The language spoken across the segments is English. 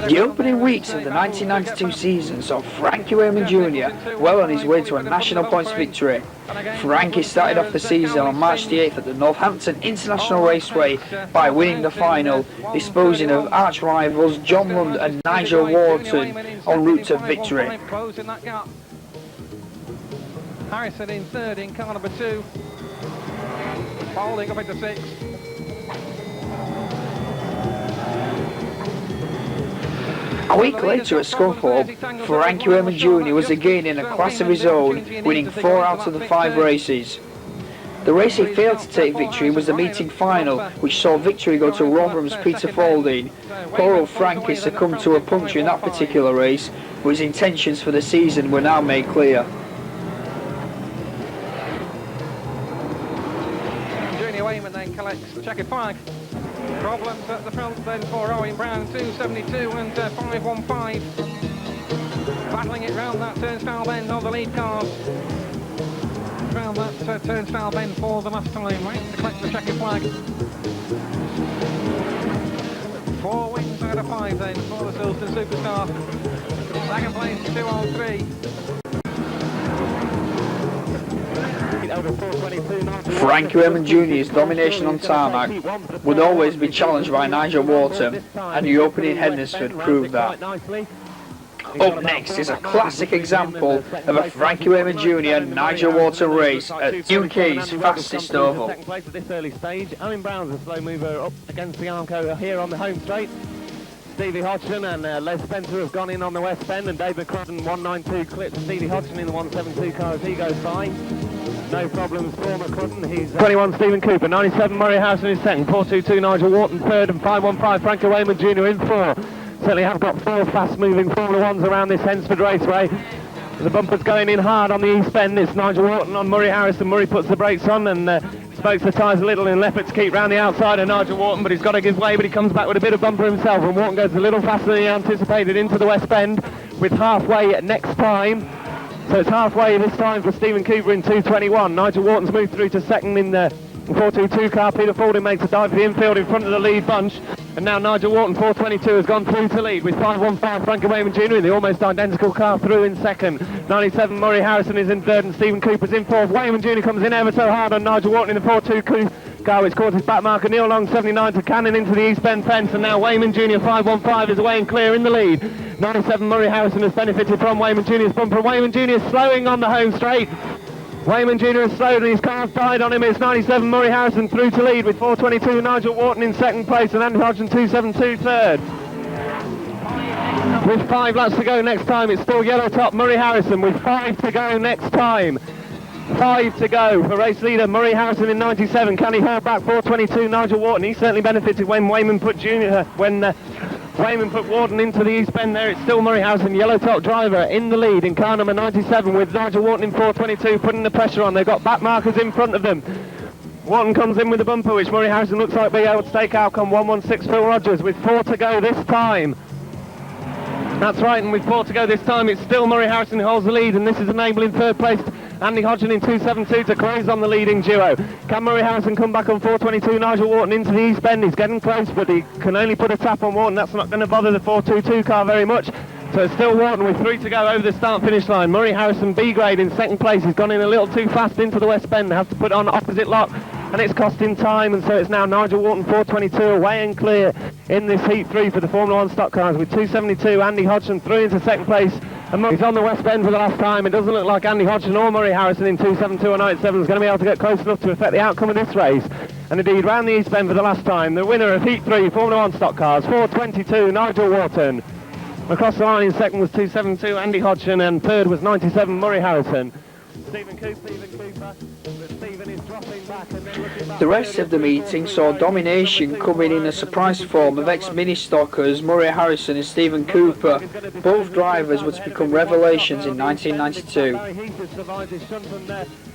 The opening weeks of the 1992 season saw Frankie Wayman Jr. well on his way to a national points victory. Frankie started off the season on March the 8th at the Northampton International Raceway by winning the final, disposing of arch rivals John Lund and Nigel Wharton en route to victory. Harrison in third in car number 2. Holding up into 6th. A week later at Scunthorpe, Frankie Wayman Jr. was again in a class of his own, winning 4 out of the 5 races. The race he failed to take victory was the meeting final, which saw victory go to Rotherham's Peter Faulding. Poor old Frankie succumbed to a puncture in that particular race, but his intentions for the season were now made clear. Junior Wayman then collects the checkered flag. Problems at the front then for Owen Brown, 272 and 515. Battling it round that turnstile bend of the lead cars. Round that turnstile bend for the last time, right, to collect the checkered flag. 4 wins out of 5 then for the Silverstone Superstar. Second place, 2 on 3. Frankie Wayman Jr.'s domination on tarmac would always be challenged by Nigel Wharton, and the opening Hednesford proved that. Up next is a classic example of a Frankie Wayman Jr. and Nigel Wharton race at UK's fastest oval. Second place at this early stage. Owen Brown's a slow mover up against the Armco here on the home straight. Stevie Hodgson and Les Spencer have gone in on the west bend, and David Crudden 192 clips Stevie Hodgson in the 172 car as he goes by. No problems for McCrudden. He's 21 Stephen Cooper, 97 Murray Harrison is second, 422 Nigel Wharton third, and 515 Frankie Wayman Jr. in 4. Certainly have got 4 fast-moving Formula 1s around this Hednesford Raceway. The bumper's going in hard on the east bend. It's Nigel Wharton on Murray Harrison. Murray puts the brakes on and spokes the tyres a little in an effort to keep round the outside of Nigel Wharton, but he's got to give way, but he comes back with a bit of bumper himself, and Wharton goes a little faster than he anticipated into the west bend with halfway next time. So it's halfway this time for Stephen Cooper in 221. Nigel Wharton's moved through to second in the 422 car. Peter Faulding makes a dive for the infield in front of the lead bunch. And now Nigel Wharton, 422, has gone through to lead with 515 Frankie Wayman Jr. in the almost identical car through in second. 97 Murray Harrison is in third and Stephen Cooper's in fourth. Wayman Jr. comes in ever so hard on Nigel Wharton in the 422 car, which causes back marker Neil Long 79 to cannon into the east bend fence, and now Wayman Jr. 515 is away and clear in the lead. 97 Murray Harrison has benefited from Wayman Jr.'s bumper. Wayman Jr. slowing on the home straight. Wayman Jr. has slowed and his car's died on him. It's 97 Murray Harrison through to lead with 422 Nigel Wharton in second place and Andy Hodgson 272 third. With 5 laps to go next time, it's still yellow top Murray Harrison with 5 to go next time. 5 to go for race leader Murray Harrison in 97. Can he hold back 422 Nigel Wharton? He certainly benefited when Wayman put Wayman put Wharton into the east bend there. It's still Murray Harrison, yellow top driver, in the lead in car number 97 with Nigel Wharton in 422 putting the pressure on. They've got back markers in front of them. Wharton comes in with the bumper, which Murray Harrison looks like being able to take outcome 116 Phil Rogers with 4 to go this time. That's right, and with 4 to go this time, it's still Murray Harrison who holds the lead, and this is enabling third place Andy Hodgson in 272 to close on the leading duo. Can Murray Harrison come back on 422 Nigel Wharton into the east bend? He's getting close, but he can only put a tap on Wharton. That's not going to bother the 422 car very much. So it's still Wharton with 3 to go over the start-finish line. Murray Harrison B grade in second place. He's gone in a little too fast into the west bend. Has to put on opposite lock, and it's costing time, and so it's now Nigel Wharton 422 away and clear in this heat 3 for the Formula 1 stock cars with 272 Andy Hodgson through into second place, and Murray's on the west bend for the last time. It doesn't look like Andy Hodgson or Murray Harrison in 272 or 97 is going to be able to get close enough to affect the outcome of this race. And indeed, round the east bend for the last time, the winner of heat 3 Formula 1 stock cars 422 Nigel Wharton. Across the line in second was 272 Andy Hodgson, and third was 97 Murray Harrison. Stephen Cooper, but Stephen is dropping back and then looking back. The rest of the meeting saw domination coming in a surprise form of ex-mini stockers Murray Harrison and Stephen Cooper. Both drivers were to become revelations in 1992.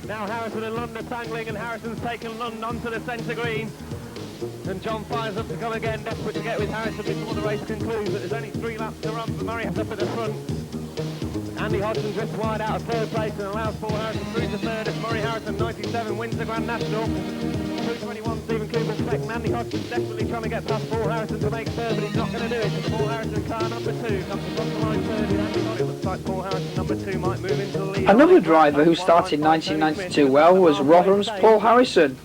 Now Harrison and Lund are tangling, and Harrison's taken Lund onto the centre green. And John fires up to come again, desperate to get with Harrison before the race concludes, but there's only 3 laps to run for Murray up at the front. Andy Hodgson drifts wide out of third place and allows Paul Harrison through to third as Murray Harrison 97 wins the Grand National. 2:21, Stephen Cooper's second. Andy Hodgson desperately trying to get past Paul Harrison to make third, but he's not going to do it. It's Paul Harrison, car number 2, comes across the line third. It looks like Paul Harrison, number 2, might move into the lead. Another driver who started 1992 well was Rotherham's Paul Harrison.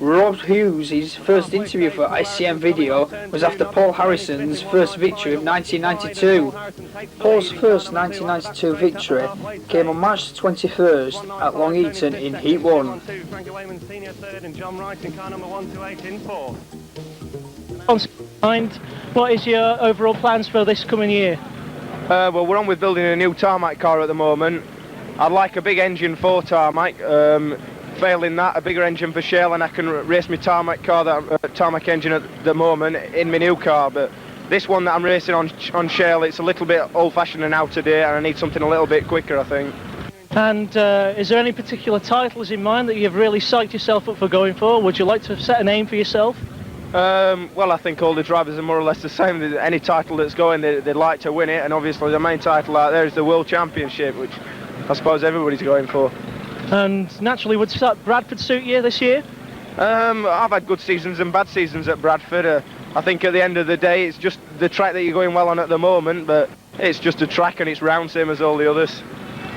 Rob Hughes' first interview for SCM Video was after Paul Harrison's first victory of 1992. Paul's first 1992 victory came on March 21st at Long Eaton in Heat 1. What is your overall plans for this coming year? Well, we're on with building a new tarmac car at the moment. I'd like a big engine for tarmac. Failing that, a bigger engine for shale, and I can race my tarmac car, tarmac engine at the moment, in my new car. But this one that I'm racing on shale, it's a little bit old-fashioned and out of date, and I need something a little bit quicker, I think. And is there any particular titles in mind that you've really psyched yourself up for going for? Would you like to set an aim for yourself? Well, I think all the drivers are more or less the same. Any title that's going, they'd like to win it, and obviously the main title out there is the World Championship, which I suppose everybody's going for. And naturally, would Bradford suit you this year? I've had good seasons and bad seasons at Bradford. I think at the end of the day, it's just the track that you're going well on at the moment, but it's just a track and it's round, same as all the others.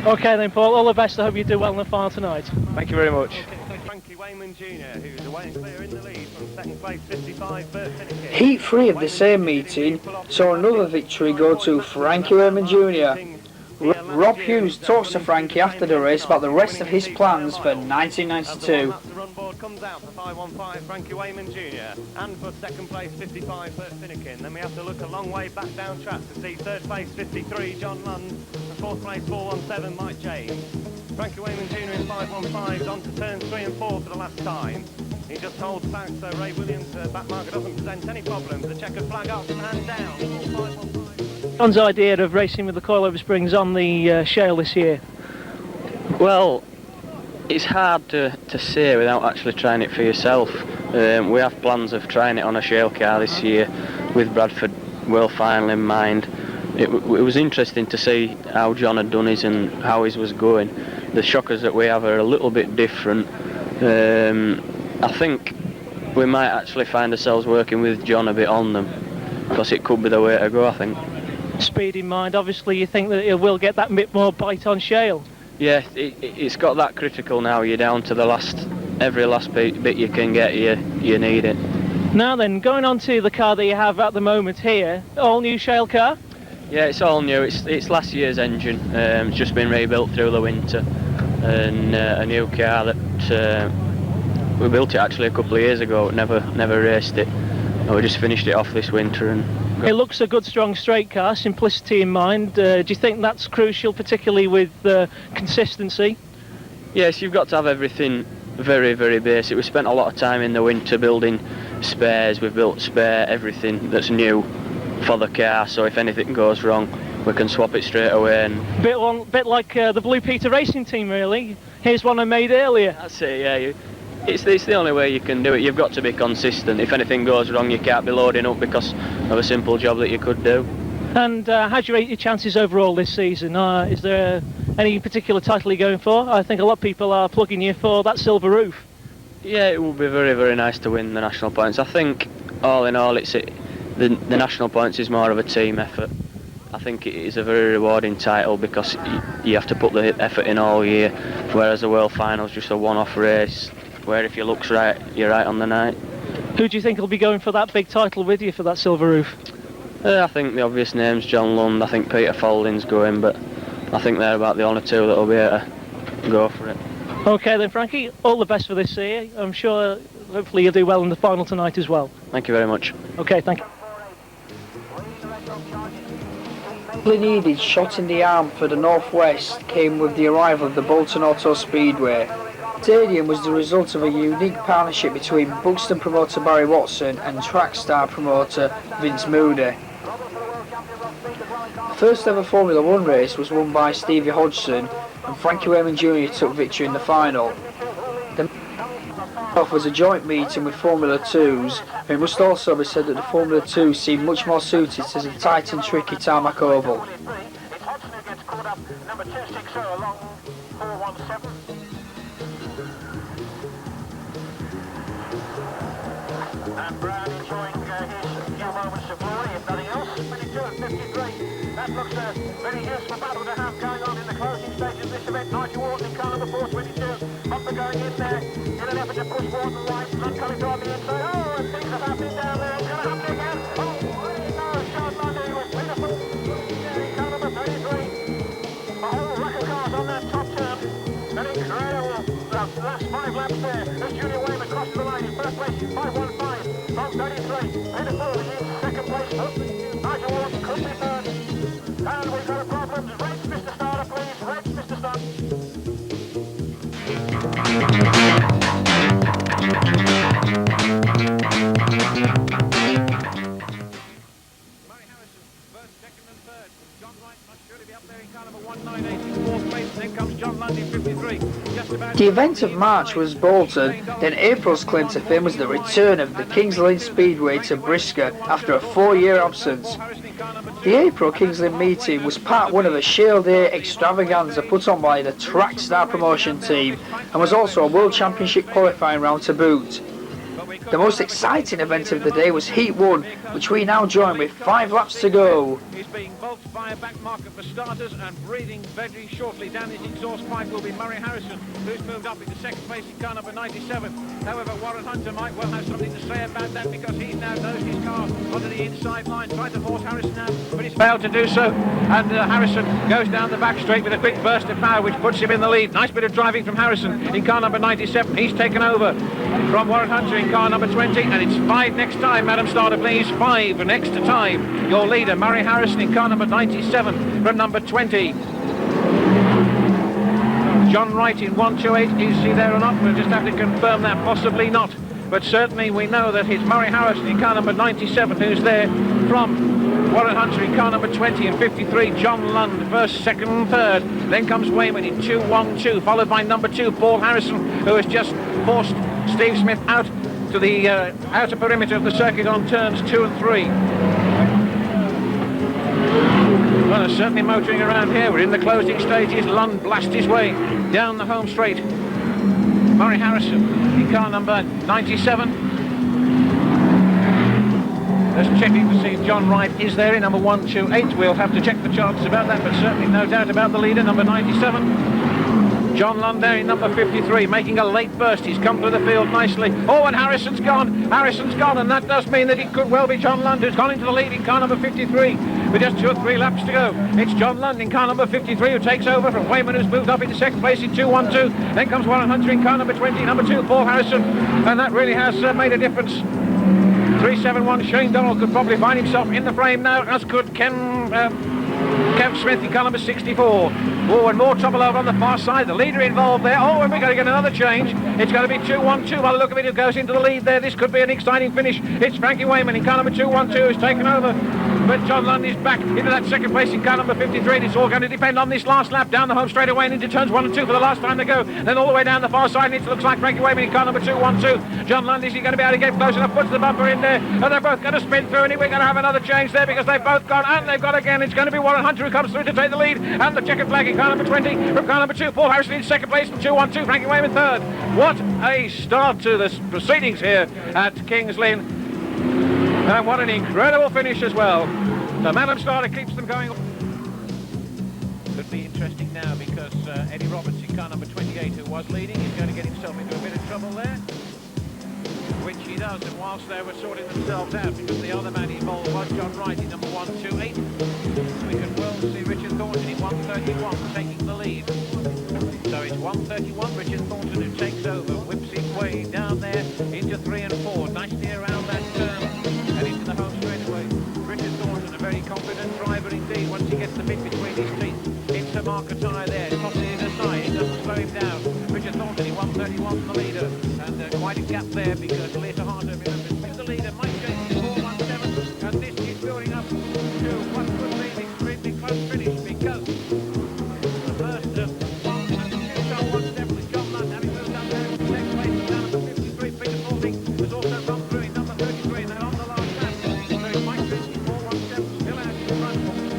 Okay then, Paul, all the best. I hope you do well in the final tonight. Thank you very much. Frankie Wayman Jr., who's away and clear in the lead from second place, 55, Bert Finnegan. Heat 3 of the same meeting saw another victory go to Frankie Wayman Jr. Rob Hughes talks to Frankie after the race about the rest of his plans for 1992. The run board comes out for 515, Frankie Wayman Jr. And for second place, 55, Bert Finnegan. Then we have to look a long way back down track to see third place, 53, John Lund. And fourth place, 417, Mike James. Frankie Wayman Jr. in 515 is on to turns 3 and 4 for the last time. He just holds back so Ray Williams' back marker doesn't present any problems. The checkered flag up and hand down. 515. John's idea of racing with the coilover springs on the shale this year? Well, it's hard to say without actually trying it for yourself. We have plans of trying it on a shale car this year with Bradford World Final in mind. It was interesting to see how John had done his and how his was going. The shockers that we have are a little bit different. I think we might actually find ourselves working with John a bit on them, because it could be the way to go, I think. Speed in mind, obviously you think that it will get that bit more bite on shale? Yeah, it's got that critical now. You're down to every last bit you can get, you need it. Now then, going on to the car that you have at the moment here, all new shale car? Yeah, it's all new. It's last year's engine. It's just been rebuilt through the winter, and a new car that we built it actually a couple of years ago. Never raced it. We just finished it off this winter and. It looks a good, strong straight car, simplicity in mind. Do you think that's crucial, particularly with consistency? Yes, you've got to have everything very, very basic. We spent a lot of time in the winter building spares. We've built spare everything that's new for the car, so if anything goes wrong, we can swap it straight away. And bit like the Blue Peter Racing Team, really. Here's one I made earlier. That's it, yeah. It's the only way you can do it. You've got to be consistent. If anything goes wrong, you can't be loading up because of a simple job that you could do. And how do you rate your chances overall this season? Is there any particular title you're going for? I think a lot of people are plugging you for that silver roof. Yeah, it would be very, very nice to win the national points. I think, all in all, the national points is more of a team effort. I think it is a very rewarding title because you have to put the effort in all year, whereas the World Final's just a one-off race, where if your luck's right, you're right on the night. Who do you think will be going for that big title with you for that silver roof? I think the obvious name's John Lund. I think Peter Folding's going, but I think they're about the only two that will be able to go for it. Okay then, Frankie, all the best for this year. I'm sure hopefully you'll do well in the final tonight as well. Thank you very much. Okay, thank you. The needed shot in the arm for the Northwest came with the arrival of the Bolton Auto Speedway. Stadium was the result of a unique partnership between Buxton promoter Barry Watson and Trackstar promoter Vince Moody. The first ever Formula 1 race was won by Stevie Hodgson, and Frankie Wayman Jr. took victory in the final. The off was a joint meeting with Formula 2s, and it must also be said that the Formula 2 seemed much more suited to the tight and tricky tarmac oval. that looks a very useful battle to have going on in the closing stages of this event. Nigel Wharton in car number 422. Bumper going in there in an effort to push Wharton right. Lund coming on the inside. Oh, and things are happening down there. It's going to happen again. Oh, no, Sean Lundy was beautiful. In car number 33. A whole rack of cars on that top turn. An incredible last 5 laps there. As Junior Wayman crosses the line in first place in 5:15 from 33. Beautiful in second place. Nigel Wharton could be third. And we've got a problem. Reds, Mr. Starter, please. Reds, Mr. Starter. The event of March was Bolton, then April's claim to fame was the return of the Kings Lynn Speedway to Brisker after a 4-year absence. The April Kings Lynn meeting was part one of a Shale Day extravaganza put on by the Trackstar promotion team and was also a World Championship qualifying round to boot. The most exciting event of the day was Heat 1, which we now join with 5 laps to go. He's being bolted by a back marker for starters and breathing very shortly down his exhaust pipe will be Murray Harrison, who's moved up into second place in car number 97. However, Warren Hunter might well have something to say about that because he's now nosed his car onto the inside line, trying to force Harrison out, but he's failed to do so. And Harrison goes down the back straight with a quick burst of power, which puts him in the lead. Nice bit of driving from Harrison in car number 97. He's taken over from Warren Hunter in car number 20, and it's 5 next time. Madam Starter, please. 5 next time. Your leader, Murray Harrison, in car number 97 from number 20. John Wright in 128. Is he there or not? We'll just have to confirm that. Possibly not. But certainly we know that it's Murray Harrison in car number 97 who's there from Warren Hunter in car number 20 and 53. John Lund, first, second, third. Then comes Wayman in 212, followed by number 2, Paul Harrison, who has just forced Steve Smith out to the outer perimeter of the circuit on turns 2 and 3. Well, they're certainly motoring around here. We're in the closing stages. Lund blasts his way down the home straight. Murray Harrison in car number 97. Just checking to see if John Wright is there in number 128. We'll have to check the charts about that, but certainly no doubt about the leader, number 97. John Lund there in number 53, making a late burst. He's come through the field nicely. Oh, and Harrison's gone, and that does mean that it could well be John Lund who's gone into the lead in car number 53 with just 2 or 3 laps to go. It's John Lund in car number 53 who takes over from Wayman, who's moved up into second place in 212. Then comes Warren Hunter in car number 20, number 2, Paul Harrison, and that really has made a difference. 371 Shane Donald could probably find himself in the frame now, as could Kev Smith in car number 64. Oh, and more trouble over on the far side. The leader involved there. Oh, and we're going to get another change. It's going to be 212 by the look of it, who goes into the lead there. This could be an exciting finish. It's Frankie Wayman in car number 212 who's taken over. But John Lund is back into that second place in car number 53. And it's all going to depend on this last lap down the home straight away and into turns 1 and 2 for the last time to go. Then all the way down the far side, and it looks like Frankie Wayman in car number 212. John Lund, is he going to be able to get close enough? Puts the bumper in there. And they're both going to spin through, and we're going to have another change there because they've both gone, and they've got again. It's going to be Warren Hunter who comes through to take the lead. And the checkered flag in car number 20 from car number 2. Paul Harrison in second place from 212. Frankie Wayman third. What a start to the proceedings here at Kings Lynn. And what an incredible finish as well. The Madam Starter keeps them going. Could be interesting now because Eddie Roberts in car number 28, who was leading, is going to get himself into a bit of trouble there. Which he does, and whilst they were sorting themselves out, because the other man involved was John Wright in number 128. We can well see Richard Thornton in 131 taking the lead. So it's 131, Richard Thornton who takes over, whips his way down there into 3 and 4, nicely around that turn and into the home straightaway. Richard Thornton, a very confident driver indeed, once he gets the bit between his teeth. Into marker tyre there, tosses it aside, it doesn't slow him down. Richard Thornton in 131 from the leader, and quite a gap there because later Harder, remember, the leader, Mike James in 417, and this is building up to what could be an extremely close finish because the first 1 and 2 so 1 with John Lund having moved up there in second place down number 53. Peter Thornton has also gone through in number 33, and then on the last lap. So it's Mike James in 417 still out in front,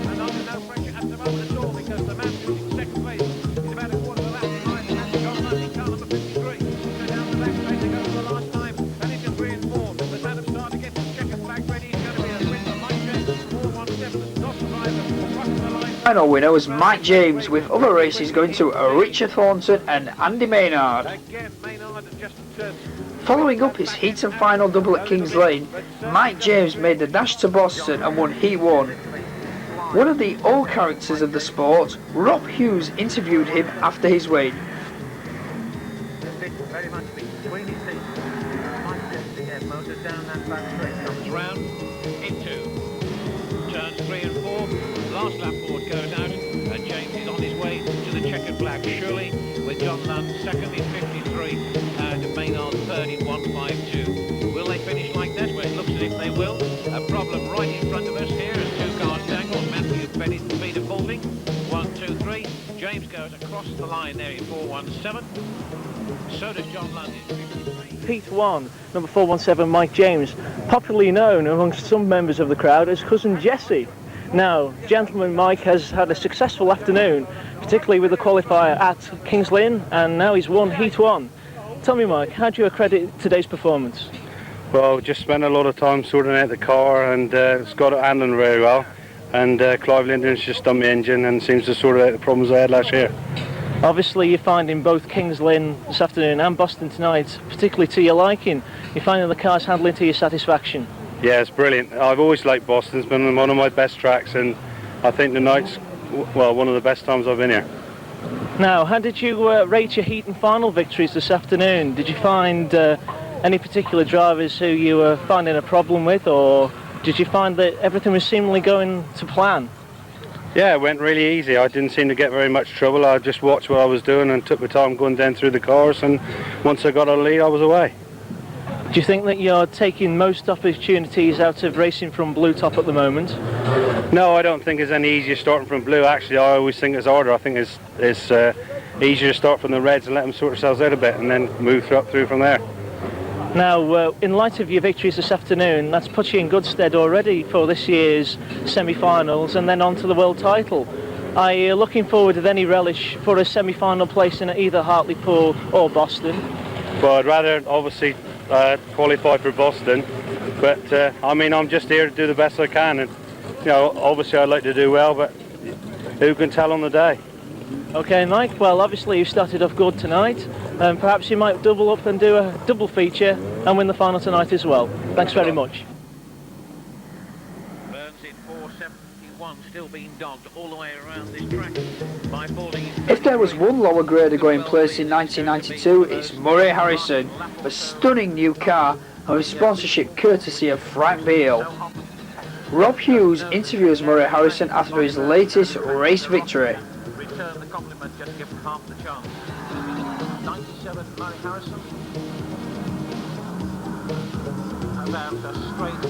and under no pressure at the moment at all because the man who's in second place is about a quarter of a lap behind, and John Lund in car number 53. So down the back straight they go for the last time, and it's Final winner was Mike James, with other races going to Richard Thornton and Andy Maynard. Following up his heat and final double at Kings Lane, Mike James made the dash to Boston and won Heat 1. One of the old characters of the sport, Rob Hughes, interviewed him after his win. Very much between his teeth. Mike James again, motors down that back straight, comes round into turns 3 and 4. Last lap board goes out, and James is on his way to the checkered flag. Surely with John Lund second in 53 and Maynard third in 152. Will they finish like that? Well, it looks as if they will. A problem right in front of us here as two cars dangle. Matthew Bennett and Peter Balding. 1, 2, 3. James goes across the line there in 417. So does John Lund in 53. Heat 1, number 417, Mike James, popularly known amongst some members of the crowd as Cousin Jesse. Now, gentleman Mike has had a successful afternoon, particularly with the qualifier at Kings Lynn, and now he's won Heat 1. Tell me, Mike, how do you accredit today's performance? Well, just spent a lot of time sorting out the car, and it's got it handling very well. And Clive Linden's just done the engine and seems to sort out the problems I had last year. Obviously, you're finding both Kings Lynn this afternoon and Boston tonight particularly to your liking. You're finding the car's handling to your satisfaction. Yeah, it's brilliant. I've always liked Boston. It's been one of my best tracks, and I think tonight's, well, one of the best times I've been here. Now, how did you rate your heat and final victories this afternoon? Did you find any particular drivers who you were finding a problem with, or did you find that everything was seemingly going to plan? Yeah, it went really easy. I didn't seem to get very much trouble. I just watched what I was doing and took my time going down through the cars, and once I got a lead, I was away. Do you think that you're taking most opportunities out of racing from blue top at the moment? No, I don't think it's any easier starting from blue. Actually, I always think it's harder. I think it's easier to start from the reds and let them sort themselves out a bit and then move through from there. Now, in light of your victories this afternoon, that's put you in good stead already for this year's semi-finals and then on to the world title. Are you looking forward with any relish for a semi-final place in either Hartlepool or Boston? Well, I'd rather obviously qualify for Boston, but I mean, I'm just here to do the best I can, and you know, obviously I'd like to do well, but who can tell on the day? Okay, Mike, well, obviously you started off good tonight, and perhaps you might double up and do a double feature and win the final tonight as well. Thanks very much. Burns in 471, still being dogged all the way around this track by Balding. If there was one lower grader going place in 1992, it's Murray Harrison, a stunning new car and with sponsorship courtesy of Frank Beale. Rob Hughes interviews Murray Harrison after his latest race victory. Return the compliment, just give him half the chance. 97, Murray Harrison. About a straight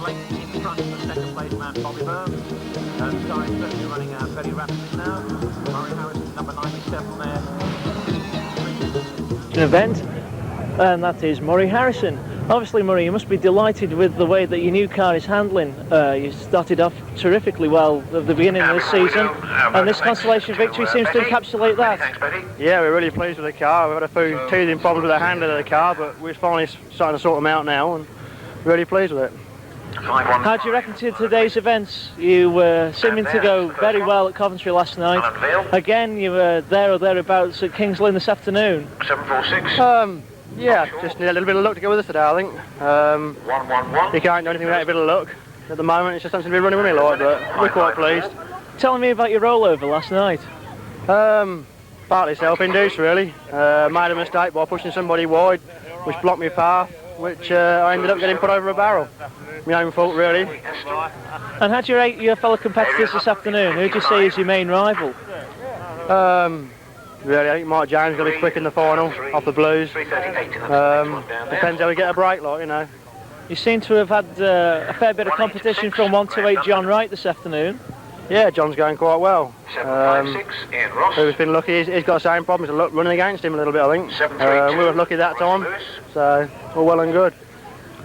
length in front of the second place man, Bobby Burns. And starting certainly running out very rapidly now. Murray Harrison, number 97 there. An event, and that is Murray Harrison. Obviously, Murray, you must be delighted with the way that your new car is handling. You started off terrifically well at the beginning of the season, and this consolation victory seems to encapsulate that. Yeah, we're really pleased with the car. We've had a few teething problems with the handling of the car, but we're finally starting to sort them out now, and really pleased with it. How do you reckon to today's events? You were seeming to go very well at Coventry last night. Again, you were there or thereabouts at Kings Lynn this afternoon. 746. Yeah, just need a little bit of luck to go with us today, I think. You can't do anything without a bit of luck. At the moment, it's just something to be running with me like, but we're quite pleased. Telling me about your rollover last night. Partly self-induced, really. Made a mistake by pushing somebody wide, which blocked my path, which I ended up getting put over a barrel. My own fault, really. And how do you rate your fellow competitors this afternoon? Who do you see as your main rival? Really, I think Mike James is going to be quick in the final, off the blues. Depends how we get a break, like, you know. You seem to have had a fair bit of competition from 128 John Wright this afternoon. Yeah, John's going quite well. Who's been lucky, he's got the same problems, running against him a little bit, I think. We were lucky that time, so all well and good.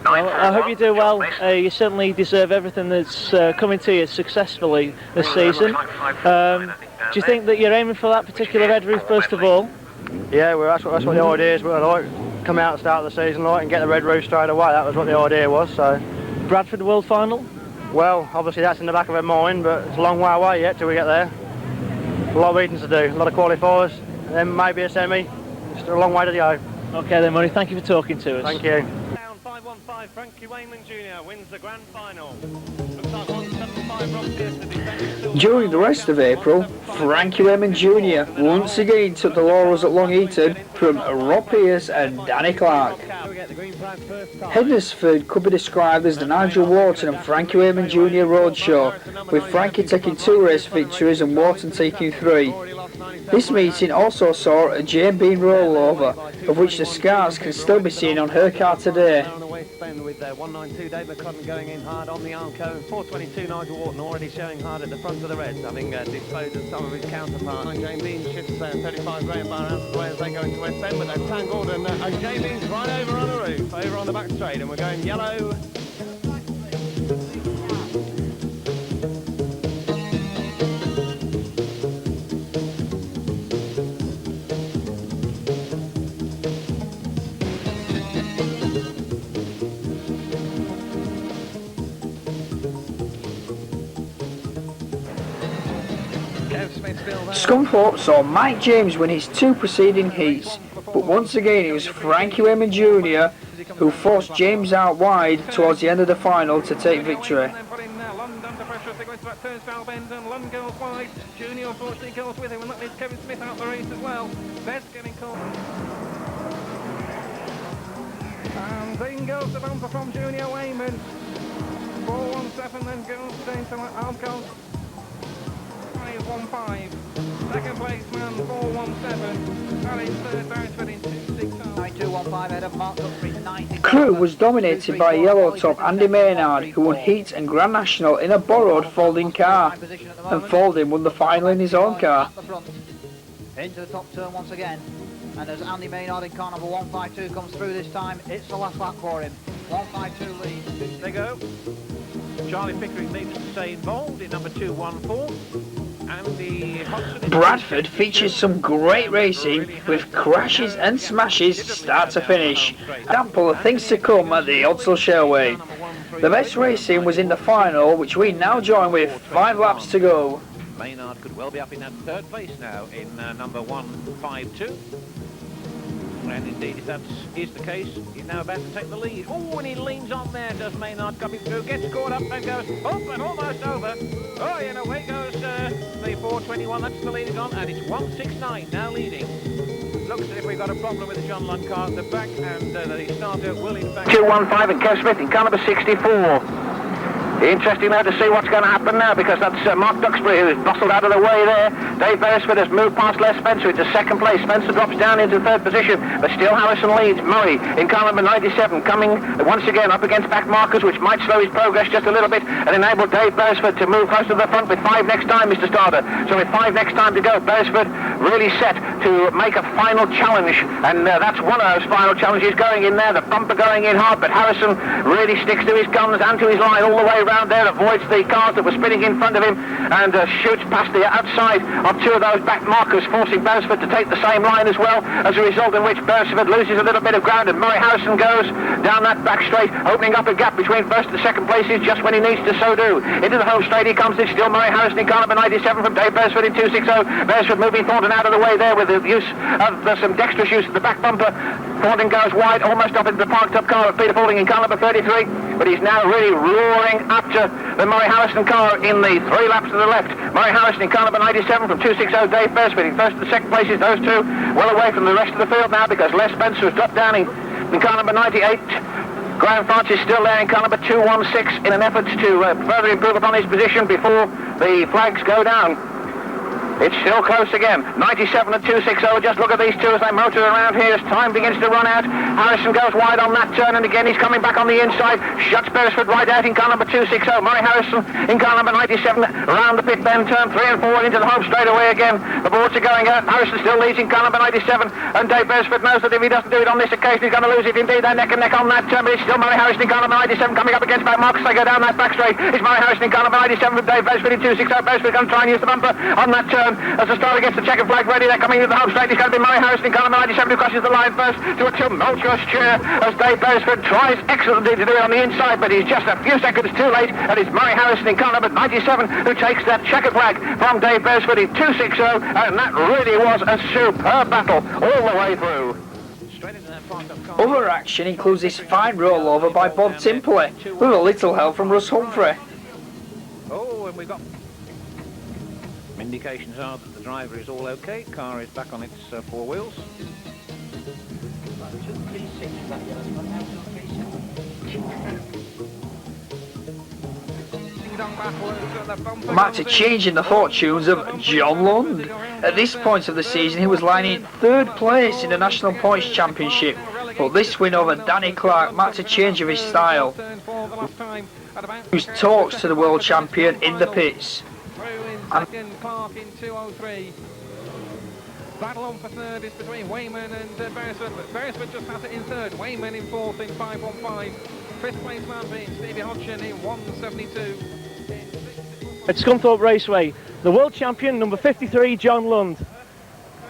Well, I hope you do well. You certainly deserve everything that's coming to you successfully this season. Do you think that you're aiming for that particular red roof first of all? Yeah, well, that's what the idea is. We're like come out at the start of the season, like, and get the red roof straight away. That was what the idea was. So, Bradford World Final? Well, obviously that's in the back of our mind, but it's a long way away yet till we get there. A lot of meetings to do, a lot of qualifiers, then maybe a semi. Still a long way to go. Okay then, Murray, thank you for talking to us. Thank you. Down 515, Frankie Wayman Jr. wins the grand final. Looks like 175 Rob Pierce, the defending silver. During the rest of April, Frankie Wayman Jr. once again took the laurels at Long Eaton from Rob Pierce and Danny Clark. Hednesford could be described as the Nigel Wharton and Frankie Wayman Jr. roadshow, with Frankie taking 2 race victories and Wharton taking 3. This meeting also saw a Jane Bean rollover, of which the scars can still be seen on her car today. With 192 Dave McCudden going in hard on the Armco, 422 Nigel Wharton already showing hard at the front of the Reds, having disposed of some of his counterparts. Jane Bean shifts 35 Graham Bar out of the way as they go into West End, but they've tangled and Jane Bean's right over on the roof, over on the back straight, and we're going yellow. Scunthorpe saw Mike James win his 2 preceding heats, but once again it was Frankie Wayman Jr. who forced James out wide towards the end of the final to take victory. Lund goes wide. Junior unfortunately goes with him, and that leaves Kevin Smith out the race as well. Best getting caught. And in goes the bumper from Junior Wayman. 417 then goes into Armco. 515. Second place man 417. And in third Beresford in 260. 9215 ahead of Mark Duxbury, 90. Crew was dominated by yellow top Andy Maynard, who won heat and Grand National in a borrowed folding car, and Folding won the final in his own car. Into the top turn once again, and as Andy Maynard in car number 152 comes through this time, it's the last lap for him. 152 lead. They go. Charlie Pickering needs to stay involved in number 214. And the Bradford features some great racing with crashes and smashes start to finish. Example of things to come at the Odsal Shareway. The best racing was in the final, which we now join with 5 laps to go. Maynard could well be up in that third place now in number 152. And indeed, if that is the case, he's now about to take the lead. Oh, and he leans on there, does Maynard, coming through, gets caught up and goes up and almost over. Oh, and away goes the 421, that's the lead is on, and it's 169 now leading. Looks as if we've got a problem with the John Lund car at the back, and the starter will in fact... 215 and Kev Smith in car number 64. Interesting now to see what's going to happen now, because that's Mark Duxbury who's bustled out of the way there. Dave Beresford has moved past Les Spencer into second place. Spencer drops down into third position, but still Harrison leads. Murray in car number 97 coming once again up against back markers, which might slow his progress just a little bit and enable Dave Beresford to move close to the front with 5 next time, Mr. Starter. So with 5 next time to go, Beresford really set to make a final challenge, and that's one of those final challenges going in there. The bumper going in hard, but Harrison really sticks to his guns and to his line all the way around there, avoids the cars that were spinning in front of him, and shoots past the outside of 2 of those back markers, forcing Beresford to take the same line as well, as a result in which Beresford loses a little bit of ground, and Murray Harrison goes down that back straight, opening up a gap between first and second places just when he needs to so do. Into the home straight he comes. It's still Murray Harrison in car number 97 from Dave Beresford in 260. Beresford moving Thornton out of the way there with the use of some dexterous use of the back bumper. Thornton goes wide, almost up into the parked up car of Peter Faulding in car number 33, but he's now really roaring after the Murray Harrison car in the 3 laps to the left. Murray Harrison in car number 97 from 260. Dave Beresford in first and second places. Those 2 well away from the rest of the field now, because Les Spencer has dropped down in car number 98. Graham Francis still there in car number 216 in an effort to further improve upon his position before the flags go down. It's still close again. 97 and 260. Just look at these 2 as they motor around here as time begins to run out. Harrison goes wide on that turn, and again he's coming back on the inside. Shuts Beresford right out in car number 260. Murray Harrison in car number 97 around the pit bend, turn 3 and 4 into the home straight away again. The boards are going out. Harrison still leads in car number 97, and Dave Beresford knows that if he doesn't do it on this occasion, he's going to lose it. Indeed, they're neck and neck on that turn, but it's still Murray Harrison in car number 97 coming up against back markers. They go down that back straight. It's Murray Harrison in car number 97 from Dave Beresford in 260. Beresford going to try and use the bumper on that turn. turn. As the starter gets the checkered flag ready, they're coming into the home straight. It's going to be Murray Harrison in car number 97 who crosses the line first to a tumultuous cheer as Dave Beresford tries excellently to do it on the inside, but he's just a few seconds too late, and it's Murray Harrison in car number 97 who takes that checkered flag from Dave Beresford in 2.60, and that really was a superb battle all the way through. Other action includes this fine rollover by Bob Timpley, with a little help from Russ Humphrey. Oh, and we've got indications are that the driver is all okay. Car is back on its four wheels. Marked a change in the fortunes of John Lund. At this point of the season he was lining third place in the National Points Championship, but this win over Danny Clark marked a change of his style, whose talks to the world champion in the pits. Second, Clark in 2:03. Battle on for third is between Wayman and Beresford. Beresford just has it in third. Wayman in fourth in 5:15. Fifth place man being Stevie Hodgson in 1:72. At Scunthorpe Raceway, the world champion, number 53, John Lund.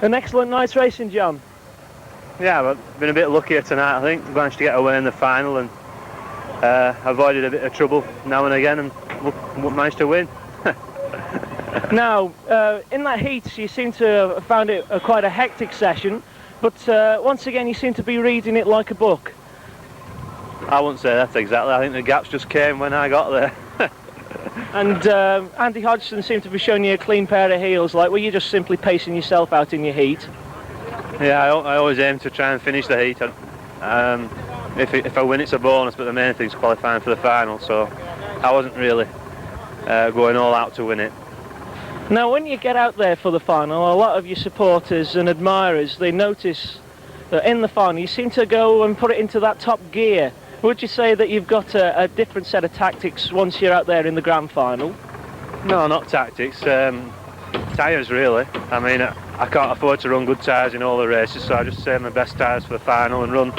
An excellent night's racing, John. Yeah, I've been a bit luckier tonight, I think. Managed to get away in the final and avoided a bit of trouble now and again and managed to win. Now, in that heat, you seem to have found it quite a hectic session, but once again, you seem to be reading it like a book. I wouldn't say that exactly. I think the gaps just came when I got there. And Andy Hodgson seemed to be showing you a clean pair of heels. Like, were you just simply pacing yourself out in your heat? Yeah, I always aim to try and finish the heat. If I win, it's a bonus, but the main thing is qualifying for the final, so I wasn't really going all out to win it. Now, when you get out there for the final, a lot of your supporters and admirers, they notice that in the final you seem to go and put it into that top gear. Would you say that you've got a different set of tactics once you're out there in the grand final? No, not tactics. Tyres, really. I mean, I can't afford to run good tyres in all the races, so I just save my best tyres for the final and run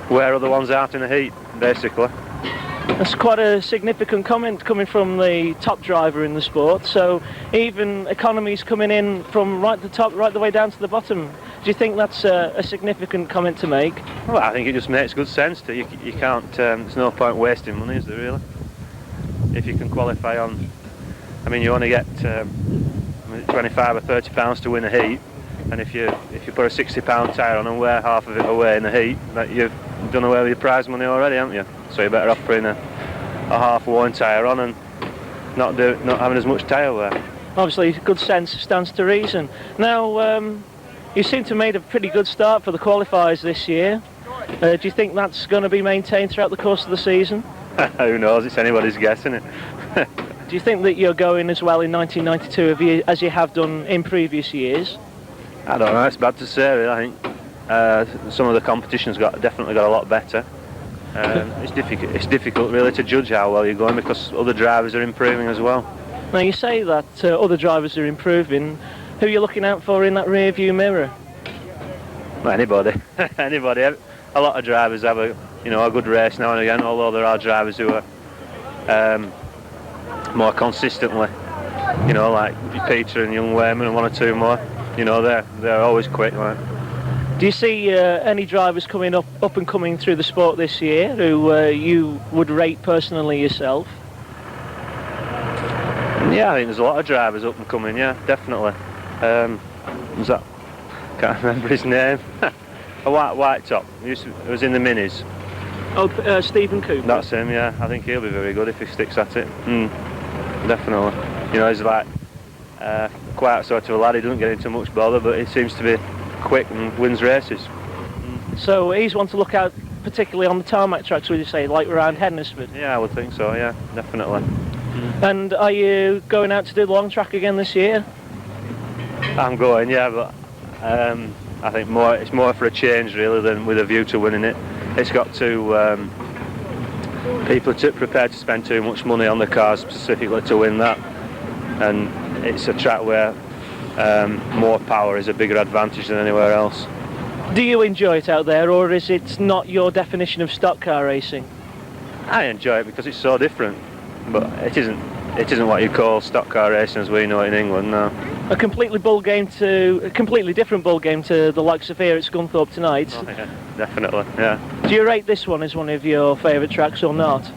where other ones out in the heat, basically. That's quite a significant comment coming from the top driver in the sport. So even economies coming in from right at the top, right the way down to the bottom. Do you think that's a significant comment to make? Well, I think it just makes good sense. You can't. There's no point wasting money, is there really? If you can qualify on, I mean, you only get 25 or 30 pounds to win a heat, and if you put a £60 tyre on and wear half of it away in the heat, that you've done away with your prize money already, haven't you? So you're better off putting a half-worn tyre on and not having as much tyre wear. Obviously, good sense stands to reason. Now, you seem to have made a pretty good start for the qualifiers this year. Do you think that's going to be maintained throughout the course of the season? Who knows? It's anybody's guess, isn't it? Do you think that you're going as well in 1992 as you have done in previous years? I don't know. It's bad to say, really. I think some of the competition's definitely got a lot better. It's difficult really to judge how well you're going because other drivers are improving as well. Now you say that other drivers are improving. Who are you looking out for in that rear view mirror? Well, anybody. Anybody. A lot of drivers have a good race now and again, although there are drivers who are more consistently, like Peter and young Wayman and one or two more, they're always quick. Like. Do you see any drivers coming up and coming through the sport this year who you would rate personally yourself? Yeah, I think there's a lot of drivers up and coming, yeah, definitely. Was that? Can't remember his name. A white top. He was in the minis. Oh, Stephen Cooper. That's him, yeah. I think he'll be very good if he sticks at it. Definitely. He's like quite sort of a lad. He doesn't get into much bother, but he seems to be quick and wins races. So he's one to look out, particularly on the tarmac tracks, would you say, like around Hednesford? Yeah, I would think so, yeah, definitely. And are you going out to do the long track again this year? I'm going, yeah, but I think it's more for a change really than with a view to winning it. It's got to people are prepared to spend too much money on the cars specifically to win that, and it's a track where more power is a bigger advantage than anywhere else. Do you enjoy it out there, or is it not your definition of stock car racing? I enjoy it because it's so different, but it isn't it isn't what you call stock car racing as we know it in England, no. A completely different ball game to the likes of here at Scunthorpe tonight. Oh, yeah, definitely, yeah. Do you rate this one as one of your favourite tracks or not?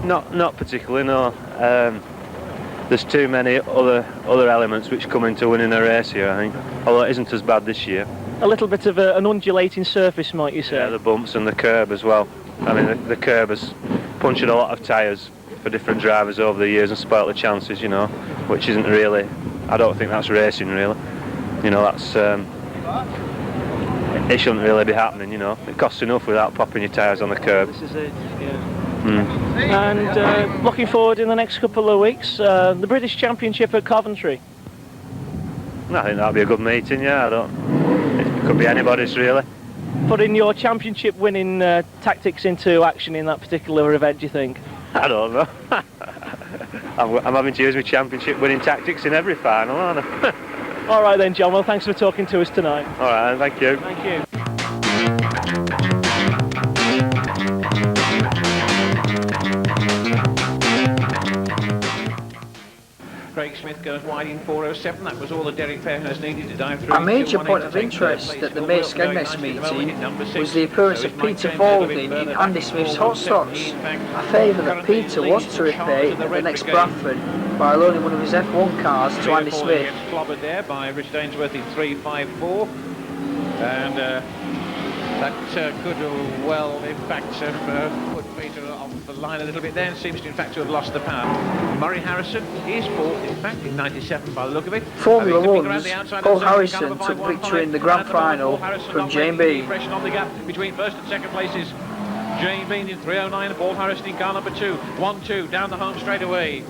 Not particularly, no. There's too many other elements which come into winning a race here, I think. Although it isn't as bad this year. A little bit of an undulating surface, might you say? Yeah, the bumps and the curb as well. I mean, the curb has punctured a lot of tyres for different drivers over the years and spoilt the chances, you know, which isn't really, I don't think that's racing really. You know, that's, it shouldn't really be happening, you know. It costs enough without popping your tyres on the curb. This is it, yeah. And looking forward in the next couple of weeks, the British Championship at Coventry. I think that'll be a good meeting, yeah. It could be anybody's really. Putting your championship winning tactics into action in that particular event, do you think? I don't know. I'm having to use my championship winning tactics in every final, aren't I? All right then, John. Well, thanks for talking to us tonight. All right, thank you. Thank you. Craig Smith goes wide in 4:07. That was all that Derek Fairhurst needed to dive through. A major point of interest at the May Skegness meeting was the appearance of Peter Faulding in Andy Smith's hot stocks, a favour that Peter was to repay at the next Bradford by loaning one of his F1 cars to Andy Smith. Clobbered there by Rich Dainsworth in 3:54, and that could well, in fact, put Peter off the line a little bit there, and seems to, in fact, to have lost the power. Murray Harrison is fourth, in fact, in 97 by the look of it. Formula One's Paul Harrison took victory in the grand final from Jane Bean. Impression on the gap between first and second places. Jane Bean in 3:09, Paul Harrison in car number 2. 1-2 down the home straight away.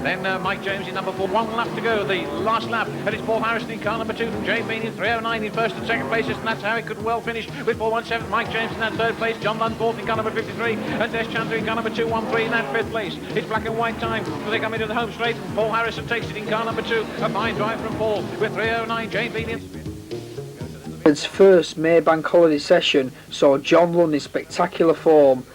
Then Mike James in number 4, 1 lap to go, the last lap, and it's Paul Harrison in car number 2 from Jane Bean in 3:09 in first and second places, and that's how it could well finish with 4:17. Mike James in that third place, John Lund fourth in car number 53, and Des Chandler in car number 213 in that fifth place. It's black and white time, so they come into the home straight, and Paul Harrison takes it in car number 2. A fine drive from Paul with 3:09, Jane Bean in. Its first May Bank holiday session saw John Lund in spectacular form,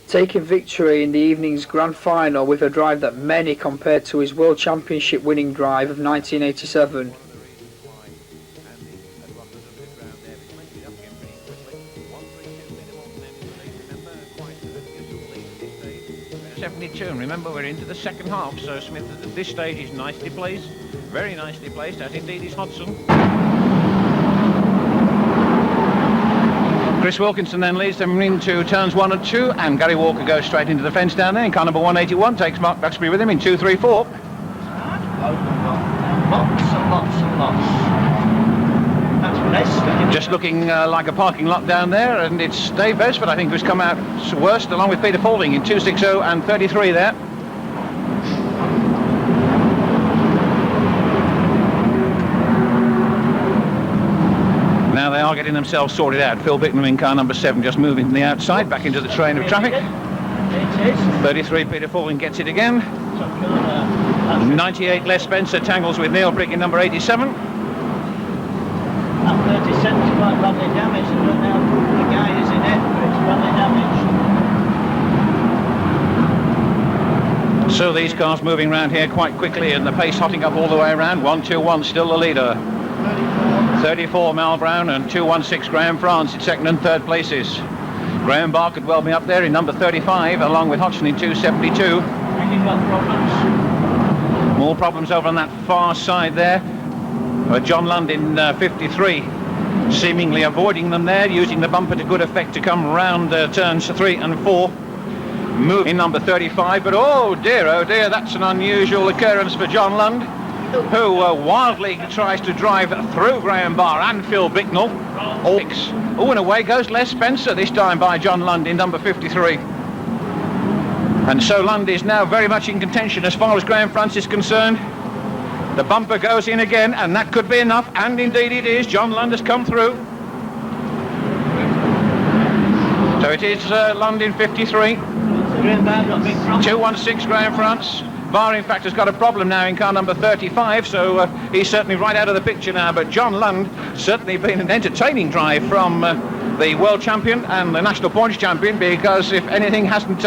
taking victory in the evening's grand final with a drive that many compared to his World Championship winning drive of 1987. And remember, we're into the second half, so Smith at this stage is nicely placed, very nicely placed, as indeed is Hodgson. Chris Wilkinson then leads them into turns 1 and 2, and Gary Walker goes straight into the fence down there in car number 181, takes Mark Duxbury with him in 234. Lots and lots and lots. That's nice. Just looking like a parking lot down there, and it's Dave Beresford, I think, who's come out worst, along with Peter Faulding in 260 and 33 there. Now they are getting themselves sorted out. Phil Bicknam in car number 7 just moving from the outside back into the train of traffic. 33 Peter Faulding gets it again. 98 Les Spencer tangles with Neil Brick in number 87. That 30 cents is quite badly damaged. I don't know the guy is in it, but it's badly damaged. So these cars moving around here quite quickly, and the pace hotting up all the way around. 1-2-1 still the leader. 34 Mal Brown and 216 Graham France in second and third places. Graham Barr could well be up there in number 35 along with Hodgson in 272. More problems over on that far side there. John Lund in 53 seemingly avoiding them there, using the bumper to good effect to come round turns 3 and 4. Move in number 35, but oh dear, that's an unusual occurrence for John Lund, who wildly tries to drive through Graham Barr and Phil Bicknell. Oh, and away goes Les Spencer, this time by John Lund in number 53. And so Lund is now very much in contention as far as Graham France is concerned. The bumper goes in again, and that could be enough, and indeed it is. John Lund has come through. So it is Lund in 53. 216 Graham France. Barr, in fact, has got a problem now in car number 35, so he's certainly right out of the picture now. But John Lund certainly been an entertaining drive from the world champion and the national points champion, because if anything hasn't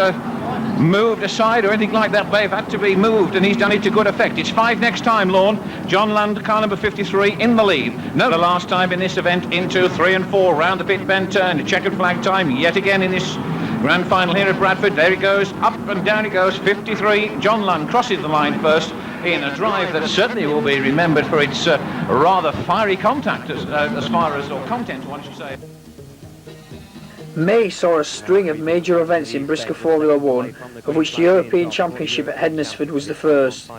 moved aside or anything like that. They've had to be moved, and he's done it to good effect. It's 5 next time, Lorne. John Land, car number 53, in the lead. No, the last time in this event into 3 and 4 round the pit bend turn. A checkered flag time yet again in this grand final here at Bradford. There he goes, up and down he goes. 53, John Land crosses the line first in a drive that certainly will be remembered for its rather fiery contact as far as, or content, one should say. May saw a string of major events in Brisker Formula 1, of which the European Championship at Hednesford was the first.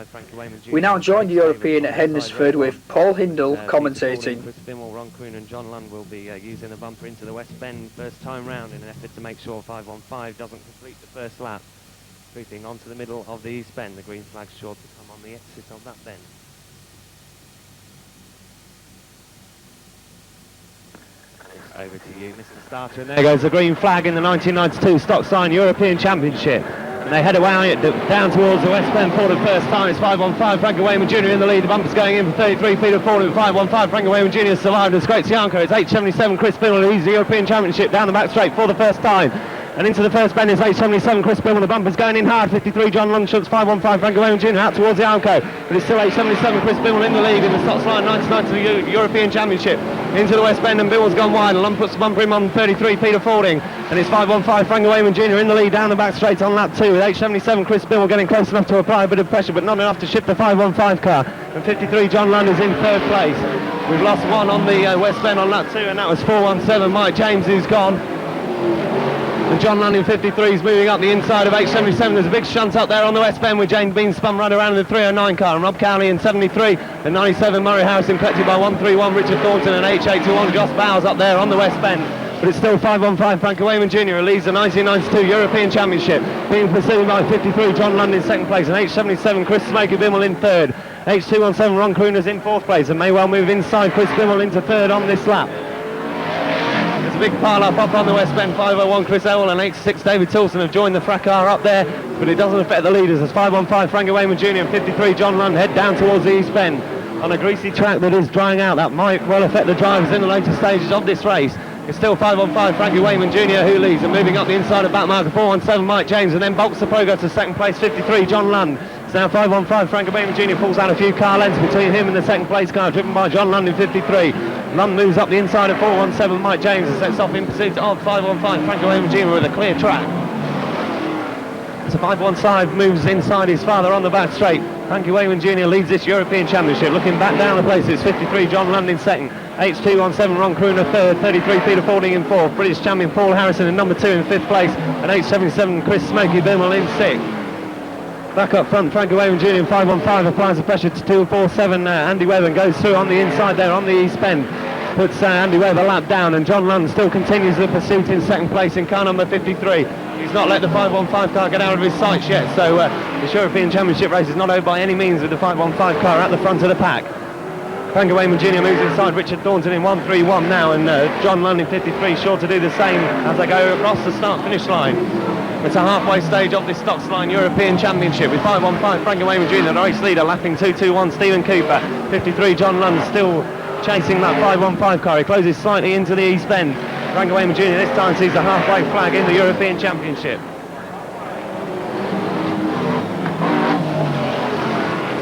We now join the European at Hednesford with Paul Hindle commentating. Chris Bimmel, Ron Kroon and John Lund will be using the bumper into the West Bend first time round in an effort to make sure 515 doesn't complete the first lap. Creeping onto the middle of the East Bend, the green flag's sure to come on the exit of that bend. Over to you, Mr. Starter. There goes the green flag in the 1992 Stockcar European Championship. And they head away down towards the West Bend for the first time. It's 515, Frankie Wayman Jr. in the lead. The bumper's going in for 33 feet of forward. 515, Frankie Wayman Jr. survived and scrapes Bianco. It's 877, Chris Bimmel leads the European Championship down the back straight for the first time. And into the first bend is 877, Chris Bimmel. The bumper's going in hard. 53, John Longshot's 515, Frankie Wayman Jr. out towards the Bianco. But it's still 877, Chris Bimmel in the lead in the Stockcar 1992 European Championship. Into the West Bend, and Bimmel's gone wide. And Lund puts the bumper in on 33 feet of fording. And it's 515, Frankie Wayman Jr. in the lead down the back straight on lap 2. With 877, Chris Bimmel getting close enough to apply a bit of pressure, but not enough to shift the 515 car. And 53, John Lund is in third place. We've lost one on the West Bend on lap 2, and that was 417, Mike James, who's gone. And John Lund in 53 is moving up the inside of 877. There's a big shunt up there on the West Bend with James Bean spun right around in the 309 car. And Rob Cowley in 73. And 97, Murray Harrison collected by 131, Richard Thornton, and H821, Joss Bowers up there on the West Bend. But it's still 515, Frankie Wayman Jr. who leads the 1992 European Championship, being pursued by 53, John Lund in second place, and H77, Chris Smoky Bimmel in third. H217, Ron Kroon is in fourth place, and may well move inside Chris Bimmel into third on this lap. There's a big pile up on the West Bend. 501 Chris Ewell and 86 David Tilson have joined the Fraccar up there, but it doesn't affect the leaders as 515 Frankie Wayman Jr. and 53 John Lund head down towards the East Bend on a greasy track that is drying out. That might well affect the drivers in the later stages of this race. It's still 515 Frankie Wayman Jr. who leads, and moving up the inside of backmarker 417 Mike James, and then bulks the progress to second place 53 John Lund. It's now 515 Frankie Wayman Jr. pulls out a few car lengths between him and the second place car driven by John Lund in 53. Lund moves up the inside of 417 Mike James and sets off in pursuit of 515 Frankie Wayman Jr. with a clear track. So 515 moves inside his father on the back straight. Frankie Wayman Jr. leads this European Championship. Looking back down the places, 53 John Lund in second, H217 Ron Kroon third, 33 Peter Fording in fourth, British champion Paul Harrison in number 2 in fifth place, and H77 Chris Smoky Bimmel in sixth. Back up front, Frankie Wayman Jr. in 515 applies the pressure to 247 Andy Webb and goes through on the inside there on the East Bend. Puts Andy Webb a lap down, and John Lund still continues the pursuit in second place in car number 53. He's not let the 515 car get out of his sights yet, so this European Championship race is not over by any means with the 515 car at the front of the pack. Frankie Wayman Jr. moves inside Richard Thornton in 131 now, and John Lund in 53 sure to do the same as they go across the start-finish line. It's a halfway stage of this Stockcar European Championship with 515 Frankie Wayman Jr. the race leader, lapping 221 Stephen Cooper. 53 John Lund still chasing that 515 car. He closes slightly into the East Bend. Frankie Wayman Jr. this time sees a halfway flag in the European Championship.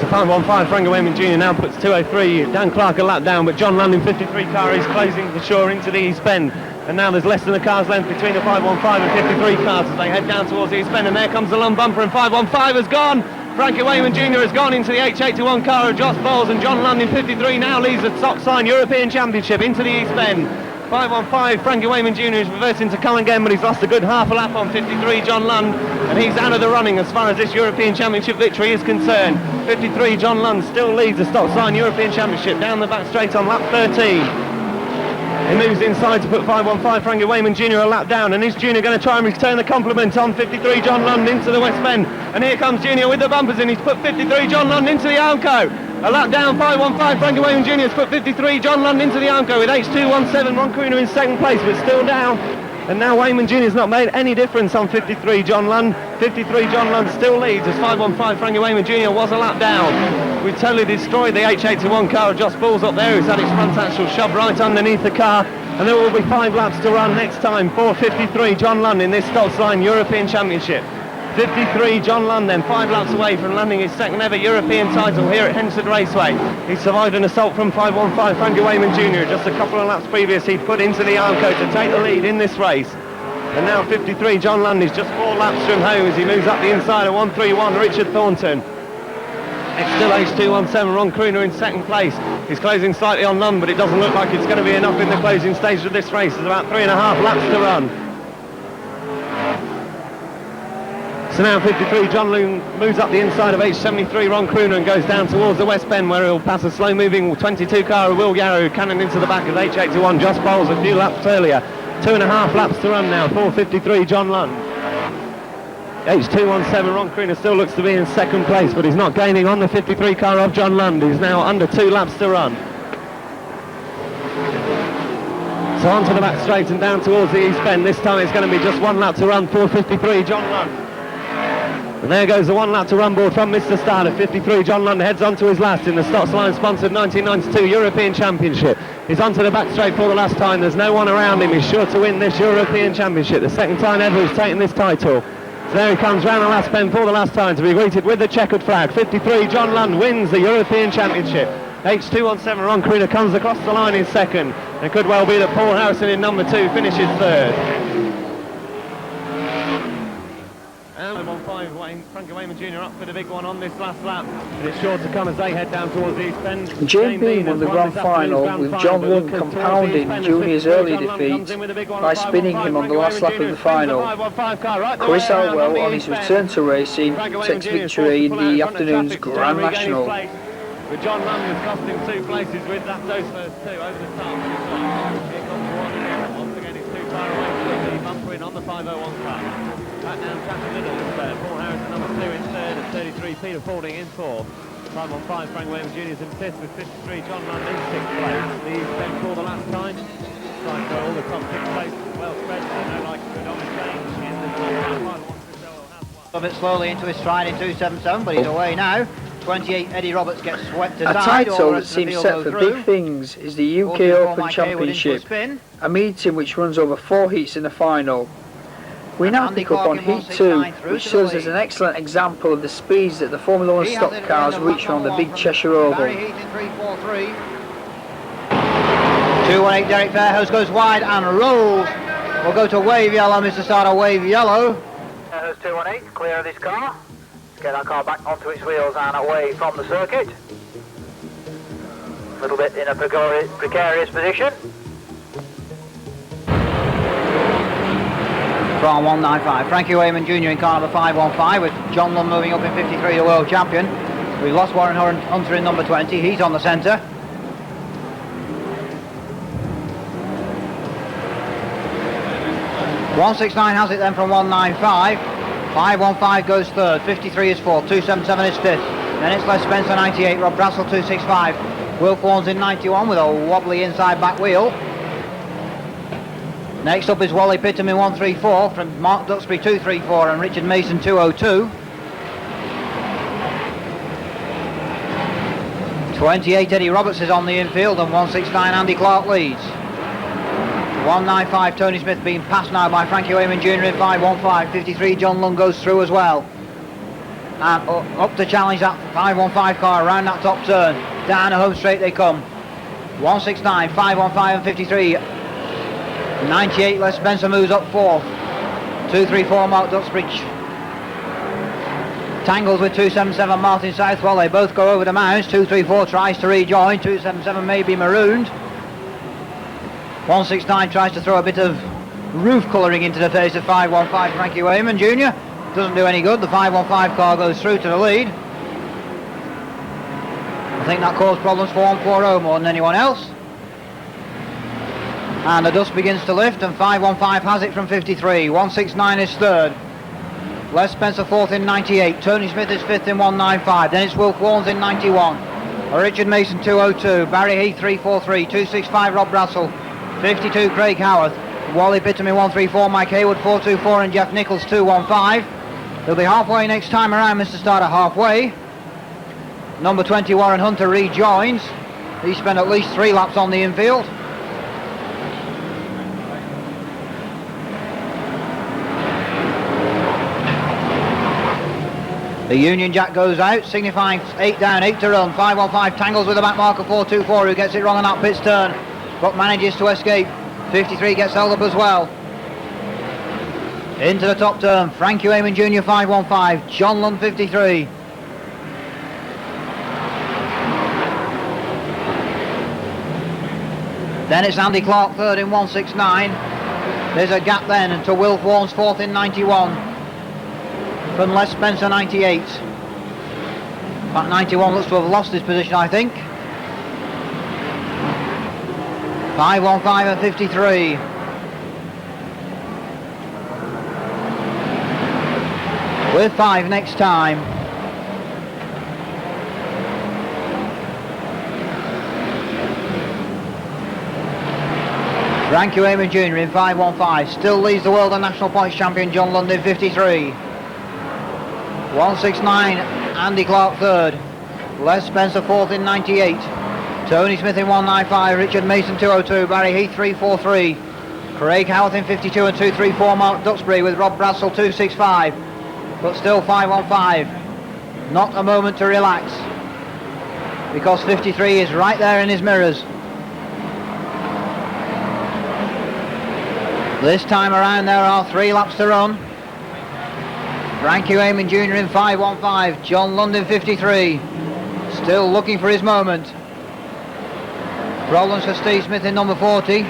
So 515 Frankie Wayman Jr. now puts 203 Dan Clark a lap down, but John Lund in 53 car is closing for sure into the East Bend. And now there's less than a car's length between the 515 and 53 cars as they head down towards the East Bend, and there comes the Lund bumper, and 515 has gone. Frankie Wayman Jr. has gone into the H81 car of Joss Bowles, and John Lund in 53 now leads the Stockcar European Championship into the East Bend. 515 Frankie Wayman Jr. is reversing to come again, but he's lost a good half a lap on 53 John Lund, and he's out of the running as far as this European Championship victory is concerned. 53 John Lund still leads the Stockcar European Championship down the back straight on lap 13. He moves inside to put 515 Frankie Wayman Jr. a lap down, and is Jr. going to try and return the compliment on 53 John Lund into the West Bend, and here comes Jr. with the bumpers in. He's put 53 John Lund into the Alco. A lap down, 515 Frankie Wayman Jr. has put 53 John Lund into the Alco with H217 Ron Kroon in second place, but still down. And now Wayman Jr. has not made any difference on 53 John Lund. 53 John Lund still leads as 515 Frankie Wayman Jr. was a lap down. We've totally destroyed the H81 car of Joss Bowles up there, who's had its front axle shoved right underneath the car. And there will be 5 laps to run next time for 53 John Lund in this Stockcar European Championship. 53, John Lund then, 5 laps away from landing his second ever European title here at Hensford Raceway. He survived an assault from 515 Frankie Wayman Jr. Just a couple of laps previous he'd put into the Armco to take the lead in this race. And now 53, John Lund is just 4 laps from home as he moves up the inside of 131, Richard Thornton. It's still H217, Ron Crooner in second place. He's closing slightly on Lund, but it doesn't look like it's going to be enough in the closing stage of this race. There's about 3.5 laps to run. So now 53, John Lund moves up the inside of H73, Ron Crooner, and goes down towards the West Bend, where he'll pass a slow-moving 22 car of Will Yarrow, cannon into the back of H81, Joss Bowles a few laps earlier. 2.5 laps to run now for 53, John Lund. H217, Ron Crooner still looks to be in second place, but he's not gaining on the 53 car of John Lund. He's now under 2 laps to run. So onto the back straight and down towards the East Bend. This time it's going to be just 1 lap to run for 53, John Lund. And there goes the 1 lap to run board from Mr. Starter. 53, John Lund heads on to his last in the Stocks Line sponsored 1992 European Championship. He's onto the back straight for the last time. There's no one around him. He's sure to win this European Championship. The second time ever he's taken this title. So there he comes round the last bend for the last time to be greeted with the checkered flag. 53, John Lund wins the European Championship. H217, Ron Crooner comes across the line in second. It could well be that Paul Harrison in number 2 finishes third. And 1-5, Frankie Wayman Jr. up for the big one on this last lap. And it's sure to come as they head down towards the East Bend. Jane Bean won the grand final with John Lund compounding Junior's early defeat by spinning him on the last lap of the final. Chris Alwell, on his return to racing, takes victory in the afternoon's Grand National. But John Lund has cost him 2 places with that those first 2 over the top. Here comes one again. Once again it's too far away from the bumper in on the 501 car. Back down track to middle is there. Paul Harrison number 2 in third at 33, Peter Fording in 4. 515, Frank Williams Jr. is in 5th with 53, John Lund in 6th place. These then for the last time. Trying for all the top 6 places well spread, so no like a predominant change in the top 5. A bit slowly into his stride in 277, but he's away now. 28, Eddie Roberts gets swept aside. A title that seems set for big things is the UK Open Championship, a meeting which runs over 4 heats in the final. We now pick up on Heat 2, which serves as an excellent example of the speeds that the Formula 1 stock cars reach on the big Cheshire Oval. 218, Derek Fairhurst goes wide and rolls. We'll go to wave yellow, Mr. Starter, wave yellow. Fairhurst 218, clear of this car. Get that car back onto its wheels and away from the circuit. A little bit in a precarious position. From 195, Frankie Wayman Jr. in car number 515 with John Lund moving up in 53, the world champion. We've lost Warren Hunter in number 20, he's on the centre. .169 has it then from 195. 515 goes third, 53 is fourth, 277 is fifth. Then it's Les Spencer 98, Rob Brassel 265. Will Fawns in 91 with a wobbly inside back wheel. Next up is Wally Pittam in 134 from Mark Duxbury 234 and Richard Mason 202. 28 Eddie Roberts is on the infield and 169 Andy Clark leads. 195 Tony Smith being passed now by Frankie Wayman Jr. in 515. 53 John Lund goes through as well. And up to challenge that 515 car around that top turn. Down the home straight they come. 169, 515 and 53. 98 Les Spencer moves up fourth. 234 Mark Duxbury tangles with 277 Martin Southwell. They both go over the mounds. 234 tries to rejoin. 277 may be marooned. 169 tries to throw a bit of roof colouring into the face of 515 Frankie Wayman Jr. Doesn't do any good. The 515 car goes through to the lead. I think that caused problems for 140 more than anyone else. And the dust begins to lift and 515 has it from 53. 169 is third. Les Spencer fourth in 98. Tony Smith is fifth in 195. Then it's Wilf Warnes in 91. Richard Mason 202. Barry Heath 343. 265 Rob Brassel. 52 Craig Howarth. Wally Pittam in 134. Mike Haywood 424 and Jeff Nichols 215. They'll be halfway next time around, Mr. Starter, halfway. Number 20 Warren Hunter rejoins. He spent at least 3 laps on the infield. The Union Jack goes out, signifying 8 down, 8 to run. 515 tangles with the back marker 424, who gets it wrong on that pit's turn, but manages to escape. 53 gets held up as well. Into the top turn, Frankie Wayman Jr. 515, John Lund 53. Then it's Andy Clark third in 169. There's a gap then into Wilf Warnes fourth in 91. From Les Spencer 98. That 91 looks to have lost his position, I think. 515 and 53. With 5 next time. Frankie Wayman Jr. in 515 still leads the world and national points champion John Lund in 53. 169 Andy Clark third. Les Spencer fourth in 98. Tony Smith in 195. Richard Mason 202. Barry Heath 343. Craig Howarth in 52 and 234. Mark Duxbury with Rob Bradsell 265. But still 515. Not a moment to relax, because 53 is right there in his mirrors. This time around there are 3 laps to run. Frankie Wayman Jr. in 515, John Lund in 53, still looking for his moment. Problems for Steve Smith in number 40.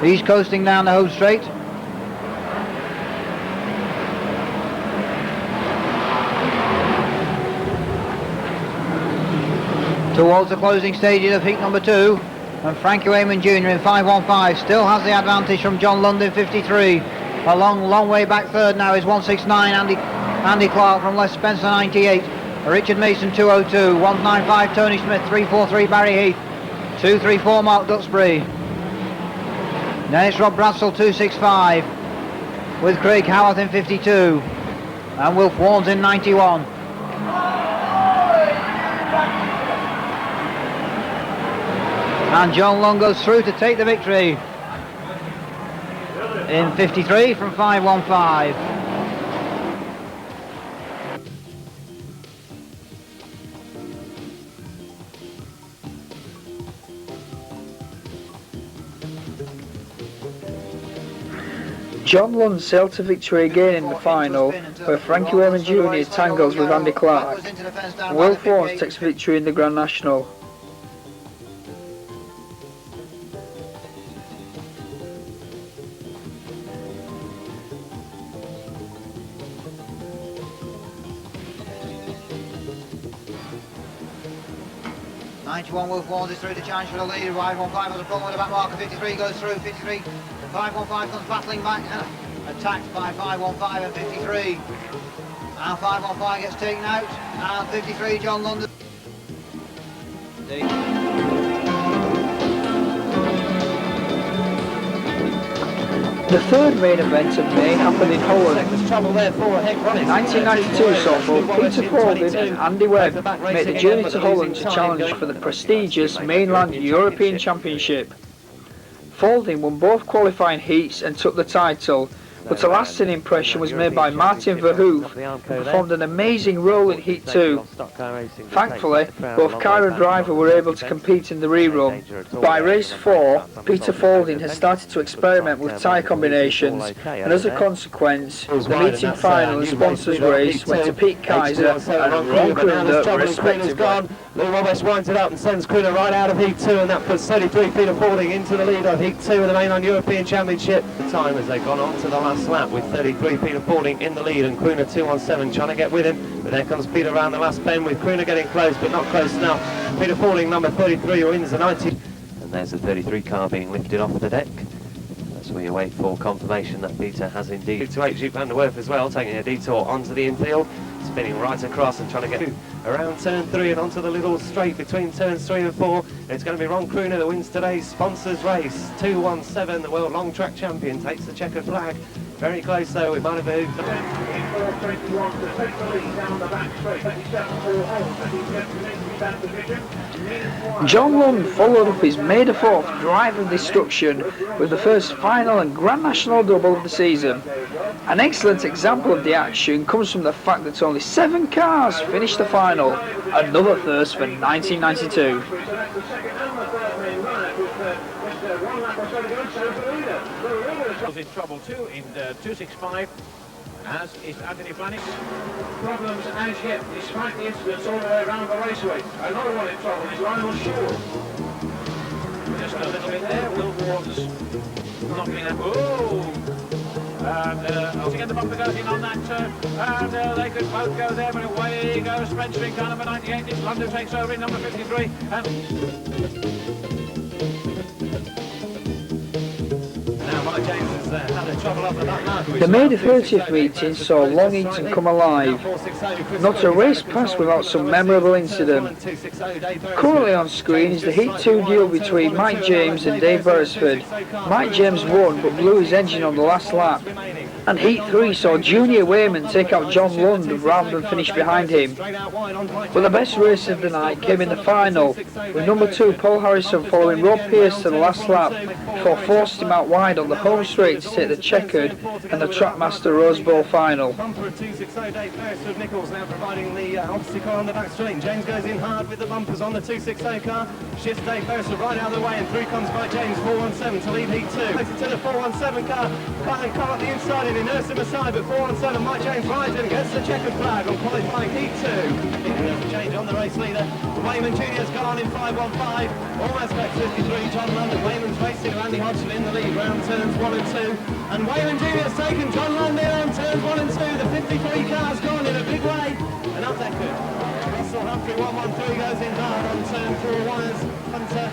He's coasting down the home straight. Towards the closing stages of heat number 2, and Frankie Wayman Jr. in 515 still has the advantage from John Lund in 53. A long way back third now is 169 Andy Clark from Les Spencer 98. Richard Mason 202, 195 Tony Smith, 343 Barry Heath, 234 Mark Duxbury. Then it's Rob Bradsell 265 with Craig Howarth in 52 and Wilf Warnes in 91. And John Lund goes through to take the victory in 53 from 515. John Lund sailed to victory again in the final, where Frankie Wayman Jr. tangles with Andy Clark. Wilf Warnes takes victory in the Grand National. Wilf Warnes is through to challenge for the lead. 515 has a problem with the back marker. 53 goes through. 53. 515 comes battling back. Attacked by 515 and 53. And 515 gets taken out. And 53 John Lund. The third main event of May happened in Holland. 1992 saw both Peter Fording and Andy Webb make the journey to Holland to challenge for the prestigious mainland European Championship. Fording won both qualifying heats and took the title, but a lasting impression was made by Martin Verhoeven, who performed an amazing role in Heat 2. Thankfully, both car and driver were able to compete in the rerun. By race 4, Peter Fording had started to experiment with tyre combinations, and as a consequence, the meeting final and sponsors race went to Pete Kaiser and Ron Crooner respectively. Lou Roberts winds it up and sends Crooner right out of Heat 2, and that puts 33 Peter Fording into the lead of Heat 2 of the mainland European Championship. The time as they've gone on to the last lap with 33 Peter Fording in the lead and Crooner 217 trying to get with him, but there comes Peter around the last bend with Crooner getting close but not close enough. Peter Fording, number 33, wins the 90. And there's the 33 car being lifted off the deck. As we await for confirmation that Peter has indeed to 8 Duke van der Werf as well, taking a detour onto the infield, spinning right across and trying to get around turn 3 and onto the little straight between turns 3 and 4. It's going to be Ron Crooner that wins today's sponsors race. 217, the world long track champion, takes the checkered flag. Very close though with Martin Verhoeven. 4:21 to take the lead down the back straight. 27-4 home, and he's just in that position. John Lund followed up his May the 4th drive of destruction with the first final and Grand National double of the season. An excellent example of the action comes from the fact that only 7 cars finished the final, another first for 1992. Was in trouble too in 265, as is Anthony Flanagan. Problems as yet, despite the incidents all the way around the raceway. Another one in trouble is Lionel Shaw. Just a little bit there, Will Ward's knocking up. Oh! And again the bumper goes in on that turn, and they could both go there, but away goes Spencer in car number 98. This London takes over in number 53. And The May the 30th meeting saw Long Eaton come alive. Not a race passed without some memorable incident. Currently on screen is the Heat 2 duel between Mike James and Dave Beresford. Mike James won but blew his engine on the last lap. And Heat 3 saw Junior Wayman take out John Lund rather than finish behind him. But the best race of the night came in the final, with number 2 Paul Harrison following Rob Pearce to the last lap before forced him out wide on the home straight to take the checkered and the Trackmaster Rose Bowl final. Bumper at 268, Beresford Nichols now providing the obstacle car on the back straight. James goes in hard with the bumpers on the 268 car. Shifts Dave Beresford right out of the way, and through comes by James 417 to lead Heat 2. Closer to the 417 car. Can't come up the inside and nurse him aside, but 417 Mike James rides in, gets the checkered flag on qualifying Heat 2. There's a change on the race leader. Wayman Jr.'s gone in 515. Almost back 53. John London. Wayman's racing Randy Hodgson in the lead. Round turns 1 and 2. And Wayman Jr.'s taken John London on turns 1 and 2. The 53 car's gone in a big way. And up that good. Russell Humphrey 113 goes in hard on turn 4. Wires Hunter.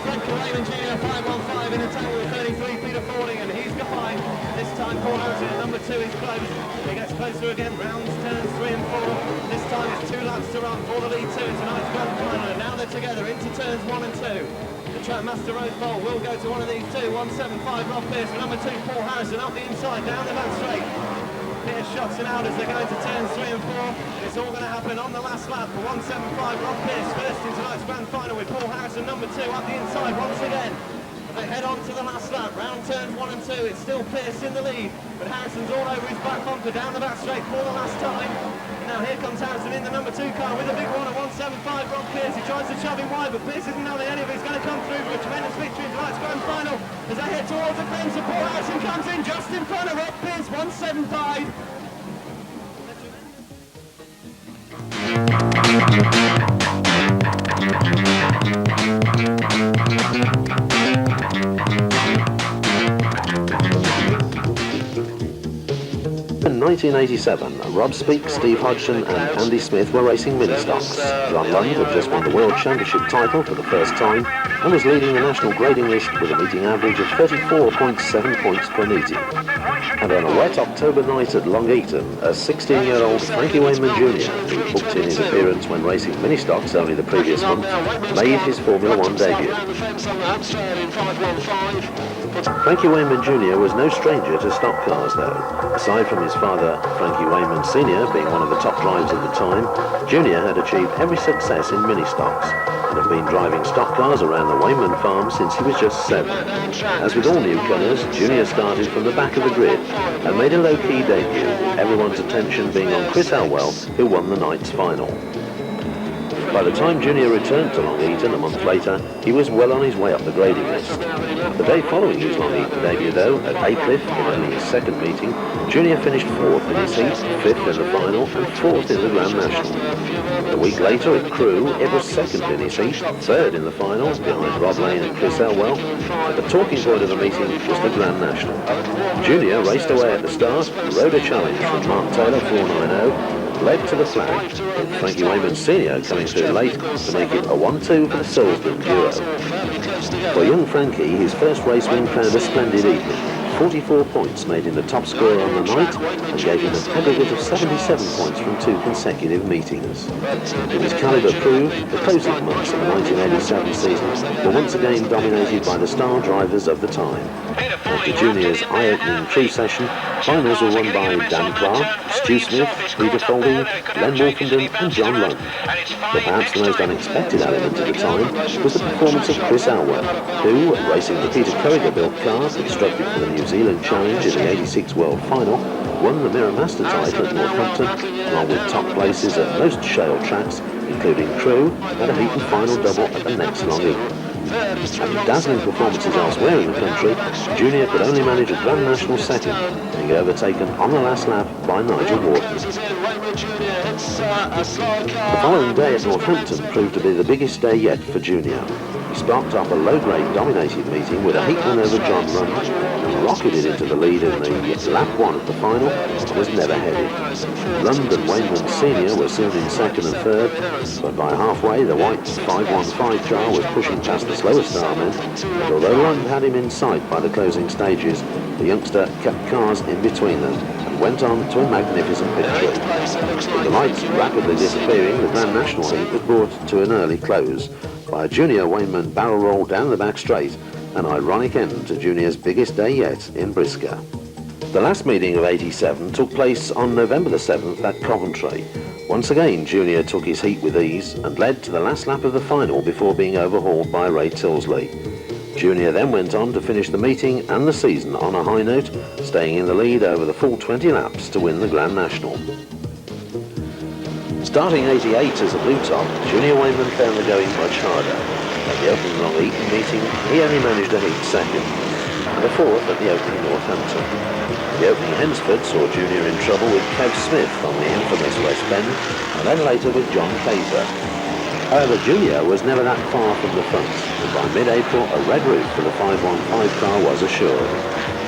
Frankie Wayman Jr. 515 in a total of 33 feet of falling, and he's behind. This time Paul Harrison at number 2 is close. He gets closer again. Rounds turns 3 and 4. This time it's 2 laps to run for the lead 2 in tonight's grand final. And now they're together into turns 1 and 2. The Trackmaster Rose Bowl will go to one of these two. 175 Rob Pearce, number 2 Paul Harrison up the inside, down the back straight. Pearce shots him out as they go into turns 3 and 4. It's all going to happen on the last lap for 175 Rob Pearce, first in tonight's grand final with Paul Harrison, number 2 up the inside once again. They head on to the last lap, round turns 1 and 2. It's still Pearce in the lead, but Harrison's all over his back bumper down the back straight for the last time. Now here comes Harrison in the number 2 car with a big one at 175 Rob Pearce. He tries to shove him wide, but Pearce isn't having any of it. He's going to come through for a tremendous victory in tonight's grand final. As they head towards the fence, and Paul Harrison comes in just in front of Rob Pearce, 175. In 1987, Rob Speake, Steve Hodgson and Andy Smith were racing mini-stocks. John Lund had just won the World Championship title for the first time and was leading the national grading list with a meeting average of 34.7 points per meeting. And on a wet October night at Long Eaton, a 16-year-old Frankie Wayman Jr., who booked in his appearance when racing mini-stocks only the previous month, made his Formula 1 debut. Frankie Wayman Jr. was no stranger to stock cars though. Aside from his father, Frankie Wayman Sr., being one of the top drivers at the time, Jr. had achieved every success in mini-stocks and had been driving stock cars around the Wayman farm since he was just 7. As with all newcomers, Jr. started from the back of the grid and made a low-key debut, everyone's attention being on Chris Elwell, who won the night's final. By the time Junior returned to Long Eaton a month later, he was well on his way up the grading list. The day following his Long Eaton debut though, at Aycliffe, in only his second meeting, Junior finished 4th in his heat, 5th in the final and 4th in the Grand National. A week later at Crewe, it was 2nd in his heat, 3rd in the final, behind Rob Lane and Chris Elwell, but the talking point of the meeting was the Grand National. Junior raced away at the start, rode a challenge from Mark Taylor 490, led to the flag, with Frankie Wayman Sr. coming through late to make it a 1-2 for the Salisbury duo. For young Frankie, his first race win found a splendid evening. 44 points made him the top scorer on the night and gave him an aggregate of 77 points from 2 consecutive meetings. In his calibre crew, the closing months of the 1987 season were once again dominated by the star drivers of the time. After Junior's eye-opening crew session, finals were won by Dan Clark, Stu Smith, Peter Folding, Len Wolfenden and John Lund. But perhaps the most unexpected element of the time was the performance of Chris Alwell, who, racing the Peter Curriger-built car constructed for the New Zealand Challenge in the '86 World Final, won the Mirror Master title at Northampton, along with top places at most shale tracks, including crew, and a heat and final double at the next long heat. After dazzling performances elsewhere in the country, Junior could only manage a Grand National second, being overtaken on the last lap by Nigel Wharton. The following day at Northampton proved to be the biggest day yet for Junior. He sparked up a low-grade dominated meeting with a heat win over John Lund and rocketed into the lead in the lap 1 of the final and was never headed. Lund and Wayman Sr. were soon in second and third, but by halfway the white 515 car was pushing past the slower star men, and although Lund had him in sight by the closing stages, the youngster kept cars in between them and went on to a magnificent victory. With the lights rapidly disappearing, the Grand National heat was brought to an early close by a Junior Wayman barrel roll down the back straight, an ironic end to Junior's biggest day yet in Briscoe. The last meeting of '87 took place on November the 7th at Coventry. Once again, Junior took his heat with ease and led to the last lap of the final before being overhauled by Ray Tilsley. Junior then went on to finish the meeting and the season on a high note, staying in the lead over the full 20 laps to win the Grand National. Starting '88 as a blue top, Junior Wayman found the going much harder. At the opening Long Eaton meeting, he only managed a heat second, and a fourth at the opening Northampton. The opening Hensford saw Junior in trouble with Kev Smith on the infamous West Bend, and then later with John Kaiser. However, Junior was never that far from the front, and by mid-April a red roof for the 515 car was assured.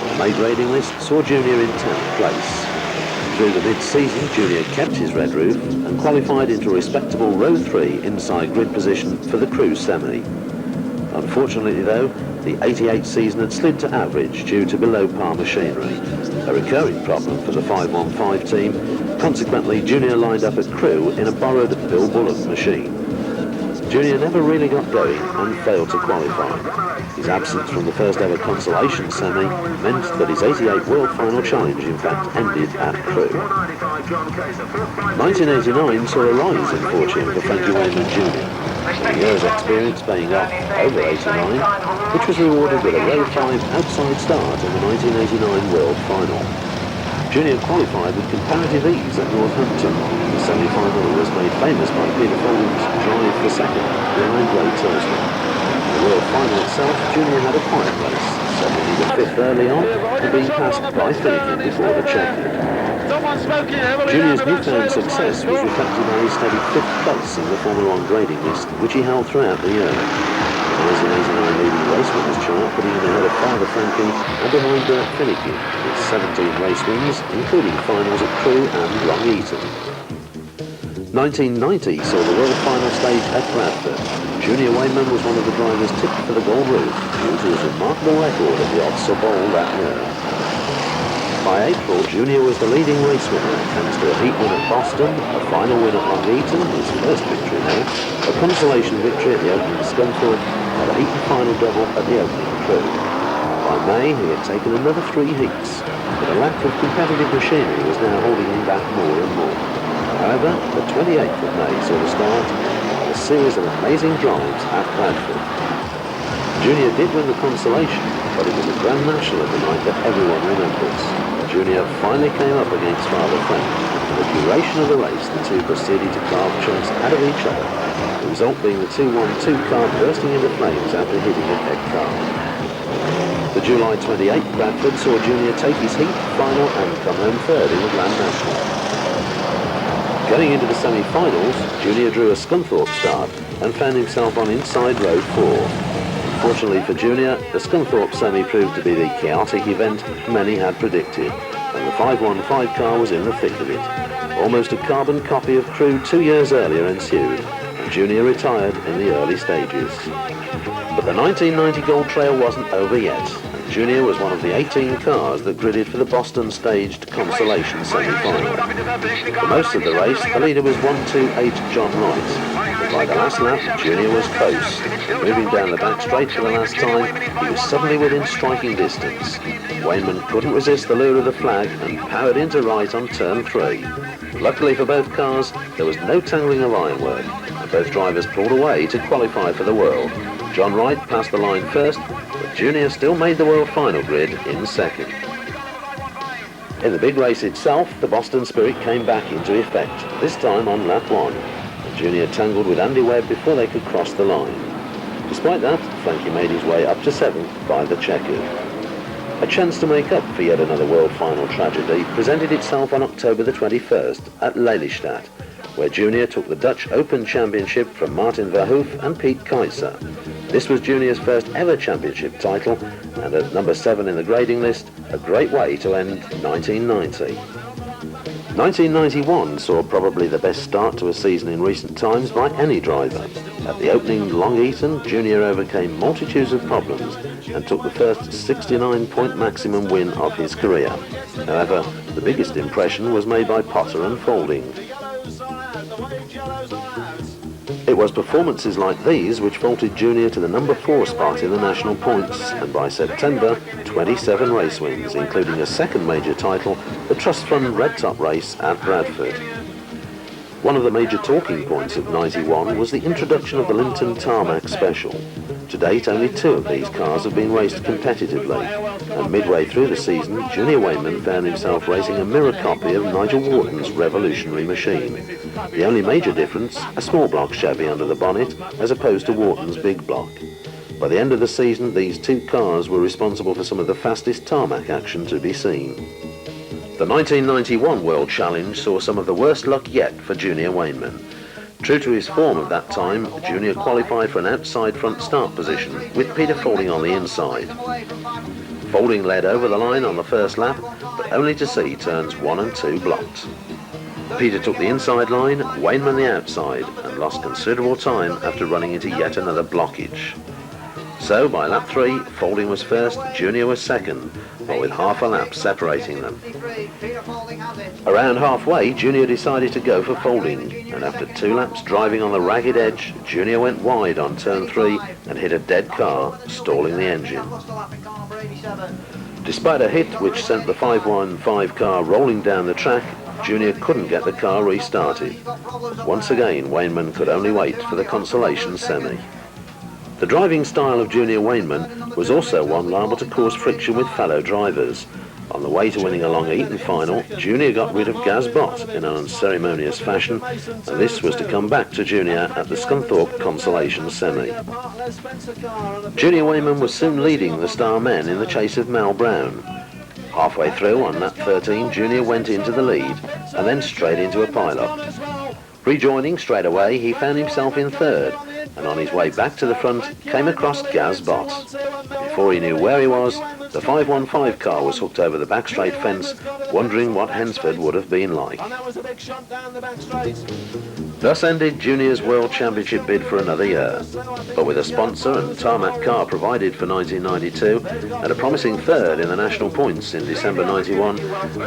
The May grading list saw Junior in 10th place. Through the mid-season, Junior kept his red roof and qualified into a respectable row 3 inside grid position for the crew semi. Unfortunately though, the '88 season had slid to average due to below-par machinery, a recurring problem for the 515 team. Consequently, Junior lined up at crew in a borrowed Bill Bullock machine. Junior never really got going and failed to qualify. His absence from the first ever consolation semi meant that his '88 World Final Challenge in fact ended at crew. 1989 saw a rise in fortune for Frankie Wayman Jr. A year's experience paying off over '89, which was rewarded with a row 5 outside start in the 1989 World Final. Junior qualified with comparative ease at Northampton. The semi-final was made famous by Peter Folding's drive for second behind Ray Tilsley. In the World Final itself, Junior had a quiet race, settling the 5th early on and being passed by Finnegan before the check-in. Junior's newfound success was reflected by his steady 5th place in the Formula 1 grading list, which he held throughout the year. The 1989 leading race winners chart putting him ahead of Father Frankie and behind Bert Finnegan, with 17 race wins, including finals at Crewe and Long Eaton. 1990 saw the World Final stage at Bradford. Junior Wayman was one of the drivers tipped for the gold roof due to his remarkable record at the Odds Bowl that year. By April, Junior was the leading race winner thanks to a heat win at Boston, a final win at Long Eaton, his first victory now, a consolation victory at the opening Scunthorpe, and a heat and final double at the opening Crewe. By May, he had taken another 3 heats, but a lack of competitive machinery was now holding him back more and more. However, the 28th of May saw the start of a series of amazing drives at Bradford. Junior did win the consolation, but it was a Grand National of the night that everyone remembers. Junior finally came up against Father Frank. For the duration of the race, the two proceeded to carve chunks out of each other, the result being the 2-1-2 car bursting into flames after hitting a dead car. The July 28th Bradford saw Junior take his heat, final and come home third in the Grand National. Going into the semi-finals, Junior drew a Scunthorpe start and found himself on inside row 4. Fortunately for Junior, the Scunthorpe semi proved to be the chaotic event many had predicted, and the 515 car was in the thick of it. Almost a carbon copy of Crewe 2 years earlier ensued, and Junior retired in the early stages. But the 1990 Gold Trail wasn't over yet, and Junior was one of the 18 cars that gridded for the Boston staged consolation semi-final. For most of the race, the leader was 128 John Wright. But by the last lap, Junior was close. Moving down the back straight for the last time, he was suddenly within striking distance. Wayman couldn't resist the lure of the flag and powered into Wright on turn 3. Luckily for both cars, there was no tangling of ironwork, and both drivers pulled away to qualify for the World. John Wright passed the line first, but Junior still made the World final grid in second. In the big race itself, the Boston spirit came back into effect, this time on lap 1, and Junior tangled with Andy Webb before they could cross the line. Despite that, Frankie made his way up to 7th by the checkered. A chance to make up for yet another World final tragedy presented itself on October the 21st at Lelystad, where Junior took the Dutch Open Championship from Martin Verhoef and Piet Keizer. This was Junior's first ever championship title, and at number 7 in the grading list, a great way to end 1990. 1991 saw probably the best start to a season in recent times by any driver. At the opening Long Eaton, Junior overcame multitudes of problems and took the first 69-point maximum win of his career. However, the biggest impression was made by Potter and Faulding. It was performances like these which vaulted Junior to the number 4 spot in the national points, and by September, 27 race wins, including a second major title, the Trust Fund Red Top race at Bradford. One of the major talking points of 91 was the introduction of the Linton Tarmac Special. To date, only 2 of these cars have been raced competitively, and midway through the season, Junior Wayman found himself racing a mirror copy of Nigel Wharton's revolutionary machine. The only major difference, a small block Chevy under the bonnet, as opposed to Wharton's big block. By the end of the season, these 2 cars were responsible for some of the fastest tarmac action to be seen. The 1991 World Challenge saw some of the worst luck yet for Junior Wayman. True to his form of that time, Junior qualified for an outside front start position, with Peter Faulding on the inside. Faulding led over the line on the first lap, but only to see turns 1 and 2 blocked. Peter took the inside line, Wayman the outside, and lost considerable time after running into yet another blockage. So by lap 3, Faulding was first, Junior was second, but with half a lap separating them. Around halfway, Junior decided to go for Faulding, and after 2 laps driving on the ragged edge, Junior went wide on turn 3 and hit a dead car, stalling the engine. Despite a hit which sent the 515 car rolling down the track, Junior couldn't get the car restarted. Once again, Wayman could only wait for the consolation semi. The driving style of Junior Wayman was also one liable to cause friction with fellow drivers. On the way to winning a Long Eaton final, Junior got rid of Gaz Bott in an unceremonious fashion, and this was to come back to Junior at the Scunthorpe consolation semi. Junior Wayman was soon leading the star men in the chase of Mal Brown. Halfway through on lap 13, Junior went into the lead, and then straight into a pile-up. Rejoining straight away, he found himself in third, and on his way back to the front, came across Gaz Bott. Before he knew where he was, the 515 car was hooked over the back straight fence, wondering what Hensford would have been like. Thus ended Junior's World Championship bid for another year. But with a sponsor and tarmac car provided for 1992, and a promising third in the national points in December 91,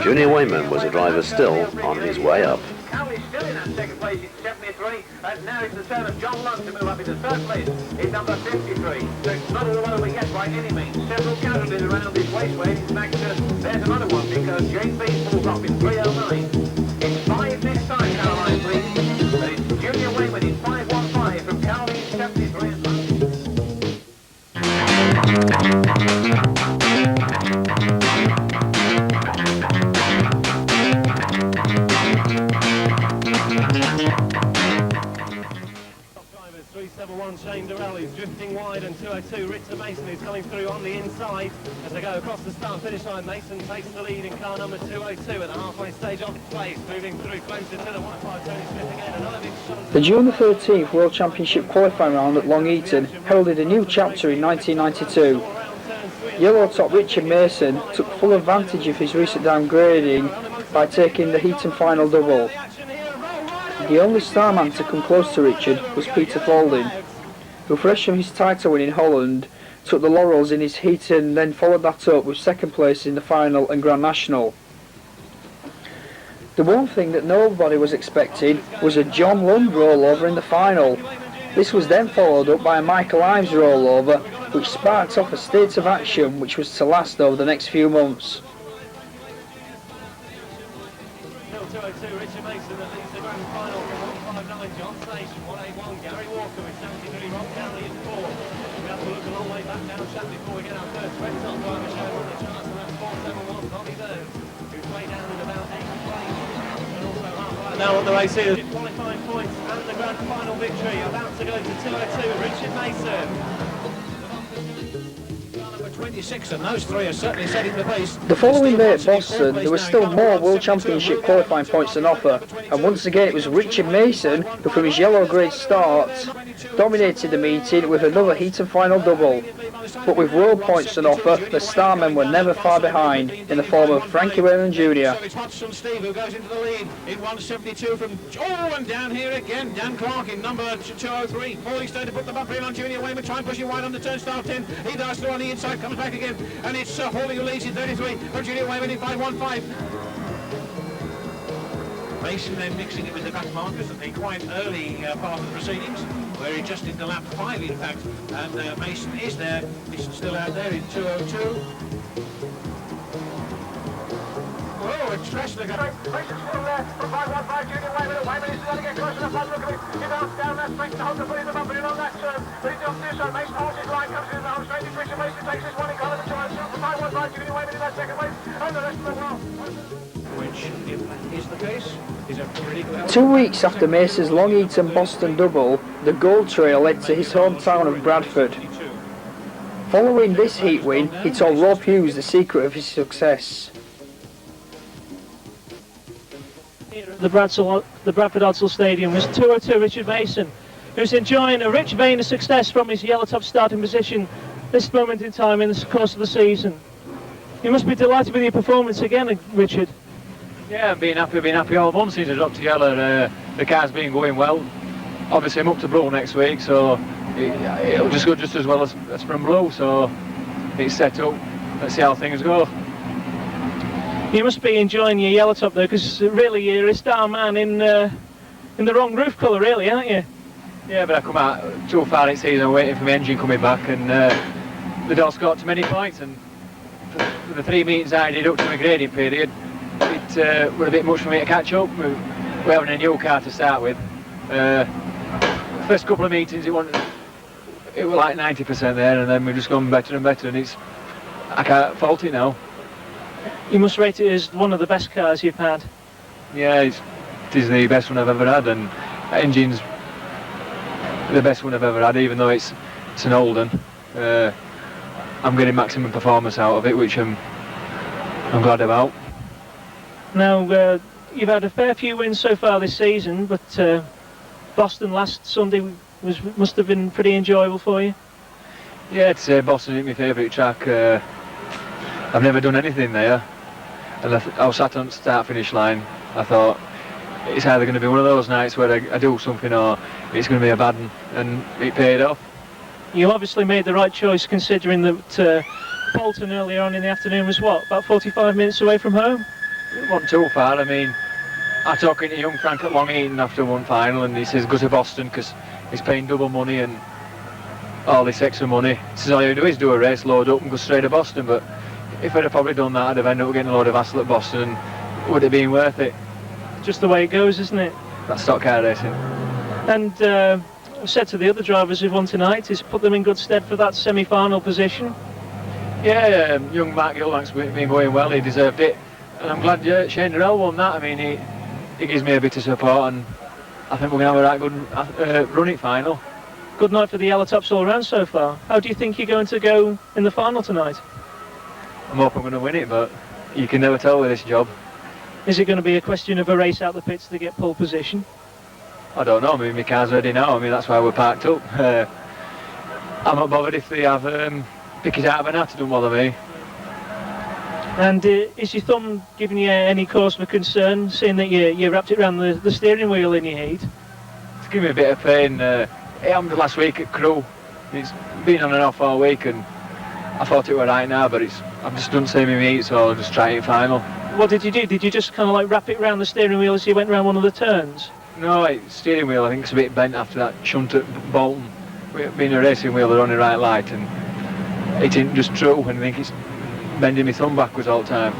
Junior Wayman was a driver still on his way up. Now he's still in that second place in 73, and now it's the turn of John Lund to move up into third place in number 53. So it's not all over yet by any means. Several casualties around this raceway. In fact, there's another one because Jane B pulls off in 309. It's 5 this time, Caroline, please. But it's Junior Wayman in 515 from Caroline 73 and Lund. Shane Durrell is drifting wide, and 202 Ritter Mason is coming through on the inside as they go across the start finish line. Mason takes the lead in car number 202 at the halfway stage of place, moving through closer to the 1-5 Tony Smith again. Another big shot. The June the 13th World Championship qualifying round at Long Eaton heralded a new chapter in 1992. Yellow top Richard Mason took full advantage of his recent downgrading by taking the heat and final double. The only starman to come close to Richard was Peter Faulding, who fresh from his title win in Holland took the laurels in his heat and then followed that up with second place in the final and Grand National. The one thing that nobody was expecting was a John Lund rollover in the final. This was then followed up by a Michael Ives rollover, which sparked off a state of action which was to last over the next few months. Richard Mason that leads the grand final from 159 John Station, 181 Gary Walker with 73 Rob Cowley in 4. We have to look a long way back down track before we get our first red top driver show on the charts, and that's 471 Bobby Byrne, who's way down in about 8th place. And also half now on the race here. Qualifying points and the grand final victory, about to go to 202, Richard Mason. 26, and those three are certainly setting the pace. The following day at Boston, there were still more World Championship qualifying points on offer, and once again it was Richard Mason who, from his yellow grade start, dominated the meeting with another heat and final double. But with world points on offer, the Starmen were never far behind, in the form of Frankie Wayman Jr. It's Hodgson Steve who goes into the lead in 172 from... Oh, and down here again, Dan Clark in number 203. Morley starting to put the bumper in on Junior Wayman, try and push him wide on the turnstile 10. He dives through on the inside, comes back again, and it's Hawley who leads in 33 from Junior Wayman in 515. Mason then mixing it with the back markers at the quite early part of the proceedings, where he just into lap 5 in fact, and Mason is there, he's still out there in 202. Oh, it's Tressler going. Mason's still there from 515, Junior Wayman, and Wayman is going to get close to the front, look at him, he bounces down that straight to hold the foot in the bumper in on that turn, but he doesn't do so. Mason holds his line, comes in the home straight, Richard Mason takes this one in column and 202 from 515, Junior Wayman in that second place, and the rest of the world. Which, if that is the case, is a pretty good... 2 weeks after Mason's Long Eaton Boston double, the Gold Trail led to his hometown of Bradford. Following this heat win, he told Rob Hughes the secret of his success. The Bradford Odsal Stadium was 202 Richard Mason, who's enjoying a rich vein of success from his yellow top starting position this moment in time in the course of the season. You must be delighted with your performance again, Richard. Yeah, I've been happy all month since I dropped to yellow. The car's been going well. Obviously I'm up to blue next week, so it'll just go just as well as from blue, so it's set up. Let's see how things go. You must be enjoying your yellow top though, because really you're a star man in the wrong roof colour really, aren't you? Yeah, but I come out too far in season waiting for my engine coming back, and they don't score too many points, and for the 3 meetings I did up to my grading period, it was a bit much for me to catch up. We're having a new car to start with. First couple of meetings it was like 90% there, and then we've just gone better and better, and I can't fault it now. You must rate it as one of the best cars you've had. Yeah, it is the best one I've ever had, and engine's the best one I've ever had, even though it's an old one. I'm getting maximum performance out of it, which I'm glad about. Now, you've had a fair few wins so far this season, but Boston last Sunday must have been pretty enjoyable for you. Yeah, I'd say Boston is my favourite track. I've never done anything there, and I was sat on the start-finish line. I thought it's either going to be one of those nights where I do something, or it's going to be a bad one, and it paid off. You obviously made the right choice, considering that Bolton earlier on in the afternoon was what, about 45 minutes away from home? It wasn't too far. I mean, I was talking to young Frank at Long Eaton after one final, and he says go to Boston because he's paying double money and all this extra money. He says all you do is do a race, load up and go straight to Boston, but if I'd have probably done that, I'd have ended up getting a load of hassle at Boston, and would it have been worth it? Just the way it goes, isn't it? That's stock car racing. And I said to the other drivers who've won tonight, is put them in good stead for that semi-final position. Yeah, young Mat Gulikers been going well, he deserved it. And I'm glad Shane Durrell won that. I mean, he gives me a bit of support, and I think we're going to have a right good run-it final. Good night for the yellow tops all round so far. How do you think you're going to go in the final tonight? I'm hoping I'm going to win it, but you can never tell with this job. Is it going to be a question of a race out the pits to get pole position? I don't know. I mean, my car's ready now. I mean, that's why we're parked up. I'm not bothered if they have pick it out of an hat. It doesn't bother me. And is your thumb giving you any cause for concern, seeing that you wrapped it around the steering wheel in your heat? It's giving me a bit of pain. It happened last week at Crewe. It's been on and off all week, and I thought it were right now, but I've just done see me meet, so I'll just try it final. What did you do? Did you just kind of like wrap it around the steering wheel as you went around one of the turns? No, steering wheel I think it's a bit bent after that shunt at Bolton. Being a racing wheel, they're on the right light, and it didn't just true, and I think it's bending my thumb backwards all the time.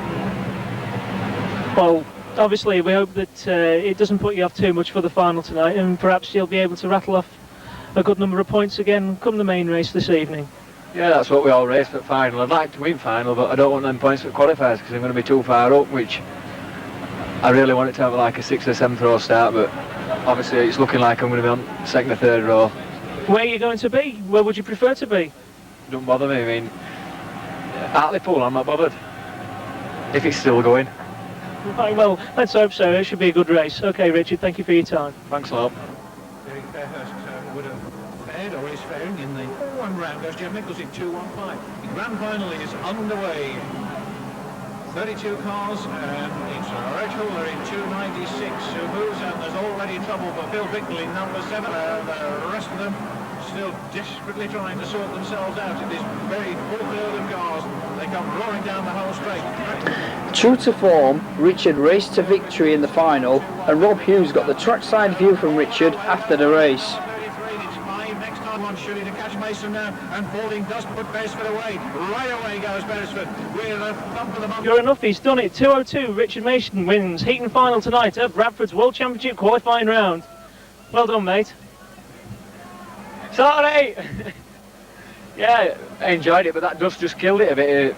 Well, obviously we hope that it doesn't put you off too much for the final tonight, and perhaps you'll be able to rattle off a good number of points again come the main race this evening. Yeah, that's what we all race for final. I'd like to win final, but I don't want them points for qualifiers because I'm going to be too far up, which I really want it to have like a 6th or 7th row start, but obviously it's looking like I'm going to be on 2nd or 3rd row. Where are you going to be? Where would you prefer to be? Don't bother me, I mean, Hartlepool, I'm not bothered, if it's still going. Right, well, let's hope so. It should be a good race. Okay, Richard, thank you for your time. Thanks a lot. Eric Fairhurst would have fared, or is faring, in the 4-1 round as Jim Nichols in 2-1-5. The grand final is underway. 32 cars, and it's Red Huller in 296 who moves, and there's already trouble for Phil Bickle in number 7, and the rest of them still desperately trying to sort themselves out in this very full field of cars. They come roaring down the whole straight. True to form, Richard raced to victory in the final, and Rob Hughes got the trackside view from Richard after the race. Next time on shooting to catch Mason now, and Fording does put Beresford away. Right away goes Beresford with a thump of the bump. Sure enough, he's done it. 2:02. Richard Mason wins heat and final tonight at Bradford's World Championship qualifying round. Well done, mate. Sorry! Yeah, I enjoyed it, but that dust just killed it a bit.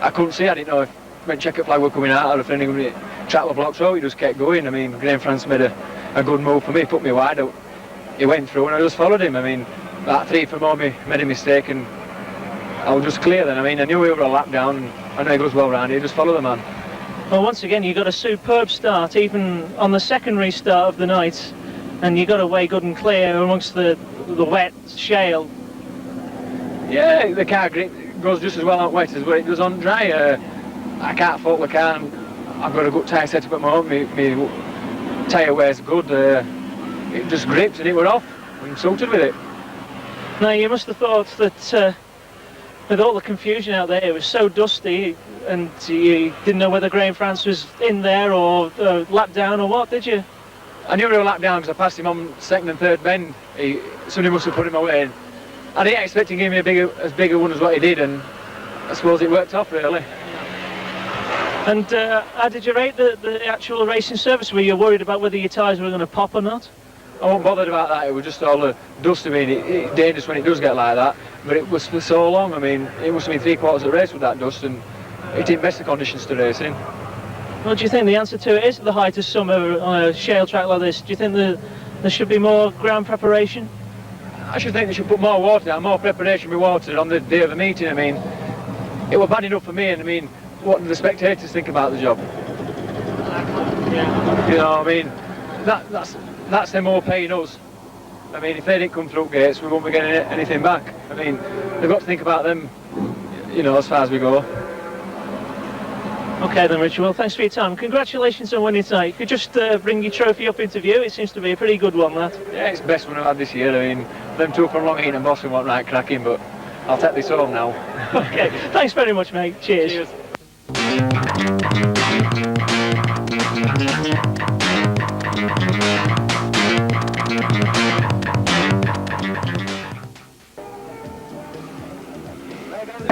I couldn't see, I didn't know if when checkered flag were coming out or if anything track were blocked, so he just kept going. I mean, Graham France made a good move for me, put me wide out. He went through and I just followed him. I mean, that 3 from home, he made a mistake and I was just clear then. I mean, I knew we were a lap down and I know he goes well round here, just follow the man. Well, once again, you got a superb start, even on the second restart of the night, and you got away good and clear amongst the wet shale. Yeah, the car grip goes just as well on wet as what it does on dry. I can't fault the car. I've got a good tyre setup at my home. My tyre wears good. It just gripped and it were off. I'm sorted with it. Now, you must have thought that with all the confusion out there, it was so dusty, and you didn't know whether Graham France was in there or lap down or what, did you? I knew we were lap down because I passed him on 2nd and 3rd bend. Somebody must have put him away. I didn't expect him to give me as big a one as what he did, and I suppose it worked off really. And how did you rate the actual racing service? Were you worried about whether your tyres were going to pop or not? I wasn't bothered about that, it was just all the dust. I mean, it's dangerous when it does get like that, but it was for so long. I mean, it must have been 3/4 of the race with that dust, and it didn't mess the conditions to race in. Well, do you think the answer to it is at the height of summer on a shale track like this? Do you think there should be more ground preparation? I should think they should put more water down, more preparation with water on the day of the meeting. I mean, it was bad enough for me, and I mean, what do the spectators think about the job? Yeah. You know, I mean, that's them all paying us. I mean, if they didn't come through gates, we won't be getting anything back. I mean, they've got to think about them, you know, as far as we go. Okay then, Richard, well, thanks for your time. Congratulations on winning tonight. You could just bring your trophy up into view. It seems to be a pretty good one, that. Yeah, it's the best one I've had this year. I mean, them 2 from Longheaton and Boston weren't right cracking, but I'll take this home now. Okay, thanks very much, mate. Cheers. Cheers.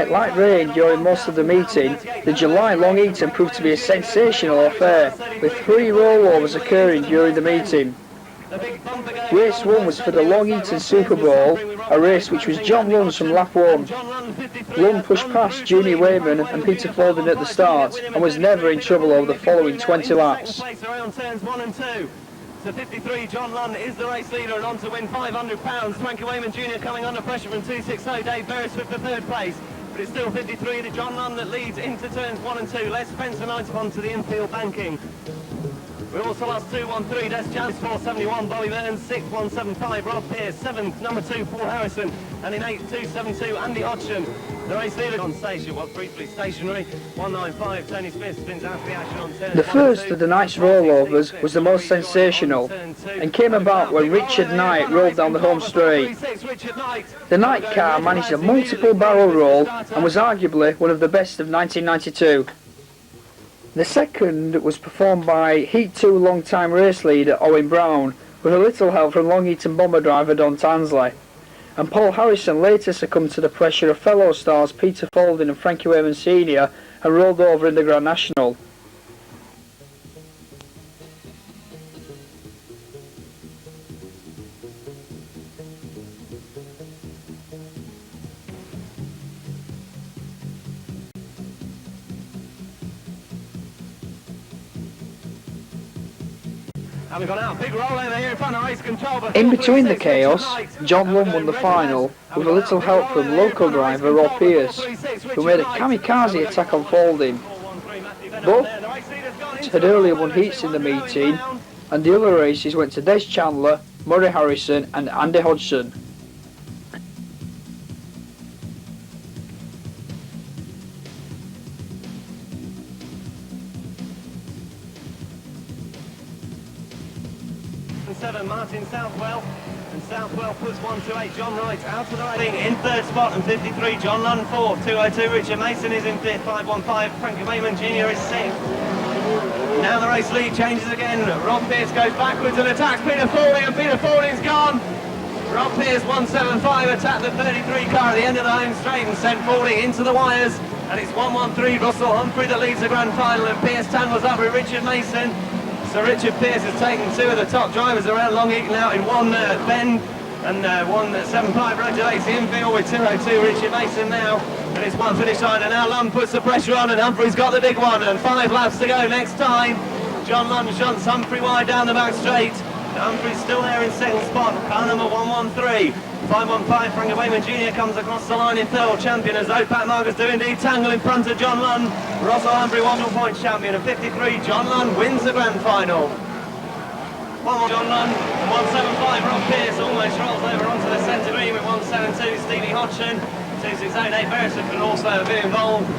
Like rain during most of the meeting, the July Long Eaton proved to be a sensational affair, with 3 rollovers occurring during the meeting. Race 1 was for the Long Eaton Super Bowl, a race which was John Lunn's from lap 1. Lunn pushed past Junior Wayman and Peter Forden at the start and was never in trouble over the following 20 laps. So 53, John Lunn is the race leader and on to win £500. Frankie Wayman Jr. coming under pressure from 260, Dave Beresford for 3rd place. But it's still 53 to John Lunn that leads into turns 1 and 2. Les Spencer 90 on to the infield banking. We also lost 2-1-3, Des Chance, 471, Bobby Burns, 6-1-7-5, Rob Pearce, 7th, number 2, Paul Harrison, and in 8th, 2-7-2, Andy Hodgson. The race leader on station was briefly stationary, 195, Tony Smith spins out the action on turn. The first of the night's rollovers was the most sensational and came about when Richard Knight rolled down the home straight. The Knight car managed a multiple barrel roll and was arguably one of the best of 1992. The second was performed by Heat 2 long-time race leader Owen Brown, with a little help from Long Eaton bomber driver Don Tansley. And Paul Harrison later succumbed to the pressure of fellow stars Peter Falding and Frankie Wayman Sr. and rolled over in the Grand National. Having gone out, big roll over here in front of race control. In between the chaos, John Lunn won the final with a little help from local driver Rob Pearce, who made a kamikaze attack on Falding. Both had earlier won heats in the meeting, and the other races went to Des Chandler, Murray Harrison and Andy Hodgson. Martin Southwell, and Southwell puts 128. John Wright out of the race in third spot, and 53. John Lunn fourth. 202. Richard Mason is in fifth. 515. Frankie Wayman Jr. is sixth. Now the race lead changes again. Rob Pearce goes backwards and attacks Peter Falding, and Peter Falding's gone. Rob Pearce 175 attacked the 33 car at the end of the home straight and sent Falding into the wires. And it's 113. Russell Humphrey that leads the grand final, and Pearce Tan was up with Richard Mason. So Richard Pearce has taken two of the top drivers around Long Eaton out in one bend, and 175 Roger Lake's the infield with 202 Richard Mason now, and it's one finish line, and now Lunn puts the pressure on, and Humphrey's got the big one, and 5 laps to go next time. John Lunn shunts Humphrey wide down the back straight. Humphrey's still there in second spot, car number 113. 515 Frankie Wayman Jr. comes across the line in third champion as Opat Marcus do indeed tangle in front of John Lunn. Russell Humphrey 1 point champion, and 53 John Lunn wins the grand final. 1 John Lunn, 175 Rob Pearce almost rolls over onto the centre green with 172 Stevie Hodgson. 2608 Beresford can also be involved.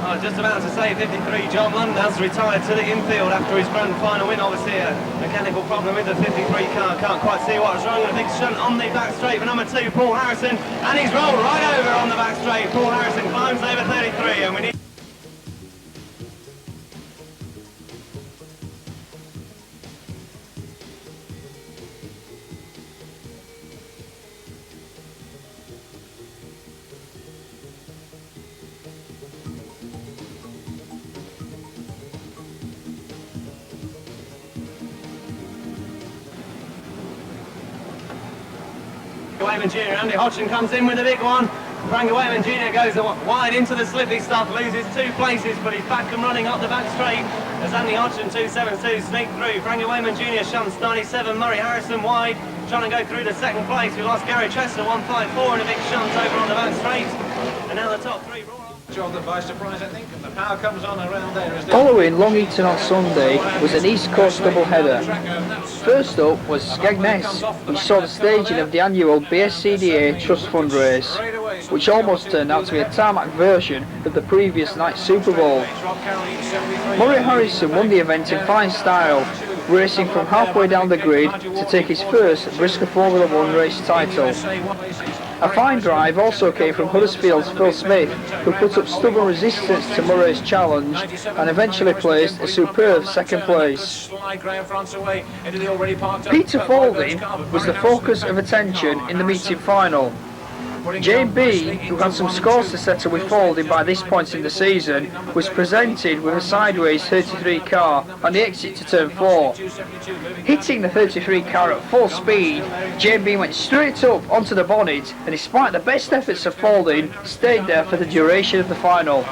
I was just about to say 53 John Lunn has retired to the infield after his grand final win. Obviously a mechanical problem with the 53 car, can't quite see what's wrong. A big shunt on the back straight for number 2 Paul Harrison, and he's rolled right over on the back straight. Paul Harrison climbs over 33, and we need Wayman Jr. Andy Hodgson comes in with a big one. Frankie Wayman Jr. goes wide into the slippy stuff, loses 2 places, but he's back and running up the back straight as Andy Hodgson 272 sneaked through. Frankie Wayman Jr. shunts 97, Murray Harrison wide, trying to go through to second place. We lost Gary Chester 154 and a big shunt over on the back straight. And now the top 3 Job them by surprise, I think, and the power comes on around there. Following Long Eaton on Sunday was an East Coast doubleheader. First up was Skegness, which saw the staging of the annual BSCDA Trust Fund race, which almost turned out to be a tarmac version of the previous night's Super Bowl. Murray Harrison won the event in fine style, racing from halfway down the grid to take his first Brisker Formula 1 race title. A fine drive also came from Huddersfield's Phil Smith, who put up stubborn resistance to Murray's challenge and eventually placed a superb second place. Peter Falding was the focus of attention in the meeting final. JB, who had some scores to settle with Falding by this point in the season, was presented with a sideways 33 car on the exit to turn 4. Hitting the 33 car at full speed, JB went straight up onto the bonnet, and despite the best efforts of Falding, stayed there for the duration of the final.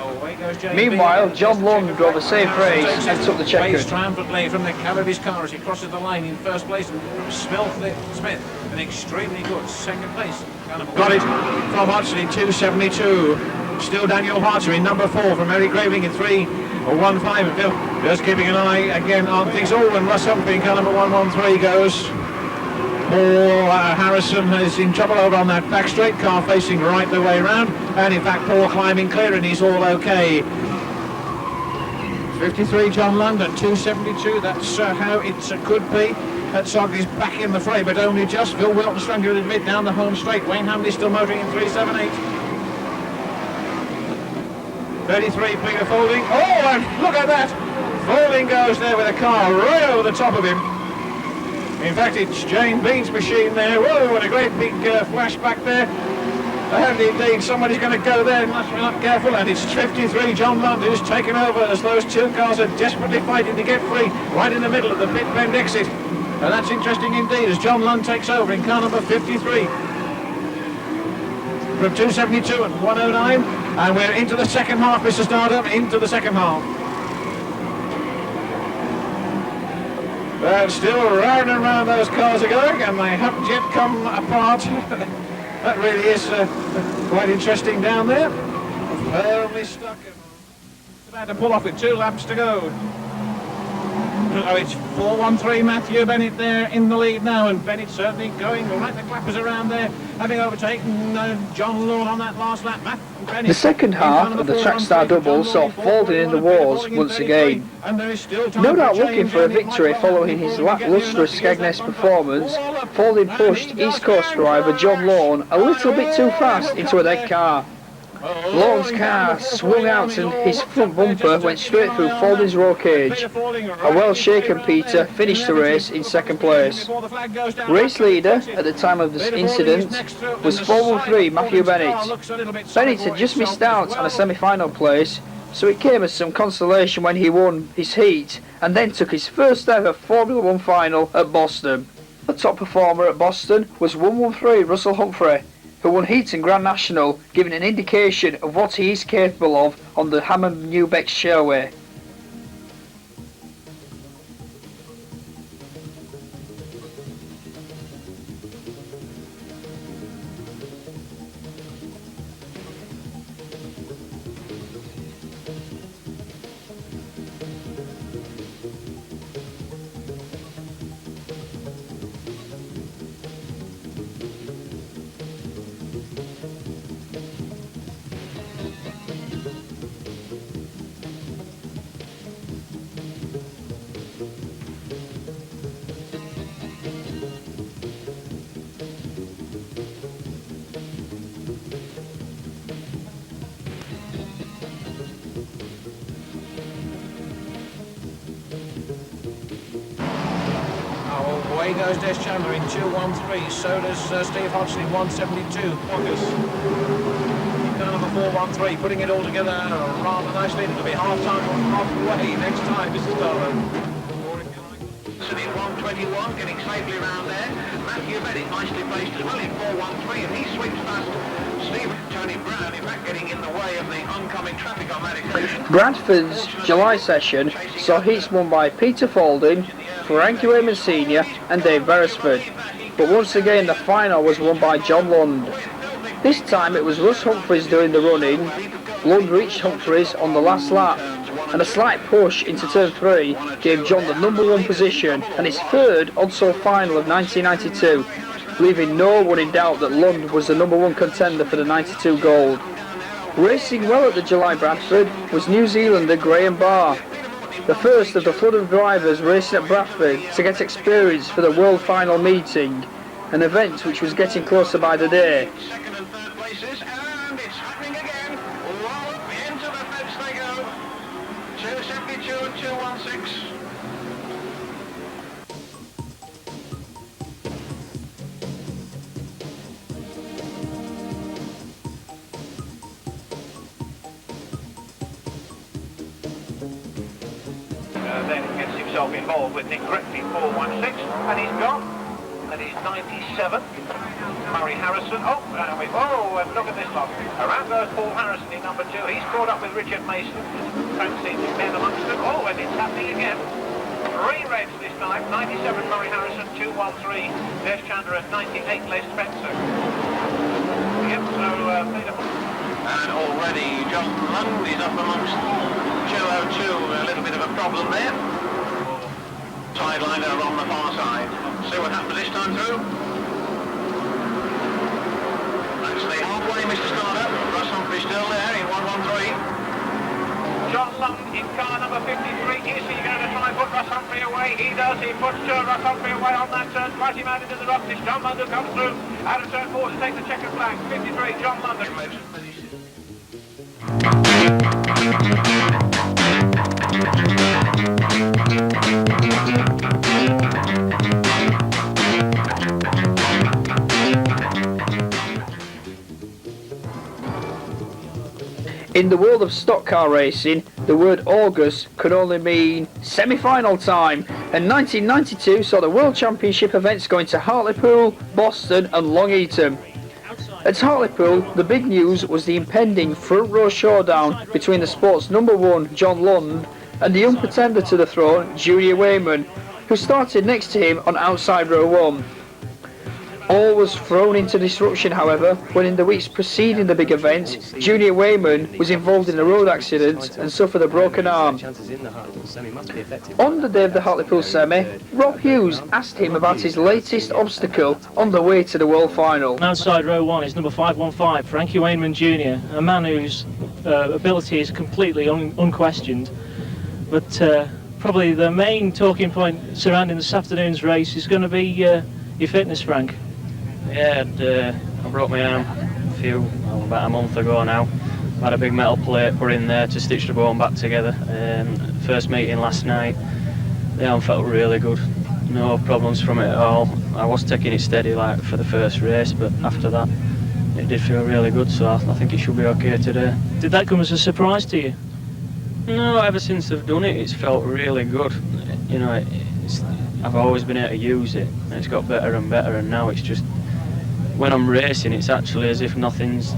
Meanwhile, John Lunn drove a safe race and took the checker. Triumphantly from the cab of his car as he crosses the line in first place from Smith, an extremely good second place. Got it from Hodgson in 272. Still Daniel Harter in number 4 from Eric Graving in 3. 1-5 Phil. Just keeping an eye again on things. Oh, and Russ Humphrey in car number 113 goes. Paul Harrison is in trouble over on that back straight, car facing right the way round, and in fact Paul climbing clear and he's all okay. 53 John Lund at 272, that's how it could be. Herzog is back in the fray, but only just. Phil Wilton struggling in mid down the home straight. Wayne Hamley still motoring in 378. 33 Peter Folding. Oh, and look at that! Folding goes there with a car right over the top of him. In fact, it's Jane Bean's machine there. Whoa, and a great big flash back there. And indeed, somebody's going to go there unless we're not careful. And it's 53 John Lund who's taken over as those two cars are desperately fighting to get free right in the middle of the pit bend exit. And that's interesting indeed as John Lund takes over in car number 53. From 272 and 109. And we're into the second half, Mr. Stardom, into the second half. Still round and round those cars are going, and they haven't yet come apart. That really is quite interesting down there. Firmly stuck. About to pull off with 2 laps to go. Oh, it's 413 Matthew Bennett there in the lead now, and Bennett certainly going right the clappers around there, having overtaken John Lawn on that last lap. The second half of the Trackstar double saw Folding in the wars once again. No doubt looking for a victory following his lacklustre Skegness performance, Folding pushed East Coast driver John Lawn a little bit too fast into a dead car. Lawn's car swung out and his front bumper went straight through Folding's roll cage. A well-shaken Peter finished the race in second place. Race leader at the time of the incident was 413 Matthew Bennett. Bennett had just missed out on a semi-final place, so it came as some consolation when he won his heat and then took his first ever Formula 1 final at Boston. The top performer at Boston was 113 Russell Humphrey, who won heat and Grand National, giving an indication of what he is capable of on the Hammond-Newbeck Shareway. Away goes Des Chandler in 213, so does Steve Hodgson in 172. August. Car number 413, putting it all together rather nicely. It'll be half-time or halfway next time, Mrs. Starlow. City 121, getting safely around there. Matthew Bennett nicely placed as well in 413, and he swings past Steve Tony Brown, in fact getting in the way of the oncoming traffic on that occasion. Bradford's July session saw heats won by Peter Folding, Frankie Wayman Sr. and Dave Beresford, but once again the final was won by John Lund. This time it was Russ Humphreys doing the running. Lund reached Humphreys on the last lap, and a slight push into turn 3 gave John the #1 position and his third Odsal final of 1992, leaving no one in doubt that Lund was the #1 contender for the 92 gold. Racing well at the July Bradford was New Zealander Graham Barr, the first of the flood of drivers racing at Bradford to get experience for the World Final meeting, an event which was getting closer by the day. Second and third places, and it's happening again. Well, into the fence they go. 272 and 216. Then gets himself involved with Nick Gretney, 416, and he's gone. And he's 97. Murray Harrison. Oh, and look at this lot. Around goes Paul Harrison in number 2. He's caught up with Richard Mason. Fancy men amongst them. Oh, and it's happening again. 3 reds this time. 97 Murray Harrison, 213. Des Chandler at 98 Les Spencer. Yep, so Peter. And already John Lund is up amongst 2:02, a little bit of a problem there. Sideline over on the far side. See what happens this time through. That's the halfway, Mr. Starter. Russ Humphrey still there in 113. John Long in car number 53. Is he going to try and put Russ Humphrey away? He does. He puts Russ Humphrey away on that turn. Twice man into the rocks. It's John Lund who comes through out of turn 4 to take the checkered flag. 53, John Lund. In the world of stock car racing, the word August could only mean semi-final time, and 1992 saw the World Championship events going to Hartlepool, Boston and Long Eaton. At Hartlepool, the big news was the impending front row showdown between the sport's #1 John Lund and the young pretender to the throne, Junior Wayman, who started next to him on outside row 1. All was thrown into disruption, however, when in the weeks preceding the big event, Junior Wayman was involved in a road accident and suffered a broken arm. On the day of the Hartlepool semi, Rob Hughes asked him about his latest obstacle on the way to the World Final. Outside row 1 is number 515, Frankie Wayman Jr., a man whose ability is completely unquestioned. But probably the main talking point surrounding this afternoon's race is going to be your fitness, Frank. Yeah, I broke my arm about a month ago now. I had a big metal plate put in there to stitch the bone back together. First meeting last night, the arm felt really good. No problems from it at all. I was taking it steady like for the first race, but after that it did feel really good, so I think it should be okay today. Did that come as a surprise to you? No, ever since I've done it, it's felt really good. You know, I've always been able to use it, and it's got better and better, and now it's just, when I'm racing, it's actually as if nothing's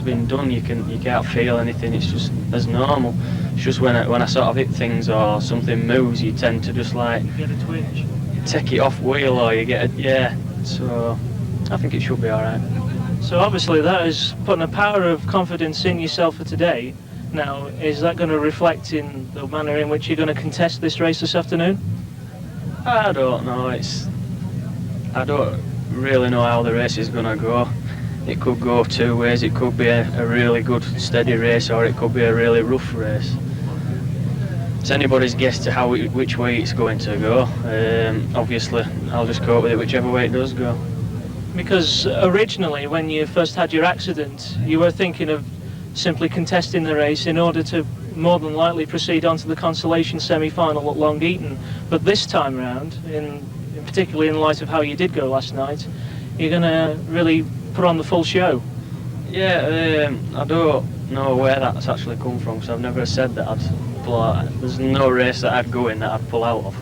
been done. You can't feel anything. It's just as normal. It's just when I sort of hit things or something moves, you tend to just like you get a twinge, take it off wheel, or you get a So I think it should be all right. So obviously that is putting a power of confidence in yourself for today. Now, is that going to reflect in the manner in which you're going to contest this race this afternoon? I don't know. I don't really know how the race is going to go. It could go two ways. It could be a really good steady race, or it could be a really rough race. It's anybody's guess to which way it's going to go. Obviously I'll just go with it whichever way it does go. Because originally when you first had your accident, you were thinking of simply contesting the race in order to more than likely proceed on to the consolation semi-final at Long Eaton. But this time round, particularly in light of how you did go last night, you're going to really put on the full show. Yeah, I don't know where that's actually come from, because I've never said that I'd pull out. There's no race that I'd go in that I'd pull out of,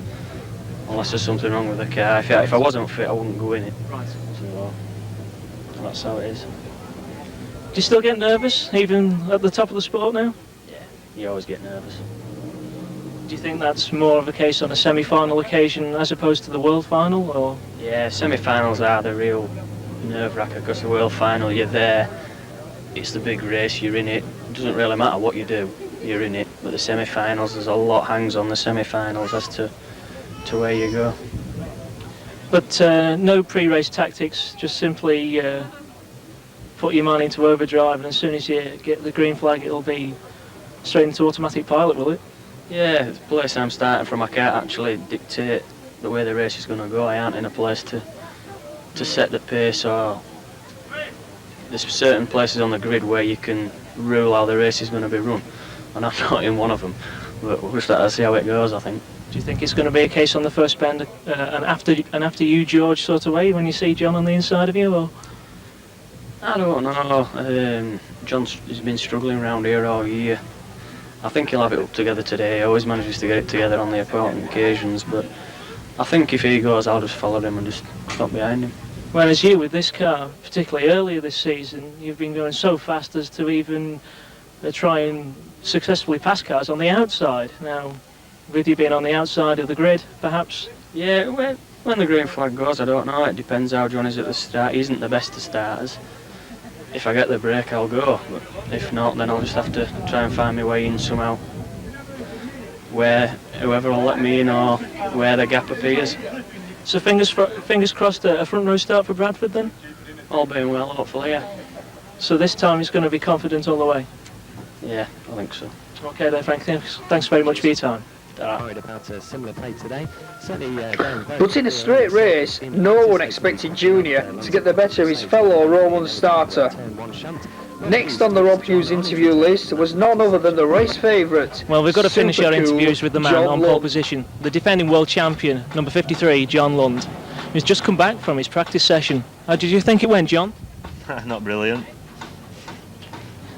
unless there's something wrong with the car. If I wasn't fit, I wouldn't go in it. Right. So that's how it is. Do you still get nervous, even at the top of the sport now? Yeah, you always get nervous. Do you think that's more of a case on a semi-final occasion as opposed to the World Final, or? Yeah, semi-finals are the real nerve-wracker, because the World Final, you're there, it's the big race, you're in it. It doesn't really matter what you do, you're in it. But the semi-finals, there's a lot hangs on the semi-finals as to where you go. But no pre-race tactics, just simply put your mind into overdrive, and as soon as you get the green flag, it'll be straight into automatic pilot, will it? Yeah, the place I'm starting from, I can't actually dictate the way the race is going to go. I aren't in a place to set the pace, or there's certain places on the grid where you can rule how the race is going to be run, and I'm not in one of them. But we'll just have to see how it goes, I think. Do you think it's going to be a case on the first bend, and after you, George, sort of way, when you see John on the inside of you, or? I don't know. John's been struggling around here all year. I think he'll have it up together today. He always manages to get it together on the important occasions, but I think if he goes, I'll just follow him and just stop behind him. Whereas you, with this car, particularly earlier this season, you've been going so fast as to even try and successfully pass cars on the outside. Now, with you being on the outside of the grid, perhaps? Yeah, when the green flag goes, I don't know. It depends how John is at the start. He isn't the best of starters. If I get the break, I'll go, but if not, then I'll just have to try and find my way in somehow. where whoever will let me in or where the gap appears. So fingers crossed, a front row start for Bradford then? All being well, hopefully, yeah. So this time he's going to be confident all the way? Yeah, I think so. Okay then, Frank, thanks very much for your time. Worried about a similar play today. Certainly, But in a straight race, no one expected Junior to get the better of his fellow Roman starter. Next on the Rob Hughes interview list was none other than the race favourite. Well, we've got to finish our interviews with the man John on pole position, the defending world champion, number 53, John Lund. He's just come back from his practice session. How did you think it went, John? Not brilliant.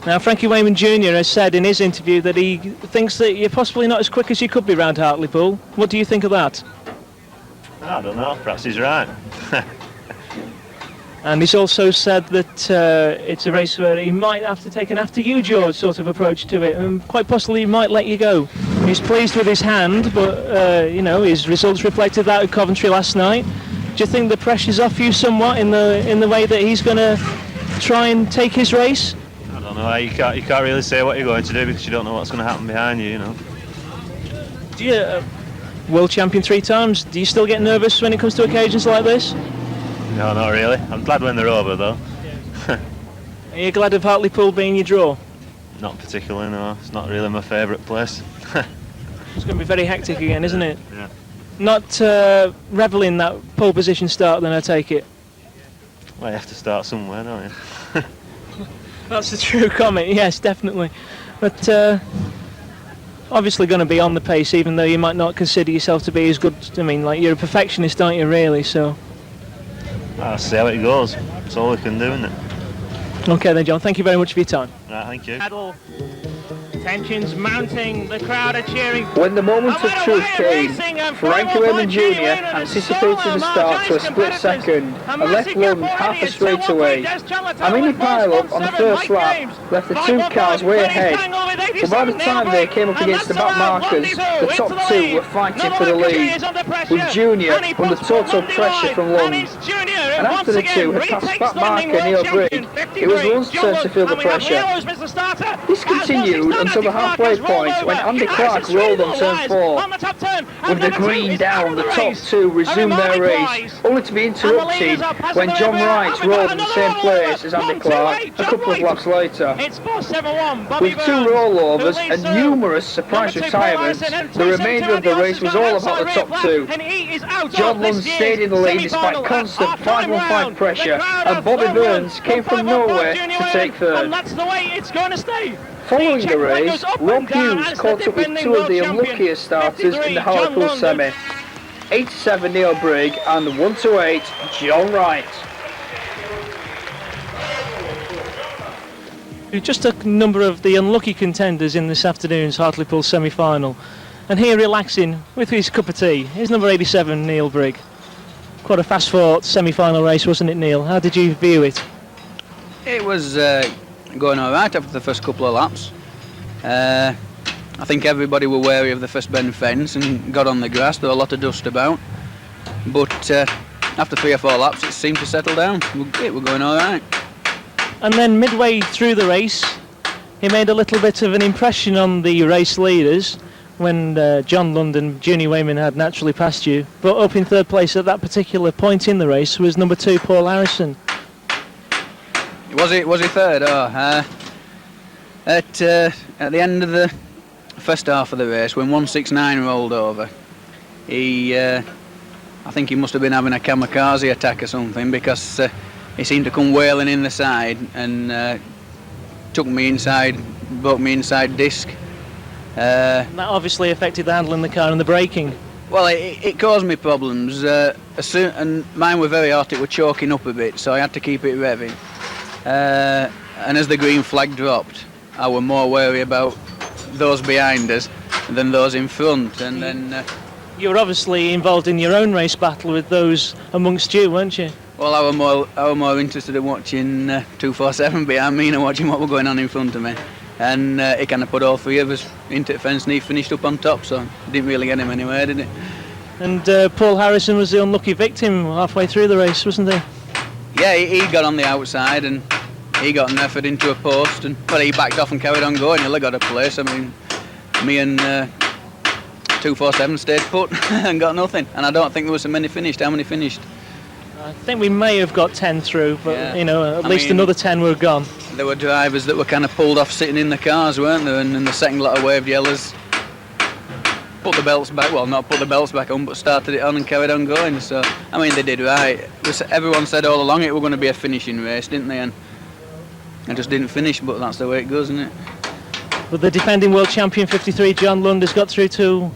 Now, Frankie Wayman Jr. has said in his interview that he thinks that you're possibly not as quick as you could be round Hartlepool. What do you think of that? I don't know, perhaps he's right. And he's also said that it's a race where he might have to take an after you, George, sort of approach to it, and quite possibly he might let you go. He's pleased with his hand, but you know, his results reflected that at Coventry last night. Do you think the pressure's off you somewhat in the way that he's going to try and take his race? I don't know, you can't really say what you're going to do because you don't know what's going to happen behind you, you know. Do you, world champion 3 times, do you still get nervous when it comes to occasions like this? No, not really. I'm glad when they're over though. Are you glad of Hartlepool being your draw? Not particularly, no. It's not really my favourite place. It's going to be very hectic again, isn't it? Yeah. Not revelling that pole position start then, I take it? Well, you have to start somewhere, don't you? That's a true comment, yes, definitely. But obviously going to be on the pace, even though you might not consider yourself to be as good. I mean, like, you're a perfectionist, aren't you, really? So I'll see how it goes. That's all we can do, isn't it? Okay then, John, thank you very much for your time. Right, thank you. Tensions mounting, the crowd are cheering. When the moment of truth came, Frankie Wayman Jr. anticipated the start to a split second and left Lund half a straightaway. A mini pile-up on the first lap left the 2 cars way ahead, but by the time they came up against the back markers, the top 2 were fighting for the lead, with Junior under total pressure from Lund. And after the 2 had passed back marker Neil Brigg, it was Lund's turn to feel the pressure. This continued until the halfway point when Andy Clark rolled on turn 4. With the green down, the top 2 resumed their race, only to be interrupted when John Wright rolled in the same place as Andy Clark a couple of laps later. With 2 rollovers and numerous surprise retirements, the remainder of the race was all about the top 2. John Lund stayed in the lead despite constant 515 pressure, and Bobby Burns came from nowhere to take third. Following the race, Rob Hughes caught up with 2 of the unluckiest starters in the Hartlepool semi, 87 Neil Brigg and 128 John Wright. Just a number of the unlucky contenders in this afternoon's Hartlepool semi-final, and here relaxing with his cup of tea is number 87 Neil Brigg. Quite a fast-fought semi-final race, wasn't it, Neil? How did you view it? It was going all right after the first couple of laps. I think everybody were wary of the first bend fence and got on the grass. There were a lot of dust about, but after 3 or 4 laps it seemed to settle down. It were going all right. And then midway through the race he made a little bit of an impression on the race leaders when John Lund and Junior Wayman had naturally passed you, but up in 3rd place at that particular point in the race was number 2 Paul Harrison. Was he 3rd? Oh, at the end of the first half of the race, when 169 rolled over, I think he must have been having a kamikaze attack or something, because he seemed to come wailing in the side and took me inside, broke me inside disc. That obviously affected the handling of the car and the braking. Well, it caused me problems. And mine were very hot, it were choking up a bit, so I had to keep it revving. And as the green flag dropped, I were more wary about those behind us than those in front. And then you were obviously involved in your own race battle with those amongst you, weren't you? Well, I were more interested in watching 247 behind me than watching what were going on in front of me. And it kind of put all 3 of us into the fence, and he finished up on top, so it didn't really get him anywhere, did it? And Paul Harrison was the unlucky victim halfway through the race, wasn't he? Yeah, he got on the outside and he got nerfed into a post, and he backed off and carried on going. He got a place. I mean, me and 247 stayed put and got nothing. And I don't think there was so many finished. How many finished? I think we may have got 10 through, but Yeah. you know, at I least mean, another 10 were gone. There were drivers that were kind of pulled off sitting in the cars, weren't there? And then the second lot of waved yellows put the belts back, well, not put the belts back on, but started it on and carried on going. So, I mean, they did right. Everyone said all along it was going to be a finishing race, didn't they? And I just didn't finish, but that's the way it goes, isn't it? But the defending world champion 53, John Lund, has got through to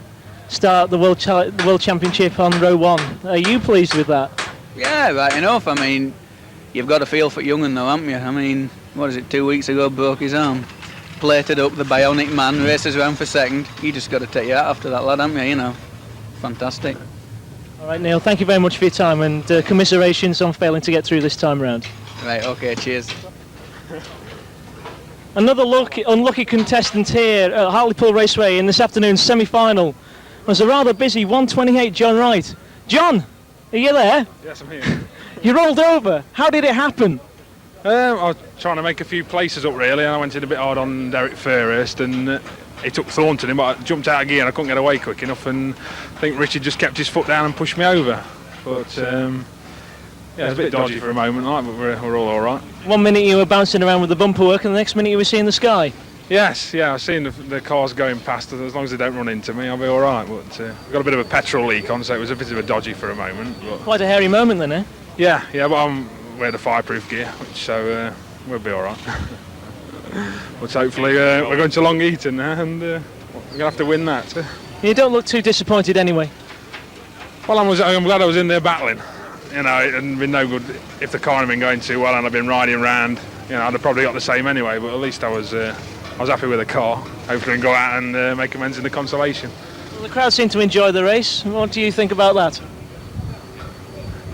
start the world championship on row 1. Are you pleased with that? Yeah, right enough. I mean, you've got to feel for Young'un though, haven't you? I mean, what is it, 2 weeks ago, broke his arm. Plated up, the bionic man, races around for second. You just got to take your hat after that lad, haven't you? You know, fantastic. All right, Neil, thank you very much for your time, and commiserations on failing to get through this time round. Right, okay, cheers. Another unlucky contestant here at Hartlepool Raceway in this afternoon's semi-final was a rather busy 128 John Wright. John, are you there? Yes, I'm here. You rolled over. How did it happen? I was trying to make a few places up really, and I went in a bit hard on Derek Fairhurst, and he took Thornton in, but I jumped out of gear and I couldn't get away quick enough, and I think Richard just kept his foot down and pushed me over. But yeah, it was a bit dodgy for a moment, like, but we're all right. 1 minute you were bouncing around with the bumper work, and the next minute you were seeing the sky. Yes, yeah, I've seen the cars going past, as long as they don't run into me, I'll be all right. But we've got a bit of a petrol leak on, so it was a bit of a dodgy for a moment. But Quite a hairy moment then, eh? yeah, but we had a fireproof gear, so we'll be all right. But hopefully we're going to Long Eaton now, and we're going to have to win that. You don't look too disappointed anyway. Well, I'm glad I was in there battling. You know, it hadn't been no good if the car hadn't been going too well and I'd been riding round. You know, I'd have probably got the same anyway, but at least I was happy with the car. Hopefully we can go out and make amends in the consolation. Well, the crowd seemed to enjoy the race. What do you think about that?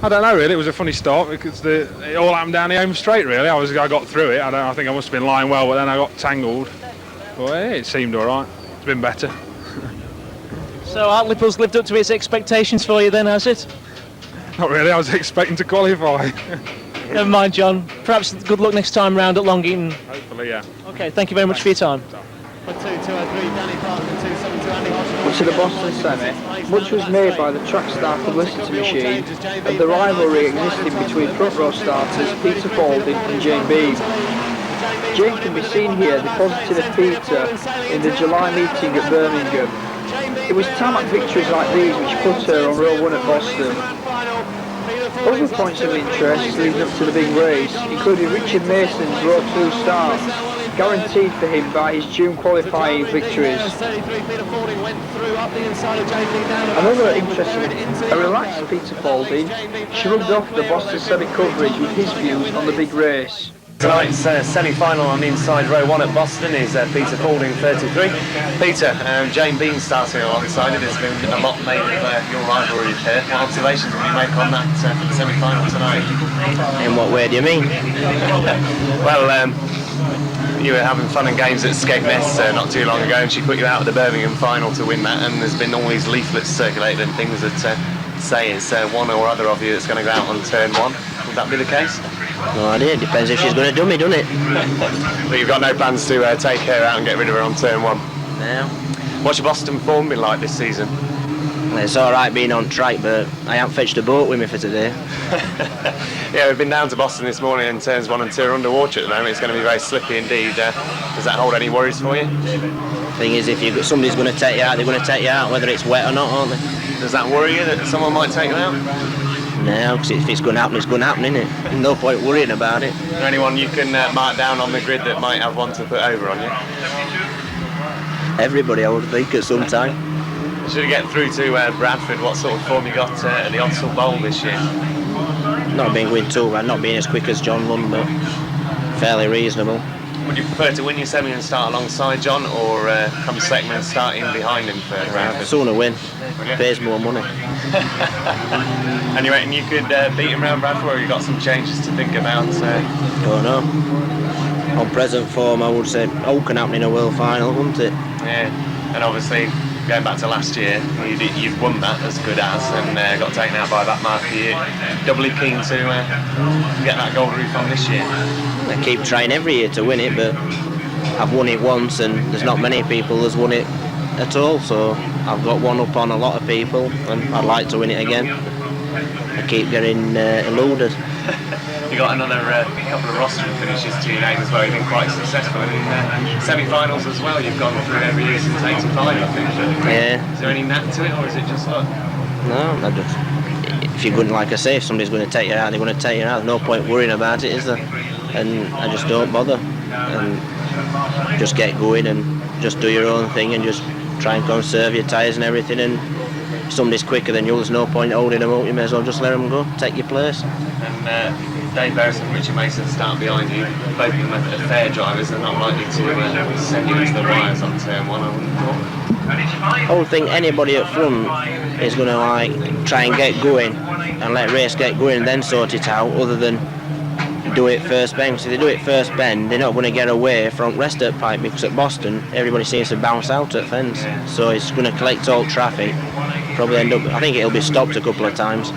I don't know really, it was a funny start because it all happened down the home straight really. I got through it, I think I must have been lying well, but then I got tangled. But it seemed alright, it's been better. So Hartlepool's lived up to its expectations for you then, has it? Not really, I was expecting to qualify. Never mind, John. Perhaps good luck next time round at Long Eaton. Hopefully, yeah. Okay, thank you very much for your time. But to the Boston semi, much was made by the track start publicity machine of the rivalry existing between front row starters Peter Falding and Jane Beam. Jane can be seen here depositing a Peter in the July meeting at Birmingham. It was tarmac victories like these which put her on row 1 at Boston. Other points of interest leading up to the big race included Richard Mason's row 2 start, guaranteed for him by his June qualifying victories. Another interesting, a relaxed Peter Falding shrugged off the Boston semi coverage with his views on the big race. Tonight's semi-final on the inside row 1 at Boston is Peter Falding, 33. Peter, Jane Bean starting alongside it. There's been a lot made of your rivalry here. What observations can you make on that for the semi-final tonight? In what way do you mean? Well, you were having fun and games at Skegness not too long ago, and she put you out of the Birmingham final to win that, and there's been all these leaflets circulated and things that say it's one or other of you that's going to go out on turn 1. Would that be the case? No idea, it depends if she's going to do me, doesn't it? But you've got no plans to take her out and get rid of her on turn 1? No. What's your Boston form been like this season? Well, it's alright being on track, but I haven't fetched a boat with me for today. Yeah, we've been down to Boston this morning, and turns 1 and 2 are underwater at the moment. It's going to be very slippy indeed. Does that hold any worries for you? Thing is, if somebody's going to take you out, they're going to take you out, whether it's wet or not, aren't they? Does that worry you that someone might take you out? No, because if it's going to happen, it's going to happen, isn't it? No point worrying about it. Is there anyone you can mark down on the grid that might have one to put over on you? Everybody, I would think, at some time. Should we get through to Bradford? What sort of form you got at the Odsal Bowl this year? Not being going too bad, not being as quick as John Lund, but fairly reasonable. Would you prefer to win your semi and start alongside John, or come second and start in behind him for Bradford? Sooner win. Pays more money. And you reckon you could beat him round Bradford, or you got some changes to think about? Don't know. On present form, I would say all can happen in a world final, wouldn't it? Yeah, and obviously going back to last year, you've won that as good as, and got taken out by that marquee. Doubly keen to get that gold roof on this year. I keep trying every year to win it, but I've won it once, and there's not many people that's won it at all, so I've got one up on a lot of people, and I'd like to win it again. I keep getting eluded. You got another couple of rostering finishes to your name as well. You've been quite successful in semi-finals as well. You've gone through every year since '85, I think. Yeah. Is there any knack to it, or is it just luck? No, I just, if you're going, like I say, if somebody's going to take you out, they're going to take you out. There's no point worrying about it, is there? And I just don't bother, and just get going and just do your own thing and just try and conserve your tyres and everything. And if somebody's quicker than you, there's no point holding them up. You may as well just let them go, take your place. And Dave Barris and Richard Mason start behind you. Both of them are fair drivers. They're not likely to send you into the wires on turn one, I wouldn't have thought. I would think anybody up front is going to like try and get going and let race get going and then sort it out, other than do it first bend. So if they do it first bend, they're not going to get away from rest at pipe, because at Boston everybody seems to bounce out at fence, so it's going to collect all traffic. Probably end up, I think it'll be stopped a couple of times.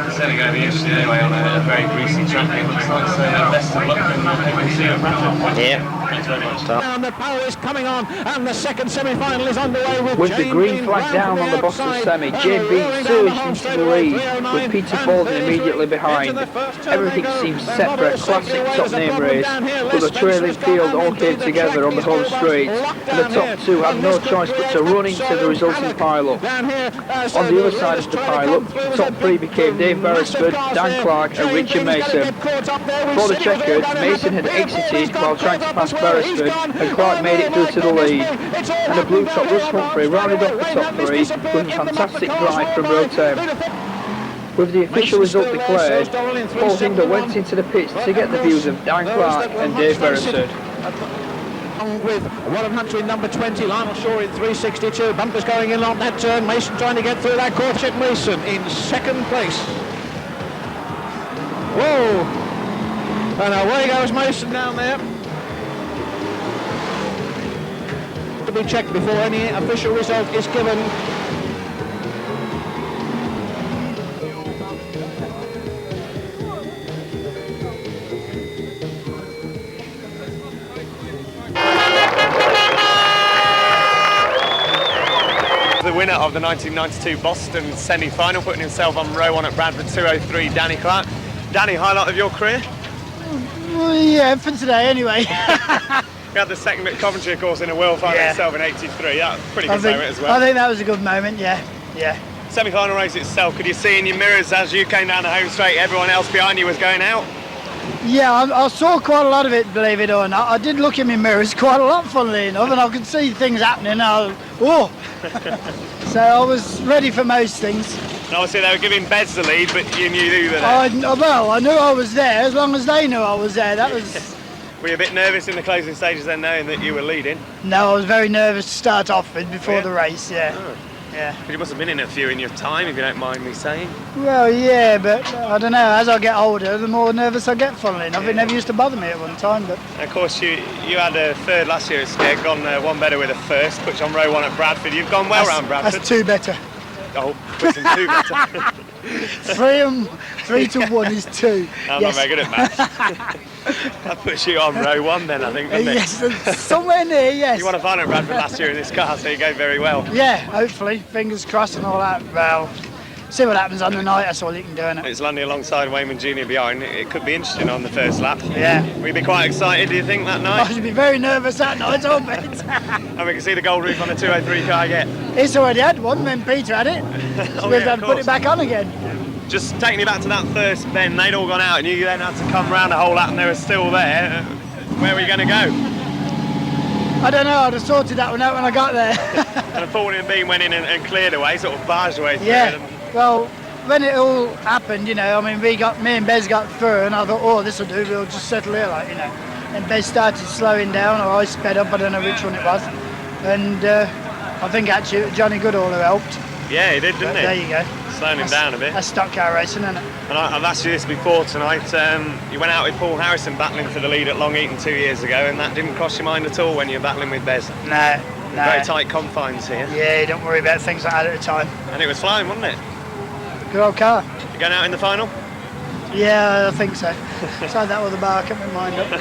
It's certainly going to be interesting anyway on a very greasy track. It looks like, so best of luck, and we'll see you at Bradford. Yeah. Thanks very much. And the power is coming on, and the second semi-final is underway with the green flag down on the Boston semi. Jane Bean surged into the lead, with Peter Baldwin immediately behind. Everything seems set for a classic top name race, but the trailing field all came together on the home straight, and the top two had no choice but to run into the resulting pile-up. On the other side of the pile-up, the top three became Dave Beresford, Dan Clark and Richard Mason. For the checkered, Mason had exited while trying to pass Beresford, and Clark made it through to the lead. And the blue top Russ Humphrey rounded off the top three with a fantastic drive from row 10. With the official result declared, Paul Hinder went into the pits to get the views of Dan Clark and Dave Beresford. With Warren Hunter in number 20, Lionel Shaw in 362. Bumpers going in on that turn. Mason trying to get through that course. Check Mason in second place. Whoa! And away goes Mason down there. To be checked before any official result is given. The winner of the 1992 Boston semi-final, putting himself on row one at Bradford, 2:03, Danny Clark. Danny, highlight of your career? Well, yeah, for today anyway. You had the second at Coventry, of course, in a world final itself in '83. That was a pretty good moment as well. I think that was a good moment, yeah. Semi-final race itself, could you see in your mirrors as you came down the home straight, everyone else behind you was going out? Yeah, I saw quite a lot of it, believe it or not. I did look in my mirrors quite a lot, funnily enough, and I could see things happening. So I was ready for most things. And obviously they were giving Bez the lead, but you knew you were there. I knew I was there, as long as they knew I was there. That was. Were you a bit nervous in the closing stages then, knowing that you were leading? No, I was very nervous to start off with before the race, yeah. But you must have been in a few in your time, if you don't mind me saying. Well, yeah, but I don't know, as I get older, the more nervous I get, funnily enough. It never used to bother me at one time, but... And of course, you had a third last year at Skeg, gone one better with a first, put you on row one at Bradford. You've gone well round Bradford. That's two better. Oh, putting two better. 3 to 1 is 2. I'm not very good at maths. That puts you on row one then, I think, doesn't it? Yes, somewhere near, yes. You won a final at Bradford last year in this car, so you go very well. Yeah, hopefully, fingers crossed and all that. Well, see what happens on the night, that's all you can do, innit? It's landing alongside Wayman Jr. behind. It could be interesting on the first lap. Yeah. Will you be quite excited, do you think, that night? I should be very nervous that night, I bet. And we can see the gold roof on the 203 car yet. It's already had one when Peter had it. So we'll have to put it back on again. Just taking you back to that first bend, they'd all gone out and you then had to come round the whole lap and they were still there. Where were you going to go? I don't know, I'd have sorted that one out when I got there. And the 14 beam went in and cleared away, sort of barged away through. Yeah, well, when it all happened, you know, I mean, me and Bez got through and I thought, oh, this will do, we'll just settle here, like, you know. And Bez started slowing down, or I sped up, I don't know which one it was. And I think actually Johnny Goodall who helped. Yeah, he did, didn't he? There you go. Slowing him down a bit. That's stock car racing, isn't it? And I've asked you this before tonight. You went out with Paul Harrison battling for the lead at Long Eaton 2 years ago, and that didn't cross your mind at all when you were battling with Bez? No. Very tight confines here. Yeah, don't worry about things like that at the time. And it was flying, wasn't it? Good old car. You going out in the final? Yeah, I think so. So that was the bar, I kept my mind up.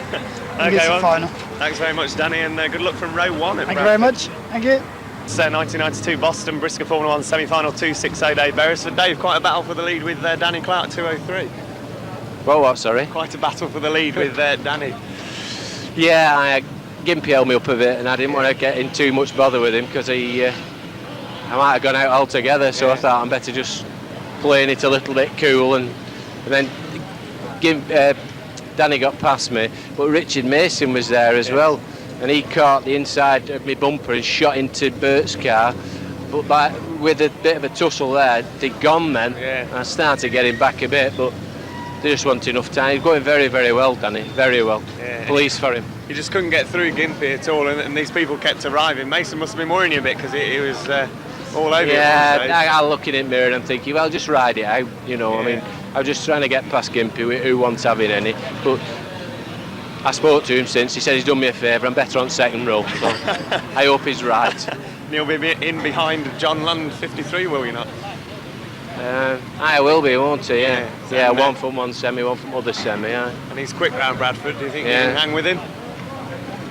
Okay, well, final. Thanks very much, Danny, and good luck from row one at Thank you very much. Thank you. It's 1992 Boston, Brisker Formula 1 semi-final 2.60 Dave Beresford. Dave, quite a battle for the lead with Danny Clark 2.03. Well, what, sorry? Quite a battle for the lead with Danny. Yeah, Gimpy held me up a bit and I didn't want to get in too much bother with him because I might have gone out altogether, so I thought I'm better just playing it a little bit cool and then Danny got past me, but Richard Mason was there as well, and he caught the inside of my bumper and shot into Bert's car, but with a bit of a tussle there, they'd gone then, and I started getting back a bit, but there just wasn't enough time. He's going very, very well, Danny, very well. Yeah. Pleased for him. You just couldn't get through Gimpy at all, and these people kept arriving. Mason must have been worrying you a bit because he was all over you. Yeah, I look in the mirror and I'm thinking, well, just ride it out, you know. I mean, I was just trying to get past Gimpy, who wants having any, but I spoke to him since. He said he's done me a favour. I'm better on second row, so I hope he's right. And you'll be in behind John Lund 53, will you not? I will be, won't he? Yeah, one from one semi, one from other semi. Yeah. And he's quick round Bradford. Do you think you can hang with him?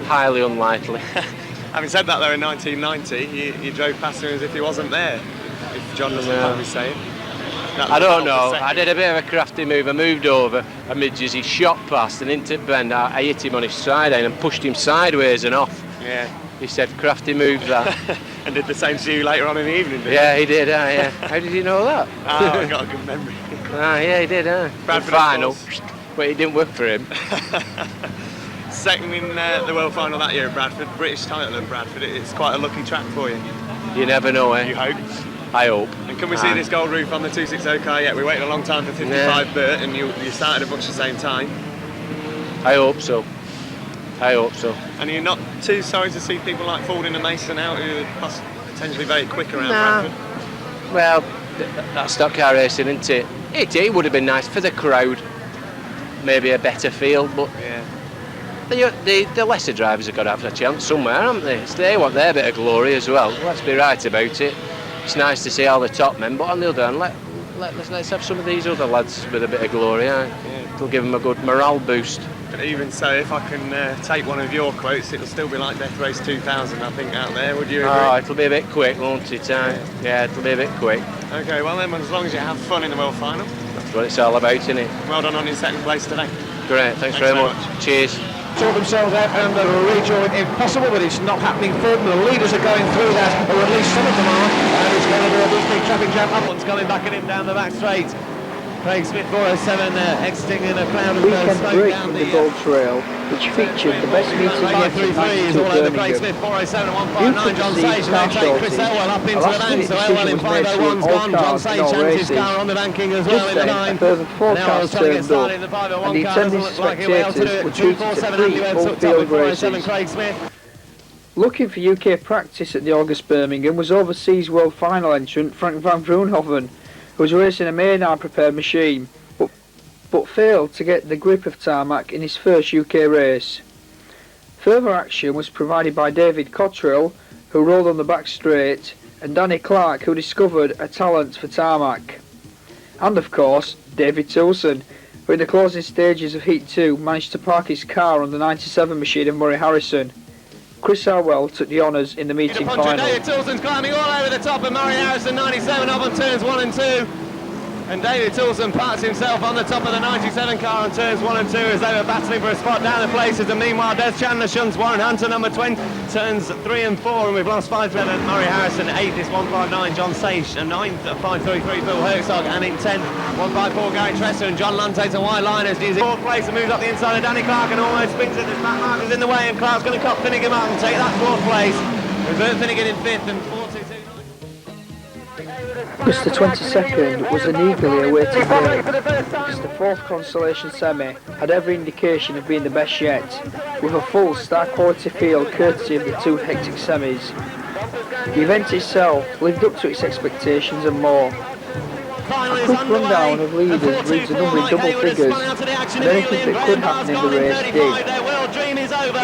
Highly unlikely. Having said that, though, in 1990, you drove past him as if he wasn't there. If John doesn't mind me saying. I don't know. I did a bit of a crafty move. I moved over a midges. He shot past and into the bend. I hit him on his side and pushed him sideways and off. Yeah. He said, crafty move that. And did the same to you later on in the evening, did he? Yeah, he did. Yeah. How did you know that? Oh, I got a good memory. Yeah, he did. Bradford final, but it didn't work for him. Second in the world final that year at Bradford, British title at Bradford. It's quite a lucky track for you. You never know, eh? You hope. I hope. And can we see this gold roof on the 260 car yet? We waited a long time for 55 Burt, and you started at much the same time. I hope so. I hope so. And you're not too sorry to see people like Fording and Mason out who are potentially very quick around Bradford? Well, that's Stockcar racing, isn't it? It would have been nice for the crowd. Maybe a better field, but the lesser drivers have got to have a chance somewhere, haven't they? They want their bit of glory as well. Let's be right about it. It's nice to see all the top men, but on the other hand, let's have some of these other lads with a bit of glory. It'll give them a good morale boost. But even so, if I can take one of your quotes, it'll still be like Death Race 2000, I think, out there. Would you agree? Oh, it'll be a bit quick, won't it? Yeah, it'll be a bit quick. Okay, well then, as long as you have fun in the World Final. That's what it's all about, isn't it? Well done on your second place today. Great, thanks very much. Cheers. Sort themselves out and a rejoin impossible, but it's not happening for them. The leaders are going through that, or at least some of them are, and it's going to be a big traffic jam. One's coming back at him down the back straight. Craig Smith 407 exiting in a cloud of Weekend smoke break down from the Gold Trail, which featured the best meeting yet at 92 Birmingham. Beautiful John Sage, and they take Chris Elwell up into the bank, so Elwell in 501's gone. John Sage and his car on the banking as well in the 9. A further 4 cars turned up, and the attending spectators were treated to free full-field races. Looking for UK practice at the August Birmingham was overseas world final entrant Frank van Vroonhoven, who was racing a Maynard prepared machine, but failed to get the grip of tarmac in his first UK race. Further action was provided by David Cottrell, who rolled on the back straight, and Danny Clark, who discovered a talent for tarmac. And of course, David Toulson, who in the closing stages of Heat 2 managed to park his car on the 97 machine of Murray Harrison. Chris Elwell took the honours in the meeting final. David Toulson's climbing all over the top of Murray Harrison, 97 up on turns 1 and 2. And David Toulson parks himself on the top of the 97 car on turns 1 and 2 as they were battling for a spot down the places. And meanwhile, Des Chandler shunts Warren Hunter, number 20, turns 3 and 4, and we've lost 5 7. Murray Harrison, 8th is 159, John Sage, and 9th, 533, Phil Herzog, and in 10th, 154, Gary Tresser, and John Lund takes a wide line as he's in 4th place and moves up the inside of Danny Clark and almost spins it as Matt Mark is in the way, and Clark's going to cut Finnegan up and take that 4th place. With Bert Finnegan in 5th and 4-2-2. August the 22nd was an eagerly awaited day, because the 4th consolation semi had every indication of being the best yet, with a full star quality field courtesy of the 2 hectic semis. The event itself lived up to its expectations and more. A quick rundown of leaders reads a number in double figures, and anything that could happen in the race did.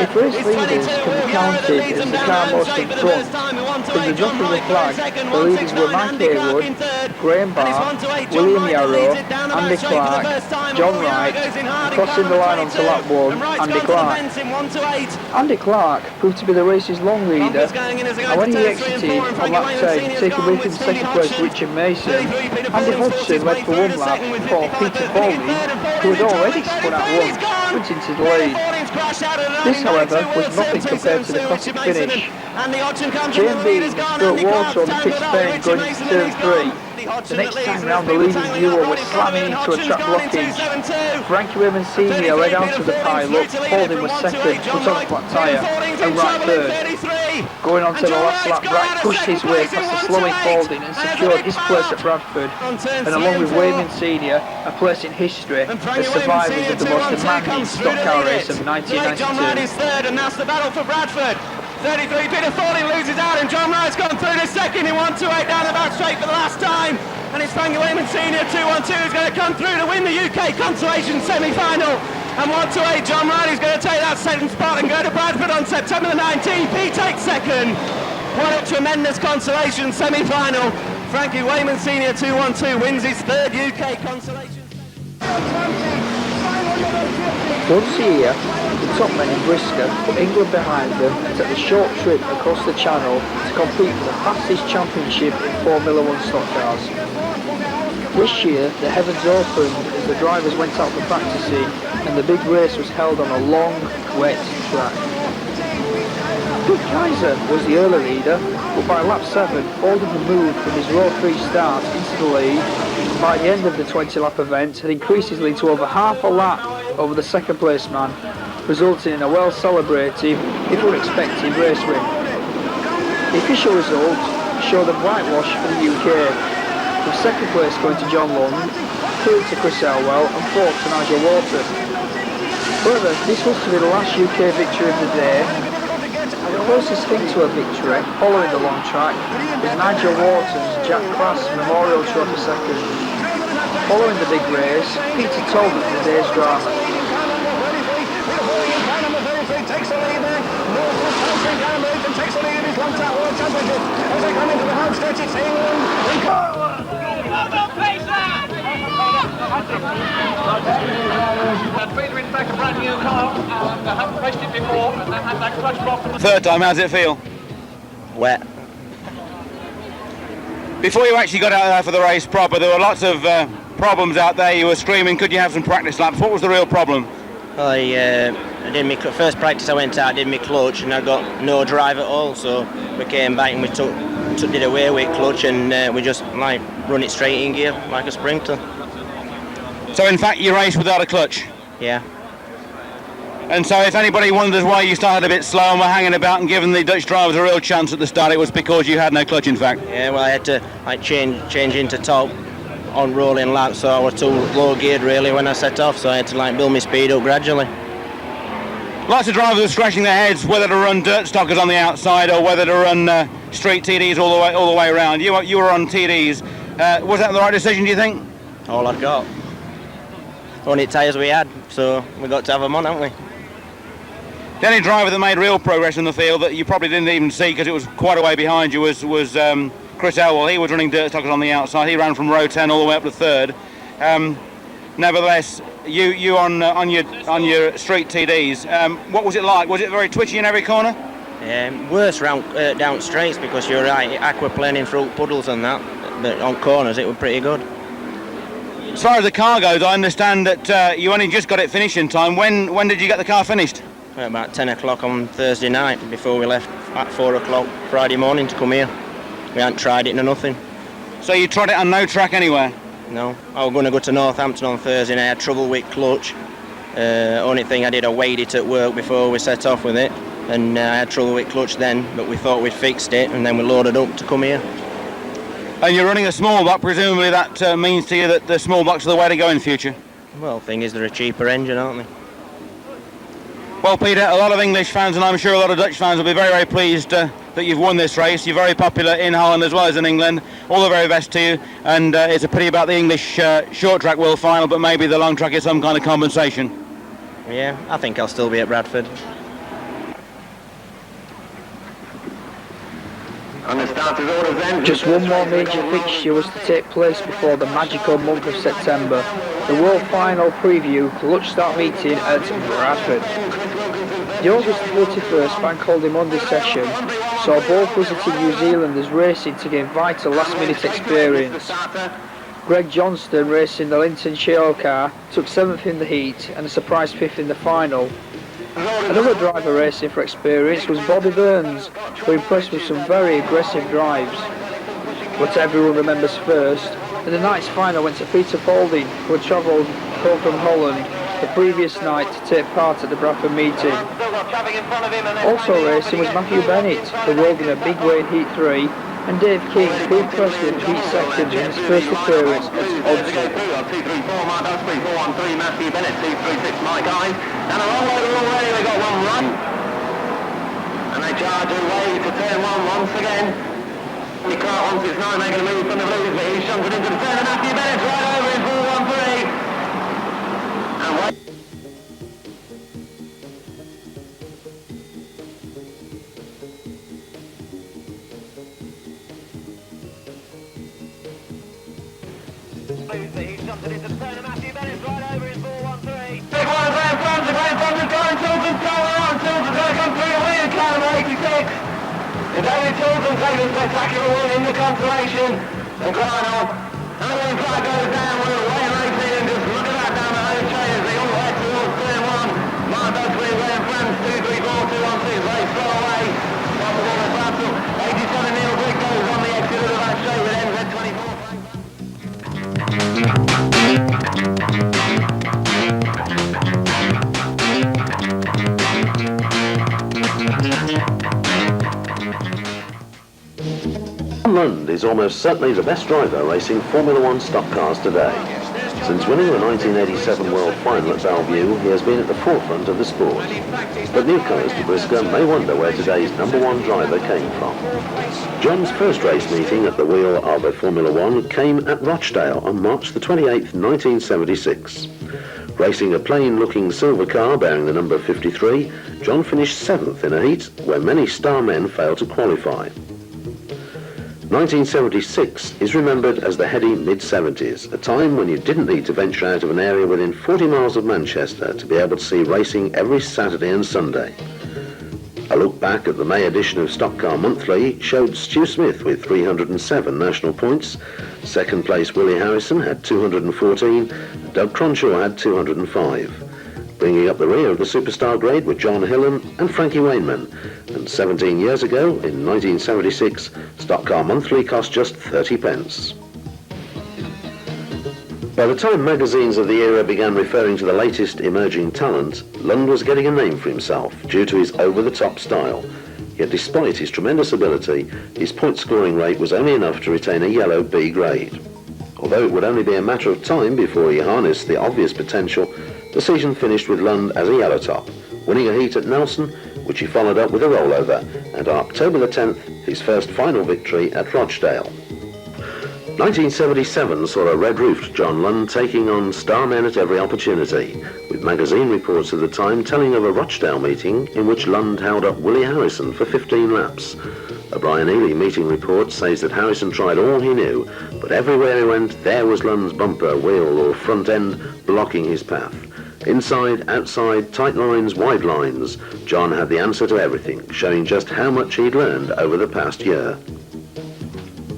If race leaders can be counted as the car most in front, From the drop of the flag, the leaders were Mike Haywood, Graham Barr, William Yarrow, Andy Clark, John Wright, and crossing the line onto lap 1, Andy Clark. Andy Clark proved to be the race's long leader, and when he exited on lap 10, taking with him second place Richard Mason, Andy Hodgson led for one lap before Peter Foley, who had already spun out once, went into the lead. This, however, was nothing compared to the classic finish. Jane Bean spilled water on the pitch fence going into turn 3. The next time round, the leading duo was slamming into a track blockage. Frankie Wayman Sr. led out of the pile-up, Holden was second, put on a flat tyre, and Wright third. Going on to the last lap, Wright pushed his way past the slowing Holden and secured his place at Bradford, and along with Wayman Sr., a place in history as survivors of the most demanding stock car race of 1992. And that's the battle for Bradford. 33, Peter Foley loses out, and John Wright's gone through the second in 128 down the back straight for the last time. And it's Frankie Wayman Sr. 212 who's going to come through to win the UK consolation semi-final. And 128, John Wright is going to take that second spot and go to Bradford on September the 19th. He takes second. What a tremendous consolation semi-final. Frankie Wayman Sr. 212 wins his third UK consolation. Once a year, the top men in Bristol put England behind them and take the short trip across the Channel to compete for the fastest championship in Formula 1 stock cars. This year, the heavens opened as the drivers went out for practicing and the big race was held on a long, wet track. Good Kaiser was the early leader, but by lap 7, Holden had moved from his row 3 start into the lead, and by the end of the 20-lap event had increased his lead to over half a lap over the second place man, resulting in a well-celebrated, if unexpected, race win. The official results show them whitewash for the UK, with second place going to John Lund, third to Chris Elwell and fourth to Nigel Wharton. However, this was to be the last UK victory of the day. The closest thing to a victory, following the long track, was Nigel Wharton's Jack Class Memorial Trophy second. Following the big race, Peter told them the day's drama. Takes the lead there. And takes the lead in his long track world championship. As they come into the home stretch, it's England. Peter, in fact, a brand new car, and I haven't raced it before, and then had that clutch problem. Third time, how does it feel? Wet. Before you actually got out there for the race proper, there were lots of problems out there. You were screaming, could you have some practice laps? What was the real problem? I did my first practice I went out, did my clutch, and I got no drive at all. So we came back and we did away with clutch, and we just like run it straight in gear like a sprinter. So in fact you raced without a clutch? Yeah. And so if anybody wonders why you started a bit slow and were hanging about and giving the Dutch drivers a real chance at the start, it was because you had no clutch in fact? Yeah, well I had to like change into top on rolling laps, so I was too low geared really when I set off, so I had to like build my speed up gradually. Lots of drivers were scratching their heads whether to run dirt stockers on the outside or whether to run street TDs all the way around. You were on TDs. Was that the right decision, do you think? All I've got. Only tyres we had, so we got to have them on, haven't we? The only driver that made real progress in the field that you probably didn't even see because it was quite a way behind you was Chris Elwell. He was running dirt stockers on the outside. He ran from row 10 all the way up to third. Nevertheless, you on your street TDs. What was it like? Was it very twitchy in every corner? Worse down straights because you're right, aquaplaning through puddles and that. But on corners, it was pretty good. As far as the car goes, I understand that you only just got it finished in time. When did you get the car finished? About 10 o'clock on Thursday night before we left at 4 o'clock Friday morning to come here. We hadn't tried it no nothing. So you tried it on no track anywhere? No. I was going to go to Northampton on Thursday and I had trouble with clutch. Only thing I did, I weighed it at work before we set off with it. And I had trouble with clutch then, but we thought we'd fixed it and then we loaded up to come here. And you're running a small block, presumably that means to you that the small blocks are the way to go in the future? Well, the thing is, they're a cheaper engine, aren't they? Well, Peter, a lot of English fans and I'm sure a lot of Dutch fans will be very, very pleased that you've won this race. You're very popular in Holland as well as in England. All the very best to you, and it's a pity about the English short track world final, but maybe the long track is some kind of compensation. Yeah, I think I'll still be at Bradford. And the starters orders then. Just one more major fixture was to take place before the magical month of September. The World Final Preview clutch start meeting at Bradford. The August 31st Bank Holiday Monday session saw both visiting New Zealanders racing to gain vital last-minute experience. Greg Johnston, racing the Linton Shale car, took 7th in the heat and a surprise 5th in the final. Another driver racing for experience was Bobby Burns, who impressed with some very aggressive drives. What everyone remembers first, and the night's final went to Peter Faulding, who had travelled home from Holland the previous night to take part at the Bradford meeting. Also racing was Matthew Bennett, who rode in a big way in Heat 3, and Dave King, who impressed with Heat 2nd in his first appearance at Odsal. 234, Matthew Bennett, 236, Mike Hines, and a long way already, they got one run. And they charge away to turn one once again. The car once it's 9 making a move from the blues, but he's shunted into the turn, and Matthew Bennett's right over in 413. And wait. He's shunted into the turn, and Matthew Bennett's right over in 413. Big one, Graham Frans, the Graham Frans is going, Tilton's going on, Tilton's going to come through the wheel, car number 86. And David Tilton takes a spectacular win in the consolation, and crying on. And then the flag goes down, we're away racing, and just look at that down the home train as they all head towards turn 1. Mark Oakley, Graham Frans, 234, 216, very slow away. Top of all the battle, 87 Neil Grigg goes on the exit of the back straight with NZ24. Lund is almost certainly the best driver racing Formula One stock cars today. Since winning the 1987 World Final at Bellevue, he has been at the forefront of the sport. But newcomers to Briscoe may wonder where today's #1 driver came from. John's first race meeting at the wheel of a Formula One came at Rochdale on March the 28th, 1976. Racing a plain-looking silver car bearing the number 53, John finished 7th in a heat where many star men failed to qualify. 1976 is remembered as the heady mid-70s, a time when you didn't need to venture out of an area within 40 miles of Manchester to be able to see racing every Saturday and Sunday. A look back at the May edition of Stockcar Monthly showed Stu Smith with 307 national points. Second place Willie Harrison had 214, and Doug Cronshaw had 205. Bringing up the rear of the superstar grade were John Hillen and Frankie Wainman, and 17 years ago, in 1976, Stockcar Monthly cost just 30 pence. By the time magazines of the era began referring to the latest emerging talent, Lund was getting a name for himself due to his over-the-top style. Yet despite his tremendous ability, his point-scoring rate was only enough to retain a yellow B grade. Although it would only be a matter of time before he harnessed the obvious potential, the season finished with Lund as a yellow top, winning a heat at Nelson, which he followed up with a rollover, and on October the 10th, his first final victory at Rochdale. 1977 saw a red-roofed John Lund taking on star men at every opportunity, with magazine reports of the time telling of a Rochdale meeting in which Lund held up Willie Harrison for 15 laps. A Brian Ely meeting report says that Harrison tried all he knew, but everywhere he went, there was Lund's bumper, wheel or front end blocking his path. Inside, outside, tight lines, wide lines, John had the answer to everything, showing just how much he'd learned over the past year.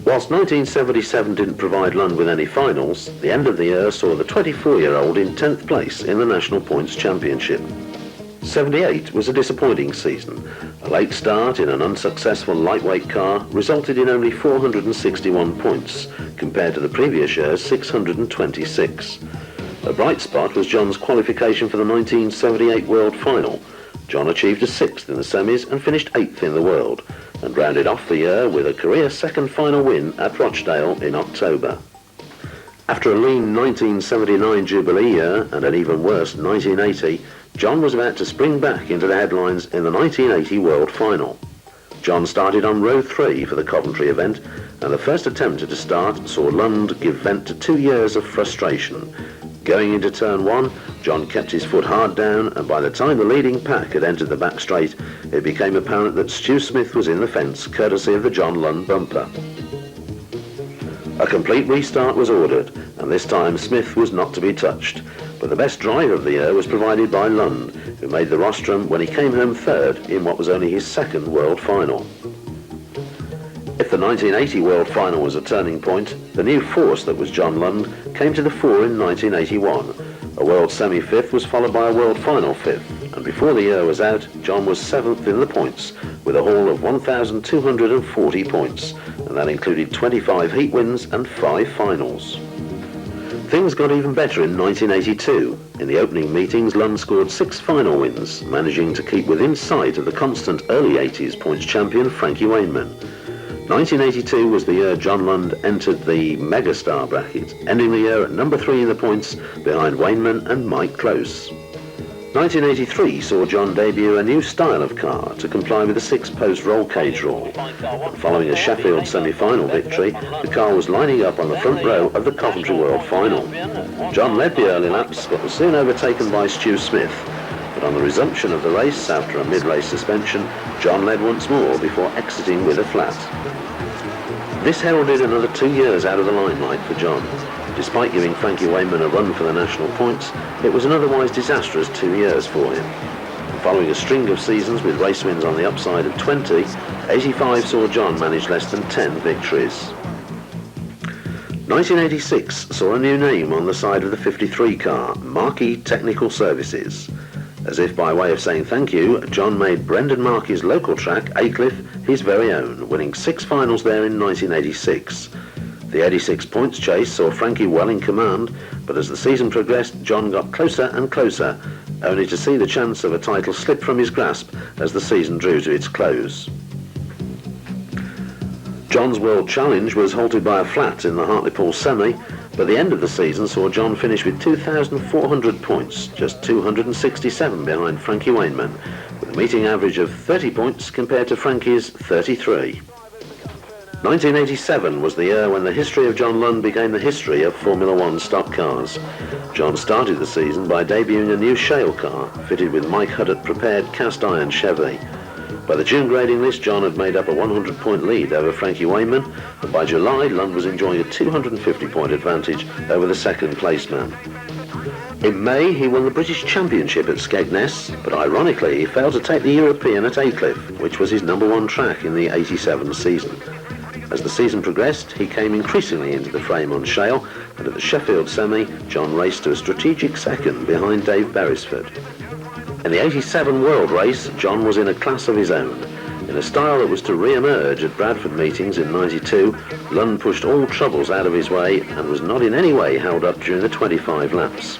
Whilst 1977 didn't provide Lund with any finals, the end of the year saw the 24-year-old in 10th place in the National Points Championship. 78 was a disappointing season. A late start in an unsuccessful lightweight car resulted in only 461 points, compared to the previous year's 626. A bright spot was John's qualification for the 1978 World Final. John achieved a 6th in the semis and finished 8th in the world, and rounded off the year with a career second final win at Rochdale in October. After a lean 1979 Jubilee year and an even worse 1980, John was about to spring back into the headlines in the 1980 World Final. John started on row 3 for the Coventry event, and the first attempt at a start saw Lund give vent to 2 years of frustration. Going into turn 1, John kept his foot hard down, and by the time the leading pack had entered the back straight, it became apparent that Stu Smith was in the fence, courtesy of the John Lund bumper. A complete restart was ordered, and this time Smith was not to be touched, but the best drive of the year was provided by Lund, who made the rostrum when he came home third in what was only his second World Final. If the 1980 World Final was a turning point, the new force that was John Lund came to the fore in 1981. A World Semi-Fifth was followed by a World Final Fifth, and before the year was out, John was 7th in the points, with a haul of 1,240 points, and that included 25 heat wins and 5 finals. Things got even better in 1982. In the opening meetings, Lund scored 6 final wins, managing to keep within sight of the constant early 80s points champion Frankie Wainman. 1982 was the year John Lund entered the megastar bracket, ending the year at number 3 in the points behind Wainman and Mike Close. 1983 saw John debut a new style of car to comply with the 6-post roll cage rule. Following a Sheffield semi-final victory, the car was lining up on the front row of the Coventry World Final. John led the early laps but was soon overtaken by Stu Smith. But on the resumption of the race after a mid-race suspension, John led once more before exiting with a flat. This heralded another 2 years out of the limelight for John. Despite giving Frankie Wainman a run for the national points, it was an otherwise disastrous 2 years for him. Following a string of seasons with race wins on the upside of 20, 85 saw John manage less than 10 victories. 1986 saw a new name on the side of the 53 car, Markey Technical Services. As if by way of saying thank you, John made Brendan Markey's local track, Aycliffe, his very own, winning 6 finals there in 1986. The 86 points chase saw Frankie well in command, but as the season progressed, John got closer and closer, only to see the chance of a title slip from his grasp as the season drew to its close. John's World Challenge was halted by a flat in the Hartlepool Semi, but the end of the season saw John finish with 2,400 points, just 267 behind Frankie Wainman, with a meeting average of 30 points compared to Frankie's 33. 1987 was the year when the history of John Lund became the history of Formula One stock cars. John started the season by debuting a new shale car, fitted with Mike Huddett prepared cast iron Chevy. By the June grading list, John had made up a 100-point lead over Frankie Wainman, and by July, Lund was enjoying a 250-point advantage over the second placeman. In May, he won the British Championship at Skegness, but ironically, he failed to take the European at Aycliffe, which was his #1 track in the 87 season. As the season progressed, he came increasingly into the frame on shale, and at the Sheffield Semi, John raced to a strategic second behind Dave Beresford. In the 87 World Race, John was in a class of his own. In a style that was to re-emerge at Bradford meetings in '92, Lund pushed all troubles out of his way and was not in any way held up during the 25 laps.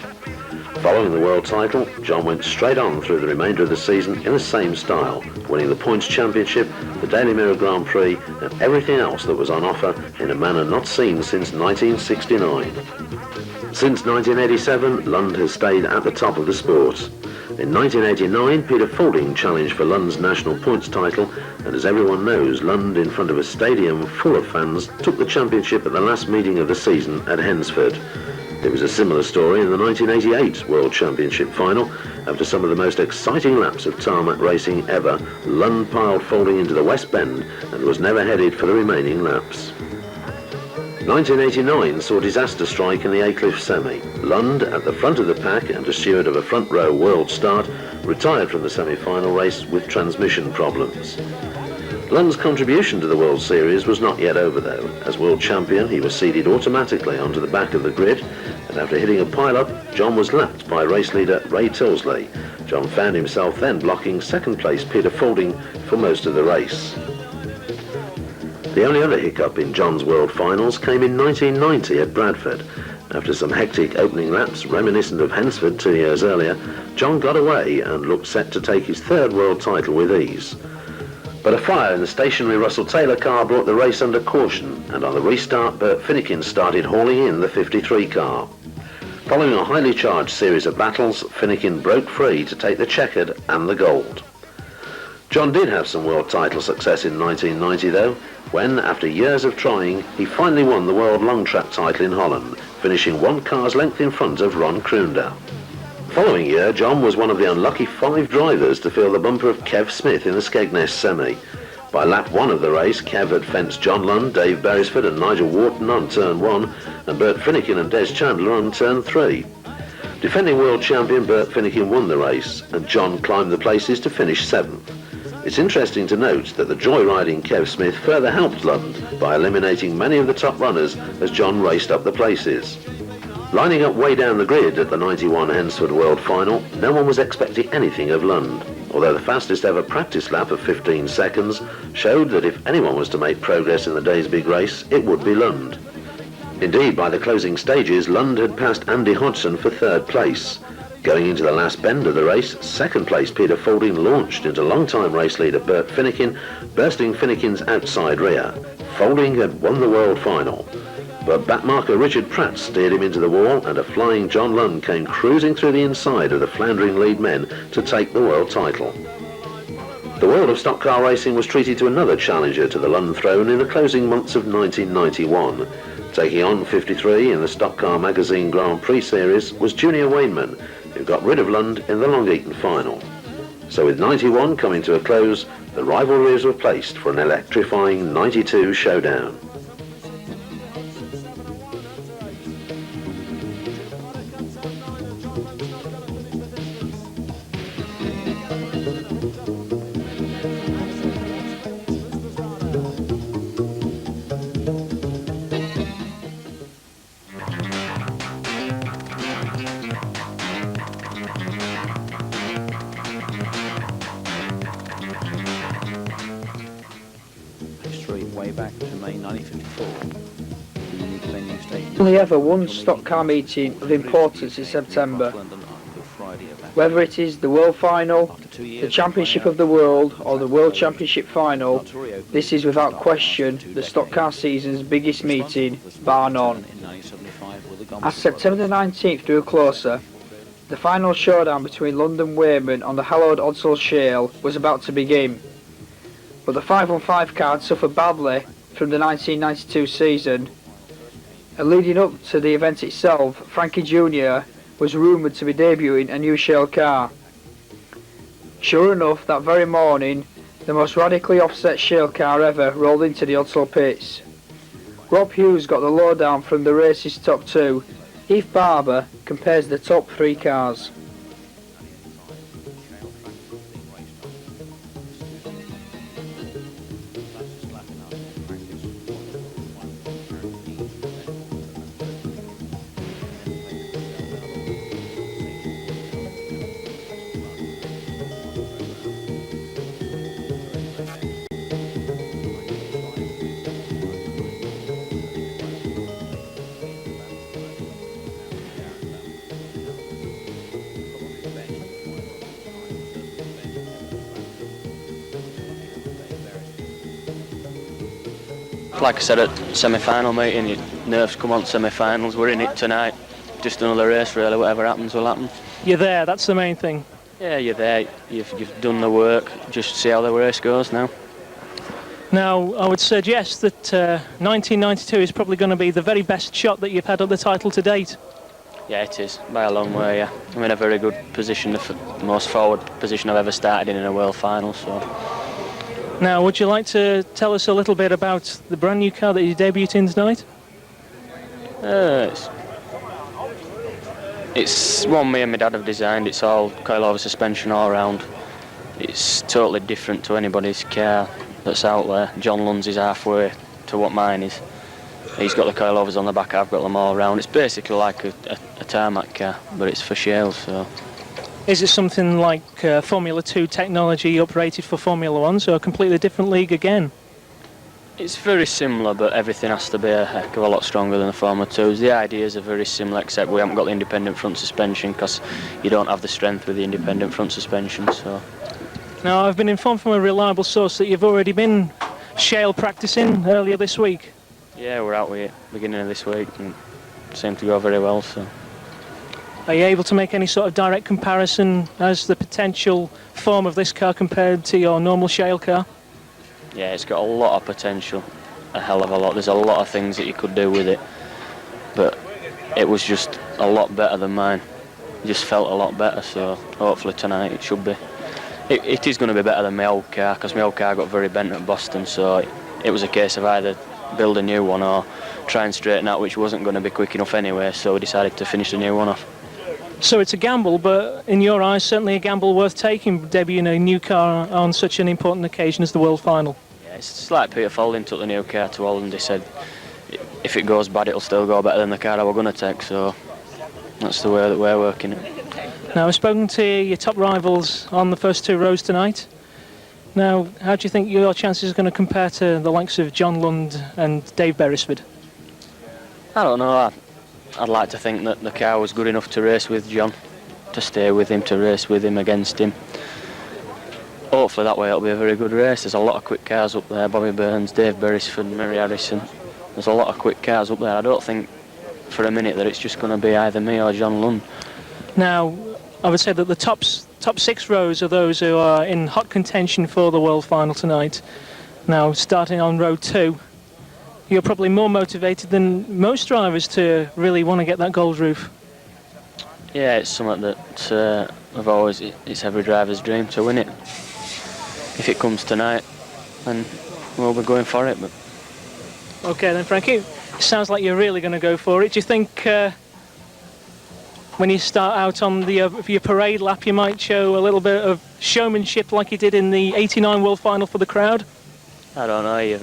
Following the world title, John went straight on through the remainder of the season in the same style, winning the Points Championship, the Daily Mirror Grand Prix, and everything else that was on offer in a manner not seen since 1969. Since 1987, Lund has stayed at the top of the sport. In 1989, Peter Faulding challenged for Lund's national points title, and as everyone knows, Lund, in front of a stadium full of fans, took the championship at the last meeting of the season at Hensford. It was a similar story in the 1988 World Championship final. After some of the most exciting laps of tarmac racing ever, Lund piled Faulding into the West Bend and was never headed for the remaining laps. 1989 saw disaster strike in the Aycliffe Semi. Lund, at the front of the pack and a steward of a front row world start, retired from the semi-final race with transmission problems. Lund's contribution to the World Series was not yet over though. As world champion, he was seeded automatically onto the back of the grid, and after hitting a pile-up, John was lapped by race leader Ray Tilsley. John found himself then blocking second place Peter Faulding for most of the race. The only other hiccup in John's World Finals came in 1990 at Bradford. After some hectic opening laps reminiscent of Hensford 2 years earlier, John got away and looked set to take his third world title with ease. But a fire in the stationary Russell Taylor car brought the race under caution, and on the restart, Bert Finnegan started hauling in the 53 car. Following a highly charged series of battles, Finnegan broke free to take the checkered and the gold. John did have some world title success in 1990 though, when, after years of trying, he finally won the world long track title in Holland, finishing 1 car's length in front of Ron Kroonda. The following year, John was one of the unlucky 5 drivers to feel the bumper of Kev Smith in the Skegness Semi. By lap 1 of the race, Kev had fenced John Lund, Dave Beresford and Nigel Wharton on turn 1, and Bert Finnegan and Des Chandler on turn 3. Defending world champion Bert Finnegan won the race, and John climbed the places to finish 7th. It's interesting to note that the joyriding Kev Smith further helped Lund by eliminating many of the top runners as John raced up the places. Lining up way down the grid at the 91 Hensford World Final, no one was expecting anything of Lund, although the fastest ever practice lap of 15 seconds showed that if anyone was to make progress in the day's big race, it would be Lund. Indeed, by the closing stages, Lund had passed Andy Hodgson for 3rd place. Going into the last bend of the race, 2nd place Peter Faulding launched into long-time race leader Bert Finnegan, bursting Finnegan's outside rear. Faulding had won the world final, but backmarker Richard Pratt steered him into the wall, and a flying John Lund came cruising through the inside of the floundering lead men to take the world title. The world of stock car racing was treated to another challenger to the Lund throne in the closing months of 1991. Taking on 53 in the Stock Car Magazine Grand Prix Series was Junior Wayneman, who got rid of Lund in the Long Eaton final. So with 91 coming to a close, the rivalries were placed for an electrifying 92 showdown. Way back to May 1954. Only ever one stock car meeting of importance in September. Whether it is the World Final, the Championship of the World or the World Championship Final, this is without question the stock car season's biggest meeting, bar none. As September the 19th drew closer, the final showdown between London Wayman on the hallowed Odsal Shale was about to begin. But the 515 car had suffered badly from the 1992 season, and leading up to the event itself, Frankie Jr. was rumoured to be debuting a new shale car. Sure enough, that very morning, the most radically offset shale car ever rolled into the Odsal pits. Rob Hughes got the lowdown from the race's top 2. Heath Barber compares the top 3 cars. Like I said at semi-final meeting, your nerves come on semi-finals. We're in it tonight. Just another race really. Whatever happens will happen. You're there, that's the main thing. Yeah, you're there. You've done the work. Just see how the race goes now. Now, I would suggest that 1992 is probably going to be the very best shot that you've had at the title to date. Yeah, it is, by a long way, yeah. I'm in a very good position, the most forward position I've ever started in a world final, so... Now, would you like to tell us a little bit about the brand new car that you debuted in tonight? It's one me and my dad have designed. It's all coilover suspension all round. It's totally different to anybody's car that's out there. John Lund's is halfway to what mine is. He's got the coilovers on the back, I've got them all round. It's basically like a tarmac car, but it's for shales, so... Is it something like Formula 2 technology operated for Formula 1, so a completely different league again? It's very similar, but everything has to be a heck of a lot stronger than the Formula 2s. The ideas are very similar, except we haven't got the independent front suspension, because you don't have the strength with the independent front suspension, so... Now, I've been informed from a reliable source that you've already been shale practicing earlier this week. Yeah, we're out with it beginning of this week, and it seemed to go very well, so... Are you able to make any sort of direct comparison as the potential form of this car compared to your normal shale car? Yeah, it's got a lot of potential, a hell of a lot. There's a lot of things that you could do with it, but it was just a lot better than mine. It just felt a lot better, so hopefully tonight it should be. It is going to be better than my old car, because my old car got very bent at Boston, so it was a case of either build a new one or try and straighten out, which wasn't going to be quick enough anyway, so we decided to finish the new one off. So it's a gamble, but in your eyes, certainly a gamble worth taking, debuting a new car on such an important occasion as the World Final. Yeah, it's like Peter Folding took the new car to Holland. He said, if it goes bad, it'll still go better than the car I was going to take, so that's the way that we're working it. Now, I've spoken to your top rivals on the first two rows tonight. Now, how do you think your chances are going to compare to the likes of John Lund and Dave Beresford? I don't know. I'd like to think that the car was good enough to race with John, to stay with him, to race with him, against him. Hopefully that way it'll be a very good race. There's a lot of quick cars up there. Bobby Burns, Dave Beresford, Murray Harrison. There's a lot of quick cars up there. I don't think for a minute that it's just going to be either me or John Lund. Now, I would say that the top six rows are those who are in hot contention for the World Final tonight. Now, starting on row 2, you're probably more motivated than most drivers to really want to get that gold roof. Yeah, it's something that it's every driver's dream to win it. If it comes tonight, then we'll be going for it. But OK then, Frankie, it sounds like you're really going to go for it. Do you think when you start out on your parade lap, you might show a little bit of showmanship like you did in the '89 World Final for the crowd? I don't know,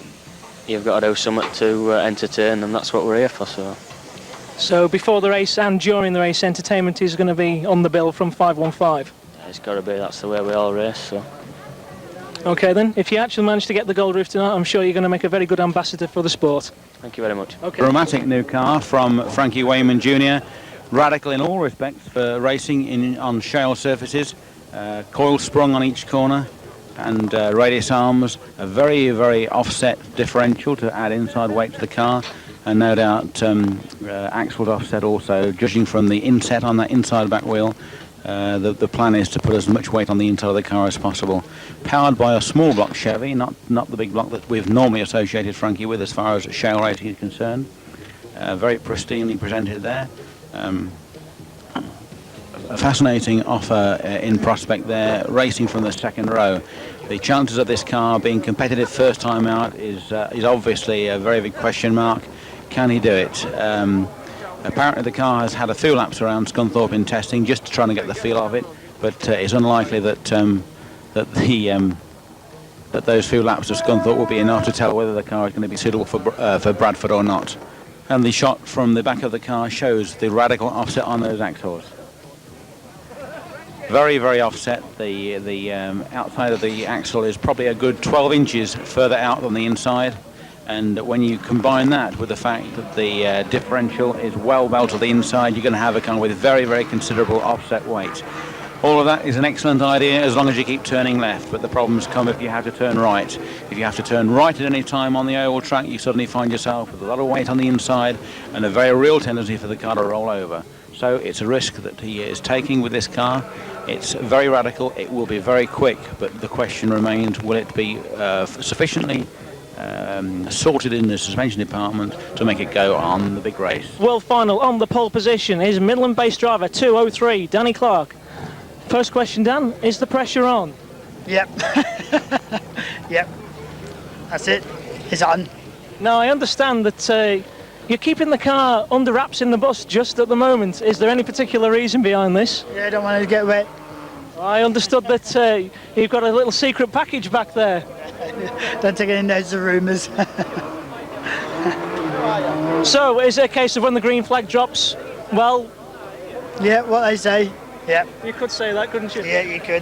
you've got to do something to entertain them. That's what we're here for. So before the race and during the race, entertainment is going to be on the bill from 515? Yeah, it's got to be. That's the way we all race. So. OK then, if you actually manage to get the gold roof tonight, I'm sure you're going to make a very good ambassador for the sport. Thank you very much. Okay. Dramatic new car from Frankie Wayman Jr. Radical in all respects for racing on shale surfaces. Coil sprung on each corner and radius arms, a very, very offset differential to add inside weight to the car, and no doubt axles offset also, judging from the inset on that inside back wheel. The plan is to put as much weight on the inside of the car as possible. Powered by a small block Chevy, not the big block that we've normally associated Frankie with as far as shale racing is concerned. Very pristinely presented there. A fascinating offer in prospect there, racing from the second row. The chances of this car being competitive first time out is obviously a very big question mark. Can he do it? Apparently the car has had a few laps around Scunthorpe in testing, just trying to get the feel of it, but it's unlikely that that those few laps of Scunthorpe will be enough to tell whether the car is going to be suitable for Bradford or not. And the shot from the back of the car shows the radical offset on those axles. Very, very offset. The outside of the axle is probably a good 12 inches further out than the inside. And when you combine that with the fact that the differential is well to the inside, you're going to have a car with very, very considerable offset weight. All of that is an excellent idea as long as you keep turning left, but the problems come if you have to turn right. If you have to turn right at any time on the oval track, you suddenly find yourself with a lot of weight on the inside and a very real tendency for the car to roll over. So it's a risk that he is taking with this car. It's very radical, it will be very quick, but the question remains, will it be sufficiently sorted in the suspension department to make it go on the big race? World Final on the pole position is Midland-based driver 203, Danny Clark. First question, Dan, is the pressure on? Yep. Yep. That's it. It's on. Now, I understand that you're keeping the car under wraps in the bus just at the moment. Is there any particular reason behind this? Yeah, I don't want it to get wet. I understood that you've got a little secret package back there. Don't take any notice of rumours. So, is it a case of when the green flag drops, well... Yeah, what they say. Yeah. You could say that, couldn't you? Yeah, you could.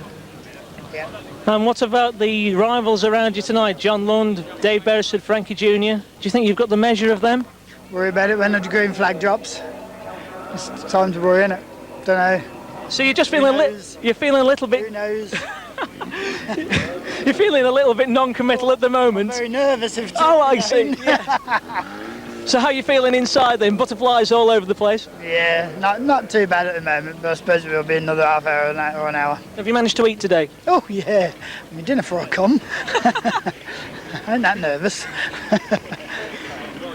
Yeah. And what about the rivals around you tonight? John Lund, Dave Beresford, Frankie Jr. Do you think you've got the measure of them? Worry about it when the green flag drops. It's time to worry, innit? Don't know. So you're just feeling you're feeling a little bit... Who knows? You're feeling a little bit non-committal at the moment. I'm very nervous. Oh, I see. Yeah. So how are you feeling inside then? Butterflies all over the place? Yeah, not too bad at the moment, but I suppose it will be another half hour or an hour. Have you managed to eat today? Oh yeah, I mean dinner before I come. I'm not nervous.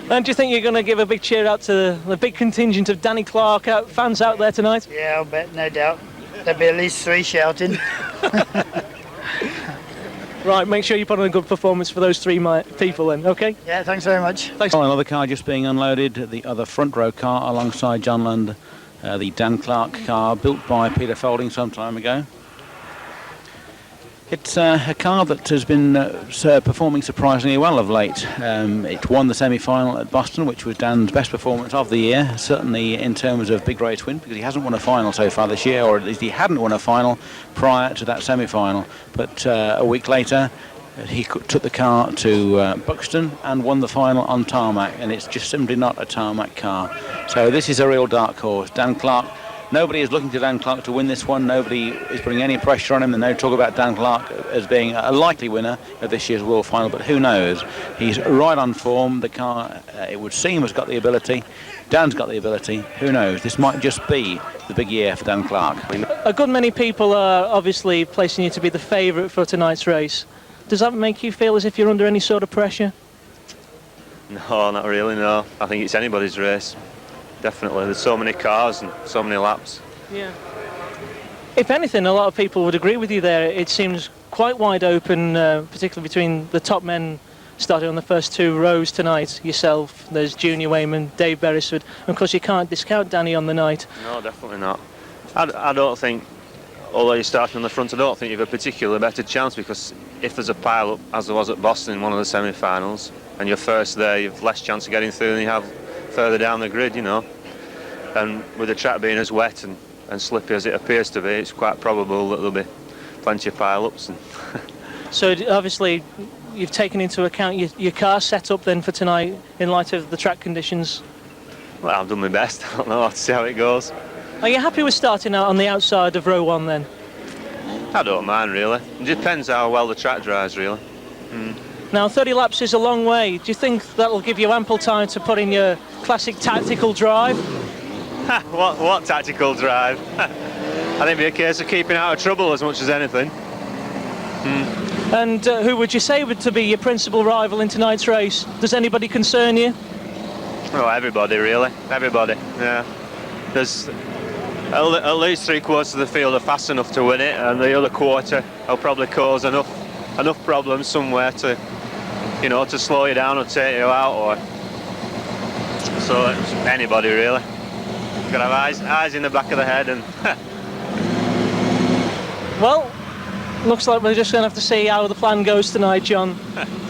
And do you think you're going to give a big cheer out to the big contingent of Danny Clark fans out there tonight? Yeah, I'll bet, no doubt. There'll be at least 3 shouting. Right, make sure you put on a good performance for those 3 people then, okay? Yeah, thanks very much. Thanks. Another car just being unloaded, the other front row car alongside John Lund, the Dan Clark car built by Peter Folding some time ago. It's a car that has been performing surprisingly well of late. It won the semi-final at Boston, which was Dan's best performance of the year, certainly in terms of big race win, because he hasn't won a final so far this year, or at least he hadn't won a final prior to that semi-final. But a week later, he took the car to Buxton and won the final on tarmac, and it's just simply not a tarmac car. So this is a real dark horse. Dan Clark. Nobody is looking to Dan Clark to win this one. Nobody is putting any pressure on him. There's no talk about Dan Clark as being a likely winner of this year's World Final, but who knows? He's right on form. The car, it would seem, has got the ability. Dan's got the ability. Who knows? This might just be the big year for Dan Clark. A good many people are obviously placing you to be the favourite for tonight's race. Does that make you feel as if you're under any sort of pressure? No, not really, no. I think it's anybody's race. Definitely. There's so many cars and so many laps. Yeah. If anything, a lot of people would agree with you there. It seems quite wide open, particularly between the top men starting on the first 2 rows tonight. Yourself, there's Junior Wayman, Dave Beresford, and of course you can't discount Danny on the night. No, definitely not. I don't think, although you're starting on the front, I don't think you've a particularly better chance, because if there's a pile-up, as there was at Boston in one of the semi-finals, and you're first there, you've less chance of getting through than you have further down the grid, you know. And with the track being as wet and slippy as it appears to be, it's quite probable that there'll be plenty of pile-ups. So obviously you've taken into account your car setup then for tonight in light of the track conditions? Well, I've done my best. I don't know, I'll see how it goes. Are you happy with starting out on the outside of row 1 then? I don't mind, really. It depends how well the track drives, really. Now 30 laps is a long way. Do you think that'll give you ample time to put in your classic tactical drive? What tactical drive? I think it'd be a case of keeping out of trouble as much as anything. And who would you say would to be your principal rival in tonight's race? Does anybody concern you? Oh, everybody, really. Everybody, yeah. There's at least 3/4 of the field are fast enough to win it, and the other quarter will probably cause enough problems somewhere to, you know, to slow you down or take you out, or so it's anybody really. You've got to have eyes in the back of the head, and well, looks like we're just going to have to see how the plan goes tonight, John.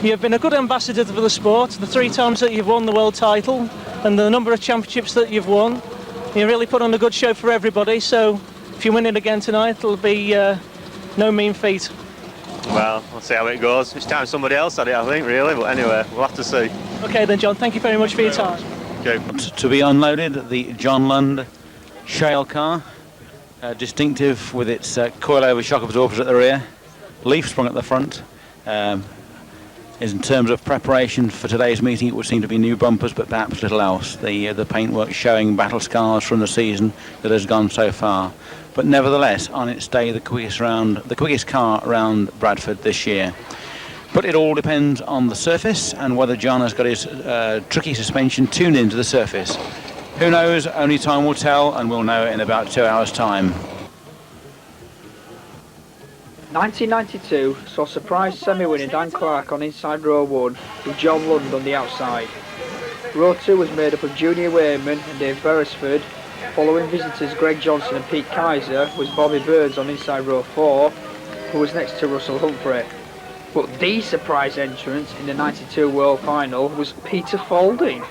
You've been a good ambassador for the sport, the 3 times that you've won the world title and the number of championships that you've won. You really put on a good show for everybody, so if you win it again tonight, it'll be no mean feat. Well, we'll see how it goes. It's time somebody else had it, I think, really, but anyway, we'll have to see. Okay then, John, thank you very much for your time. Okay. To be unloaded, the John Lund shale car, distinctive with its coilover shock absorbers at the rear, leaf sprung at the front. Is in terms of preparation for today's meeting, it would seem to be new bumpers, but perhaps little else. The paintwork showing battle scars from the season that has gone so far. But nevertheless, on its day, the quickest car around Bradford this year. But it all depends on the surface and whether John has got his tricky suspension tuned into the surface. Who knows? Only time will tell, and we'll know in about 2 hours' time. 1992 saw surprise semi-winner Dan Clark on inside row 1 with John Lund on the outside. Row 2 was made up of Junior Wayman and Dave Beresford. Following visitors Greg Johnson and Pete Kaiser was Bobby Birds on inside row 4, who was next to Russell Humphrey. But the surprise entrant in the 92 World Final was Peter Folding.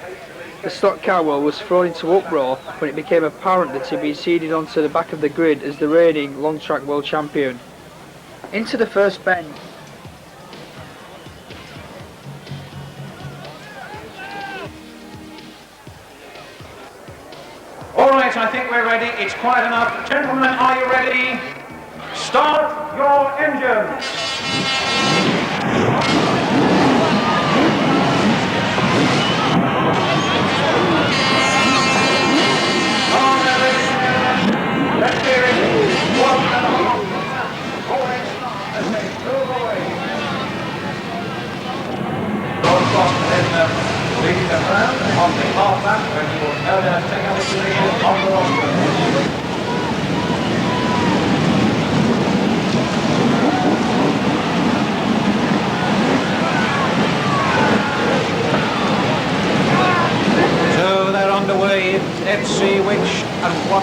The Stockcar world was thrown into uproar when it became apparent that he'd been seeded onto the back of the grid as the reigning long track world champion. Into the first bend. All right, I think we're ready. It's quiet enough. Gentlemen, are you ready? Start your engines.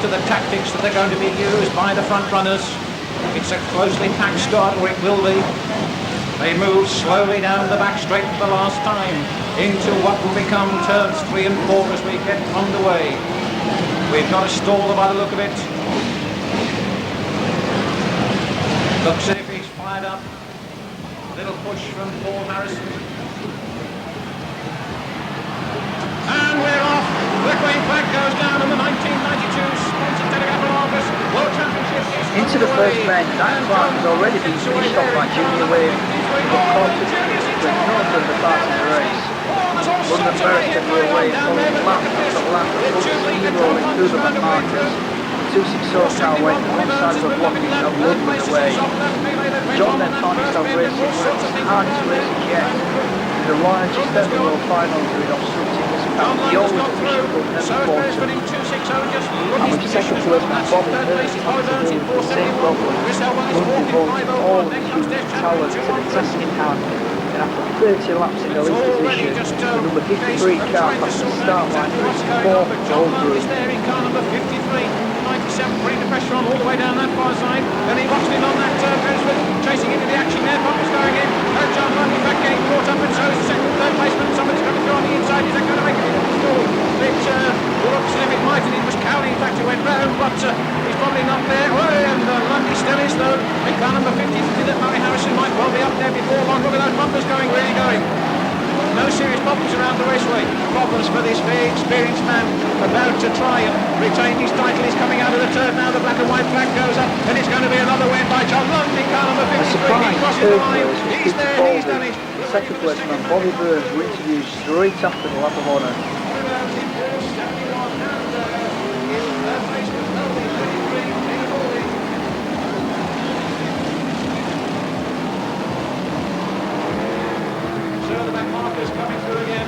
to the tactics that are going to be used by the front runners. It's a closely packed start, or it will be. They move slowly down the back straight for the last time into what will become turns 3 and 4 as we get underway. We've got a stall by the look of it. Looks as if he's fired up. Little push from Paul Harrison. And we're off. The green flag goes down in the 1992 sponsored Telegraph and Argus World Championship. Into the first bend, Dan Clark has already been finished off by Junior Wave, but caught to north of the part of the race. London Burst and Real Wave following lap after lap, rolling through the back markers. 2-6 Stockcar went one side of the block himself lumbering away. John then found himself racing the hardest races yet. The largest ever world final doing obstructing this path. He always pushed but never fought. And with second placeman Bobby Burns had to deal with the same problem. Lund devoted all of his huge talent to the task in hand. And after 30 laps in the lead position, the number 53 car passed the start line for its fourth goal group. 97, putting the pressure on all the way down that far side, and he watched him on that Beresford, chasing into the action there. Bumpers going in, John Lund in fact getting caught up, and so is the second and third placeman. Somebody's coming through on the inside. Is that going to make it into the stall? It looks as if it might, and it was Cowley in fact who went round, but he's probably not there. Oh, and Lundy still is though. In car number 50, that Murray Harrison might well be up there before long. Look at those bumpers going, really going. No serious problems around the raceway. Problems for this very experienced man about to try and retain his title. He's coming out of the turn now. The black and white flag goes up, and it's going to be another win by John Lund in car number 53. He crosses the line. He's there. He's done it. Second placeman Bobby Burns were interviewed straight after the lap of honour. Coming through again.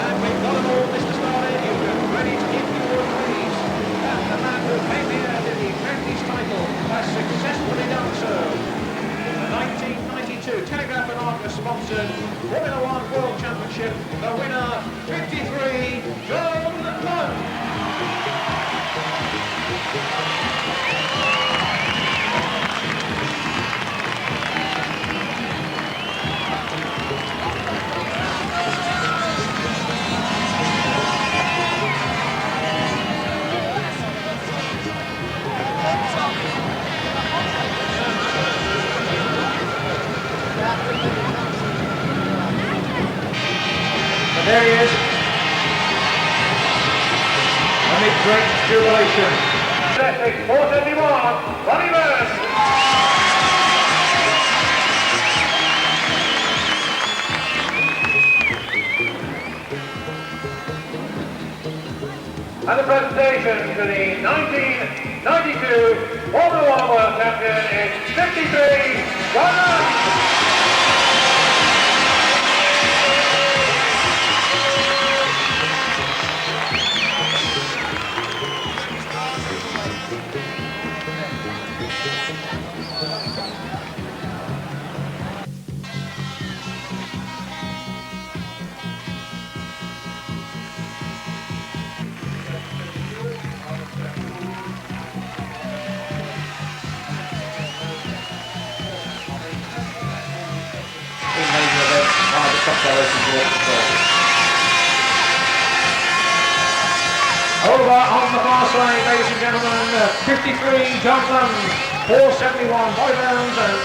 And we've got them all, Mr. Starley, ready to give you your praise. And the man who came here to defend his title has successfully done so. The 1992 Telegraph and Argus sponsored Formula One World Championship. The winner, 53, John Lund. There he is. Amid great jubilation. 471, Ronnie Burns. And the presentation to the 1992 Formula One World Champion is 53, John Lund. Over on the far side, ladies and gentlemen, 53 John Lund, 471 Bobby Burns, and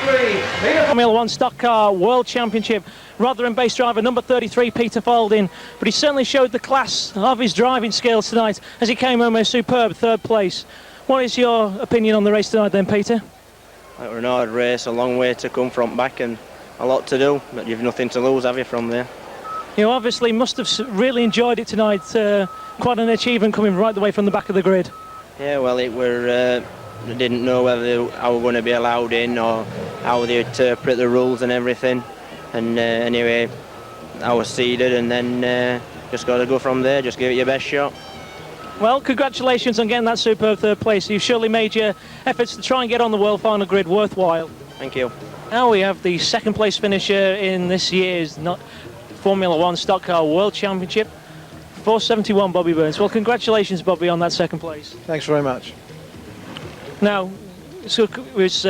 33 Formula One Stockcar World Championship. Rotherham-based driver number 33 Peter Falding, but he certainly showed the class of his driving skills tonight as he came home with a superb third place. What is your opinion on the race tonight then, Peter? It was an hard race, a long way to come from back and a lot to do, but you've nothing to lose, have you, from there? You obviously must have really enjoyed it tonight. Quite an achievement coming right the way from the back of the grid. Yeah, well, it were. I didn't know whether I was going to be allowed in or how they interpret the rules and everything. And anyway, I was seeded, and then just got to go from there. Just give it your best shot. Well, congratulations on getting that superb third place. You've surely made your efforts to try and get on the world final grid worthwhile. Thank you. Now we have the second place finisher in this year's Formula One Stockcar World Championship. 4:71, Bobby Burns. Well, congratulations, Bobby, on that second place. Thanks very much. Now, so it was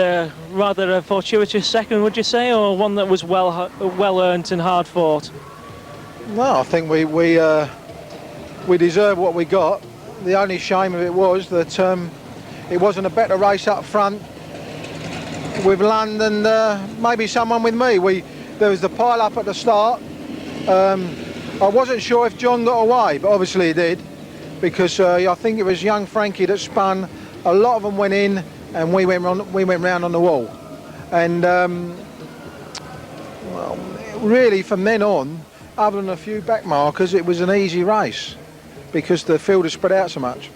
rather a fortuitous second, would you say, or one that was well earned and hard fought? No, I think we deserve what we got. The only shame of it was that it wasn't a better race up front with Lund and maybe someone with me. There was the pile up at the start. I wasn't sure if John got away, but obviously he did, because I think it was young Frankie that spun. A lot of them went in, and we went round on the wall. And well, really, from then on, other than a few back markers, it was an easy race because the field had spread out so much.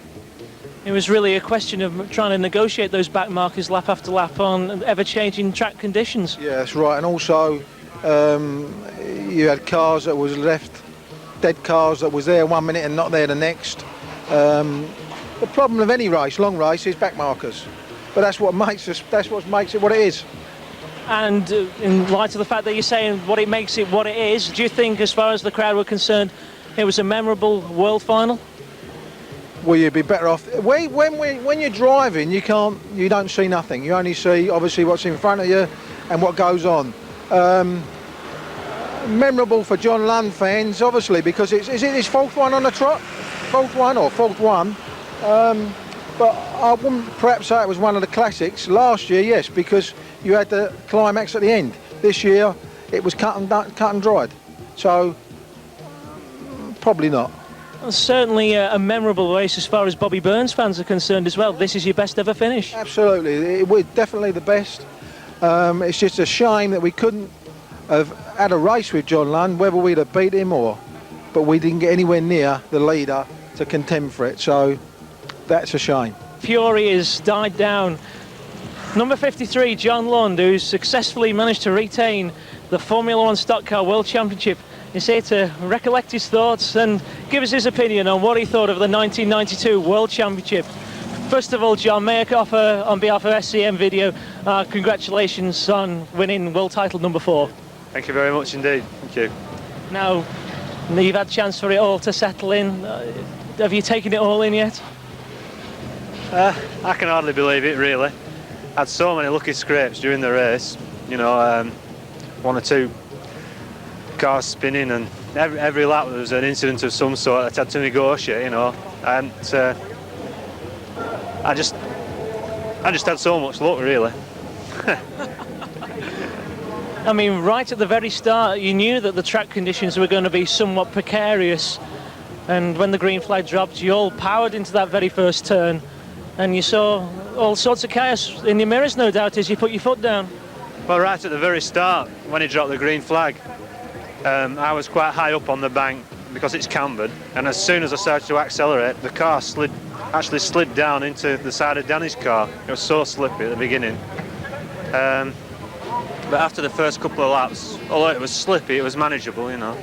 It was really a question of trying to negotiate those back markers lap after lap on ever-changing track conditions. Yeah, that's right. And also, you had cars that was left, dead cars that was there 1 minute and not there the next. The problem of any race, long race, is back markers. But that's what makes it what it is. And in light of the fact that you're saying what makes it what it is, do you think, as far as the crowd were concerned, it was a memorable world final? Well, you'd be better off. When you're driving, you don't see nothing. You only see obviously what's in front of you and what goes on. Memorable for John Lund fans, obviously, because is it his fourth one on the trot? Fourth one. But I wouldn't perhaps say it was one of the classics. Last year, yes, because you had the climax at the end. This year, it was cut and dried. So, probably not. Well, certainly a memorable race as far as Bobby Burns fans are concerned as well. This is your best ever finish. Absolutely, it was definitely the best. It's just a shame that we couldn't have had a race with John Lund, whether we'd have beat him but we didn't get anywhere near the leader to contend for it. So, that's a shame. Fury has died down. Number 53, John Lund, who's successfully managed to retain the Formula One Stock Car World Championship, is here to recollect his thoughts and give us his opinion on what he thought of the 1992 World Championship. First of all, John, may I offer, on behalf of SCM Video, congratulations on winning world title number 4. Thank you very much indeed. Thank you. Now, you've had a chance for it all to settle in. Have you taken it all in yet? I can hardly believe it, really. Had so many lucky scrapes during the race, you know, 1 or 2 cars spinning, and every lap there was an incident of some sort that I had to negotiate, you know, and I just had so much luck, really. I mean, right at the very start, you knew that the track conditions were going to be somewhat precarious, and when the green flag dropped, you all powered into that very first turn. And you saw all sorts of chaos in your mirrors, no doubt, as you put your foot down. Well, right at the very start, when he dropped the green flag, I was quite high up on the bank because it's cambered, and as soon as I started to accelerate, the car actually slid down into the side of Danny's car. It was so slippy at the beginning. But after the first couple of laps, although it was slippy, it was manageable, you know.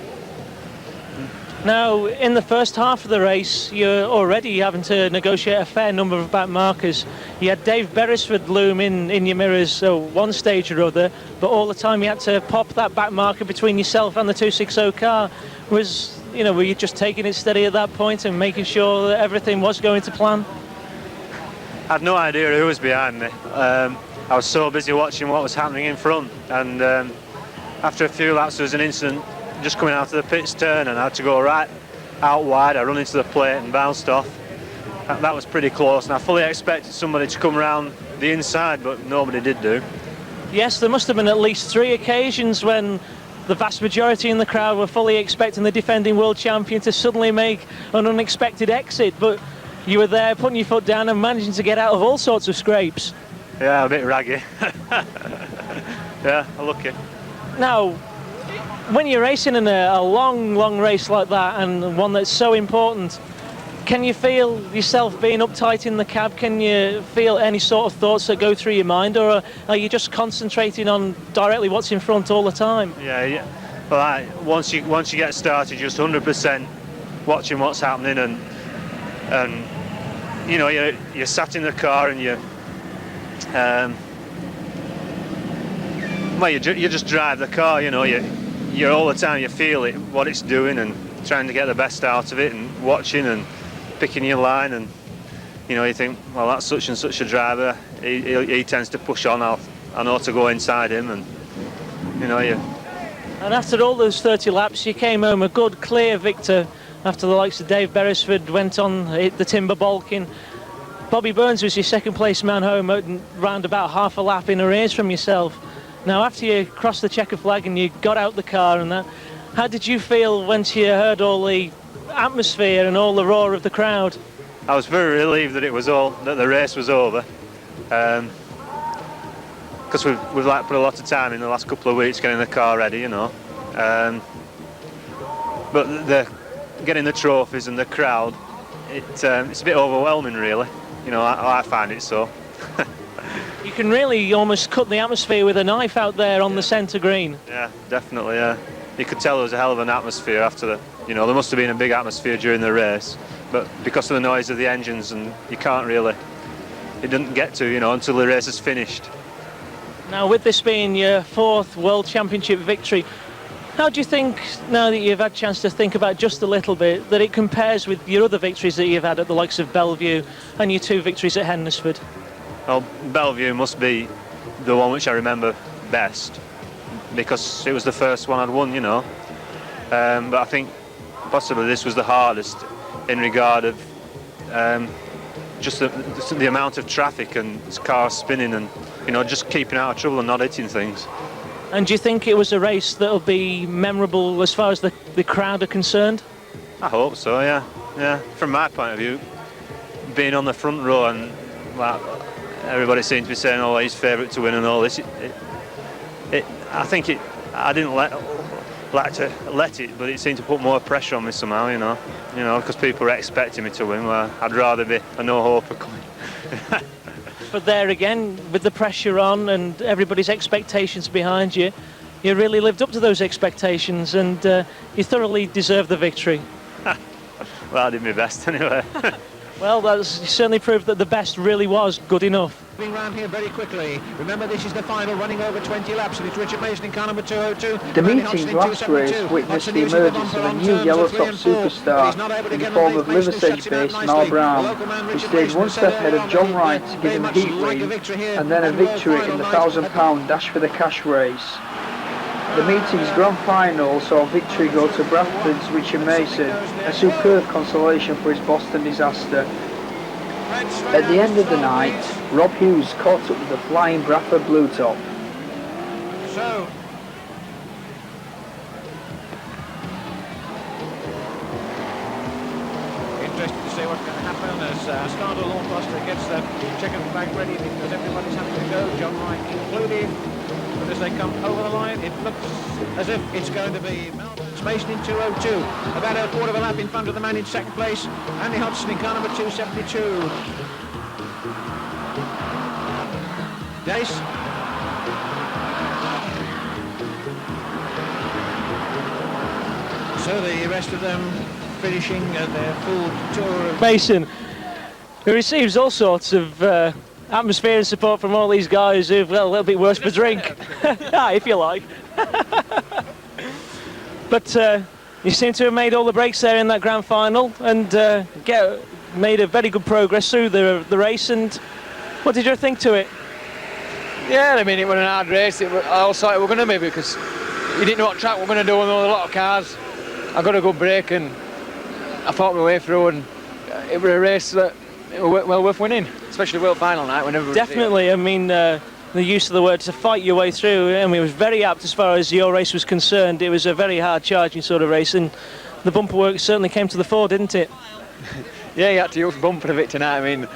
Now, in the first half of the race, you're already having to negotiate a fair number of back markers. You had Dave Beresford loom in your mirrors one stage or other, but all the time you had to pop that back marker between yourself and the 260 car. Were you just taking it steady at that point and making sure that everything was going to plan? I had no idea who was behind me. I was so busy watching what was happening in front, and after a few laps there was an incident just coming out of the pits turn, and I had to go right out wide. I run into the plate and bounced off. That was pretty close, and I fully expected somebody to come around the inside, but nobody did do. Yes, there must have been at least 3 occasions when the vast majority in the crowd were fully expecting the defending world champion to suddenly make an unexpected exit, but you were there putting your foot down and managing to get out of all sorts of scrapes. Yeah, a bit raggy. Yeah, lucky. Now, when you're racing in a long race like that, and one that's so important, can you feel yourself being uptight in the cab? Can you feel any sort of thoughts that go through your mind, or are you just concentrating on directly what's in front all the time? Yeah. Well, once you get started, just 100% watching what's happening, and you know, you're sat in the car and you just drive the car. You know, you're all the time, you feel it, what it's doing, and trying to get the best out of it and watching and picking your line, and you know, you think, well, that's such and such a driver. He tends to push on. I know to go inside him, and you know, you. And after all those 30 laps, you came home a good, clear victor. After the likes of Dave Beresford went on, hit the timber balking. Bobby Burns was your second place man home, round about half a lap in arrears from yourself. Now, after you crossed the checker flag and you got out the car and that, how did you feel once you heard all the atmosphere and all the roar of the crowd? I was very relieved that that the race was over, because we've like put a lot of time in the last couple of weeks getting the car ready, you know. But getting the trophies and the crowd, it's a bit overwhelming, really. You know, I find it so. You can really almost cut the atmosphere with a knife out there on the centre green. Yeah, definitely. Yeah, you could tell there was a hell of an atmosphere after the. You know, there must have been a big atmosphere during the race, but because of the noise of the engines, and you can't really. It didn't get to, you know, until the race is finished. Now, with this being your 4th World Championship victory, how do you think, now that you've had a chance to think about just a little bit, that it compares with your other victories that you've had at the likes of Bellevue and your 2 victories at Hendersford? Well, Bellevue must be the one which I remember best, because it was the first one I'd won, you know. But I think possibly this was the hardest in regard of just the amount of traffic and cars spinning, and you know, just keeping out of trouble and not hitting things. And do you think it was a race that'll be memorable as far as the crowd are concerned? I hope so, yeah. Yeah. From my point of view, being on the front row and like, everybody seemed to be saying, oh, he's favourite to win and all this. I think I didn't like to let it, but it seemed to put more pressure on me somehow, you know, because people were expecting me to win. Well, I'd rather be a no-hoper coming. But there again, with the pressure on and everybody's expectations behind you, you really lived up to those expectations, and you thoroughly deserve the victory. Well, I did my best anyway. Well, that's certainly proved that the best really was good enough. Moving round here very quickly. Remember, this is the final, running over 20 laps, and it's Richard Mason in car number 202. The meeting's last race witnessed the emergence of a new yellow-top superstar in the form of Liversedge-based Mal Brown. He stayed one step ahead of John Wright to give him a heat lead, and then a victory in the £1,000 Dash for the Cash race. The meeting's grand final saw victory go to Bradford's Richard Mason, a superb consolation for his Boston disaster. At the end of the night, Rob Hughes caught up with the flying Bradford Blue Top. So, interested to see what's going to happen as Stardo Lawnbuster gets the checkered flag ready, because everybody's having to go, John Wright included. But as they come over the line, it looks as if it's going to be Mason in 202, about a quarter of a lap in front of the man in second place, Andy Hodgson in car number 272. Dace. So the rest of them finishing their full tour of Mason, who receives all sorts of atmosphere and support from all these guys who've got a little bit worse for drink, if you like. But you seem to have made all the breaks there in that grand final, and made a very good progress through the race. And what did you think to it? Yeah, I mean, it was an hard race. I also thought it was going to be, because you didn't know what track we were going to do, and there were a lot of cars. I got a good break, and I fought my way through, and it was a race that it was well worth winning, especially World Final night when everybody. Definitely. I mean, the use of the word to fight your way through, I mean, it was very apt as far as your race was concerned. It was a very hard charging sort of race, and the bumper work certainly came to the fore, didn't it? Yeah, you had to use bumper of it tonight. I mean,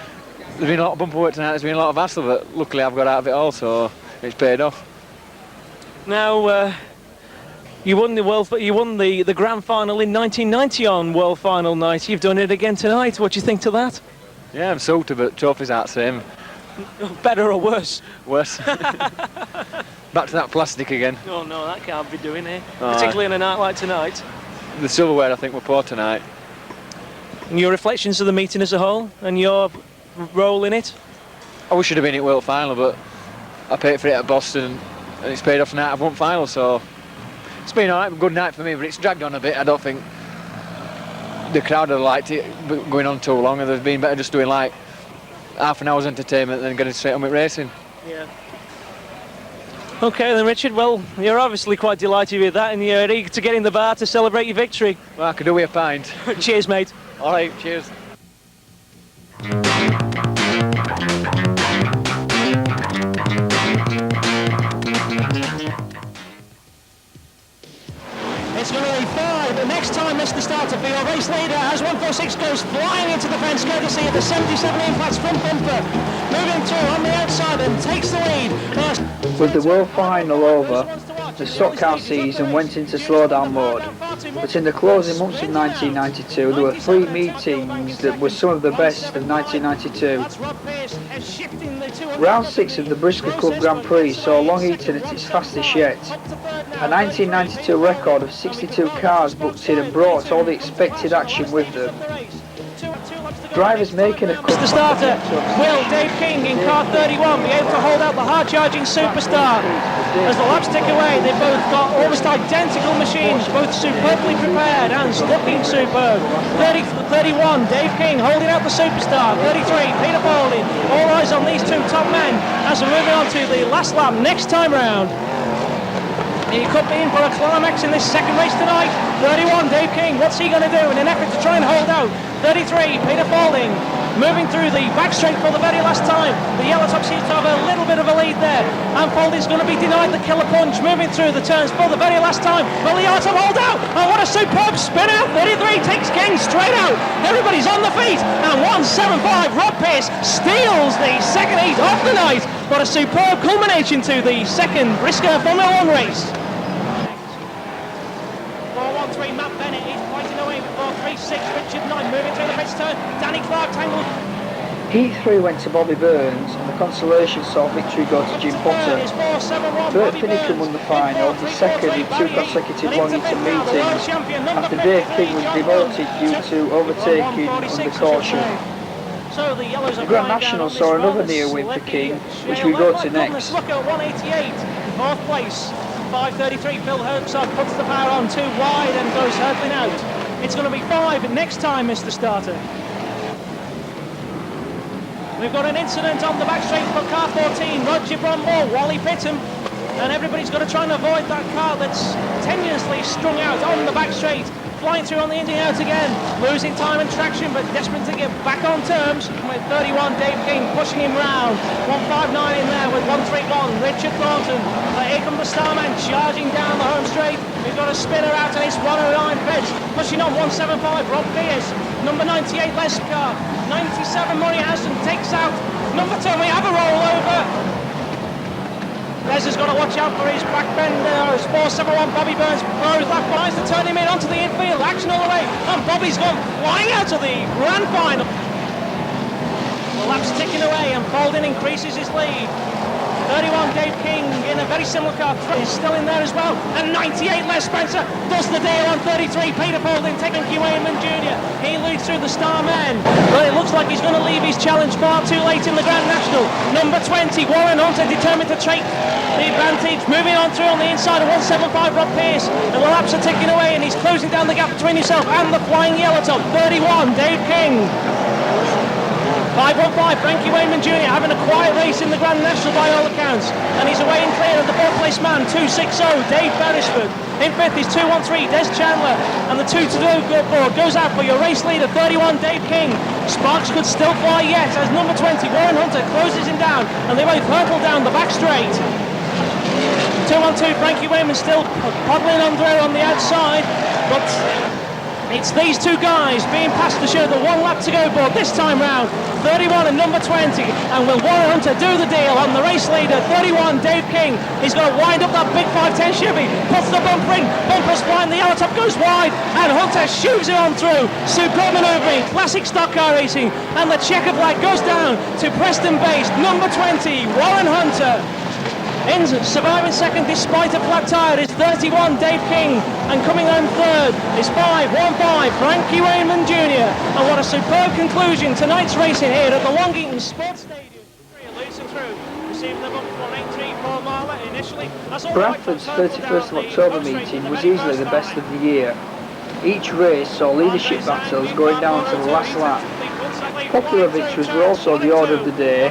there's been a lot of bumper work tonight, there's been a lot of hassle, but luckily I've got out of it all, so it's paid off. Now, you won the grand final in 1990 on World Final night. You've done it again tonight. What do you think to that? Yeah, I'm salty, but trophies aren't the same. Better or worse? Worse. Back to that plastic again. Oh no, that can't be doing it. Particularly on a night like tonight. The silverware, I think, were poor tonight. And your reflections of the meeting as a whole, and your role in it? I wish I'd have been at World Final, but I paid for it at Boston, and it's paid off tonight. I've won final, so it's been alright, a good night for me, but it's dragged on a bit. I don't think the crowd have liked it going on too long, and they've been better just doing like half an hour's entertainment than getting straight on with racing. Yeah. Okay then, Richard, well, you're obviously quite delighted with that, and you're eager to get in the bar to celebrate your victory. Well, I could do with a pint. Cheers, mate. All right, cheers. It's going to be 5. The next time Mr. Starter for your race leader as 146 goes flying into the fence, courtesy of the 77 Inflats front bumper. Moving through on the outside and takes the lead. With the World Final over, the Stockcar season went into slowdown mode. But in the closing months of 1992, there were 3 meetings that were some of the best of 1992. Round 6 of the Bristol Club Grand Prix saw Long Eaton at its fastest yet. A 1992 record of 62 cars booked in and brought all the expected action with them. Drivers making a Mr. Starter, will Dave King in car 31 be able to hold out the hard-charging Superstar? As the laps tick away, they've both got almost identical machines, both superbly prepared and looking superb. 31, Dave King holding out the Superstar. 33, Peter Balding. All eyes on these two top men as we're moving on to the last lap next time round. He could be in for a climax in this second race tonight. 31, Dave King, what's he going to do in an effort to try and hold out? 33, Peter Balding, moving through the back straight for the very last time. The yellow top seems to have a little bit of a lead there. And Balding's going to be denied the killer punch, moving through the turns for the very last time. Will the yellow top hold out? Oh, what a superb spin out. 33 takes King straight out. Everybody's on the feet. And 175, Rob Pearce steals the second heat of the night. What a superb culmination to the second Briscoe Formula 1 race. 4-1-3, Matt Bennett is fighting away with 4-3-6, Richard Knight moving through the pits turn. Danny Clark tangled. Heat 3 went to Bobby Burns, and the consolation saw victory go to Jim Potter. Bert Finicum won the final, the second in 2 consecutive Long Eaton meetings, after Dave King was demoted due to overtaking under caution. The Grand National saw another near win for King, which we go to next. 188, fourth place. 5.33, Phil Herzog puts the power on 2 wide and goes hurtling out. It's going to be 5 next time, Mr. Starter. We've got an incident on the back straight for car 14, Roger Bromwell, Wally Pittham, and everybody's got to try and avoid that car that's tenuously strung out on the back straight. Flying through on the in out again, losing time and traction, but desperate to get back on terms. With 31, Dave King pushing him round. 159 in there with 131, Richard Thornton. Here comes the Starman charging down the home straight. We've got a spinner out and it's 109 Feds. Pushing on 175, Rob Pearce. Number 98, Les Car. 97, Murray Harrison takes out. Number 10, we have a rollover. Les has got to watch out for his back bend. It's 471, Bobby Burns throws that, tries to turn him in onto the infield. Action all the way, and Bobby's gone flying out of the grand final. The lap's ticking away, and Baldwin increases his lead. 31, Dave King in a very similar car, is still in there as well. And 98, Les Spencer does the deal on 33. Peter Baldwin taking Wayman Jr. He leads through the Starman, but it looks like he's going to leave his challenge far too late in the Grand National. Number 20, Warren Hunter, determined to take the advantage. Moving on through on the inside of 175, Rob Pearce. And the laps are ticking away, and he's closing down the gap between himself and the flying yellow top. 31, Dave King. 5-1-5, Frankie Wayman Jr. having a quiet race in the Grand National by all accounts. And he's away and clear of the 4th place man, 2-6-0, Dave Beresford. In 5th is 2-1-3, Des Chandler. And the 2-2 board goes out for your race leader, 31, Dave King. Sparks could still fly yet as number 20, Warren Hunter, closes him down. And they both hurtle down the back straight. 2-1-2, Frankie Wayman still poddling on the outside. But it's these two guys being passed to show the 1 lap to go board this time round. 31 and number 20, and will Warren Hunter do the deal on the race leader? 31, Dave King. He's going to wind up that big 510 Chevy, puts the bumper in, bumper's flying, the yellow top goes wide, and Hunter shoots it on through. Superb manoeuvring, classic stock car racing, and the checkered flag goes down to Preston-based number 20, Warren Hunter. In surviving second despite a flat tyre is 31, Dave King, and coming home third is 5-1-5, Frankie Wayman Jr. And what a superb conclusion tonight's racing here at the Long Eaton Sports Stadium. Losing through, receiving the bump for 8-3 miler initially. Bradford's 31st of October meeting was easily the best of the year. Each race saw leadership battles going down to the last lap. Popular victories were also the order of the day,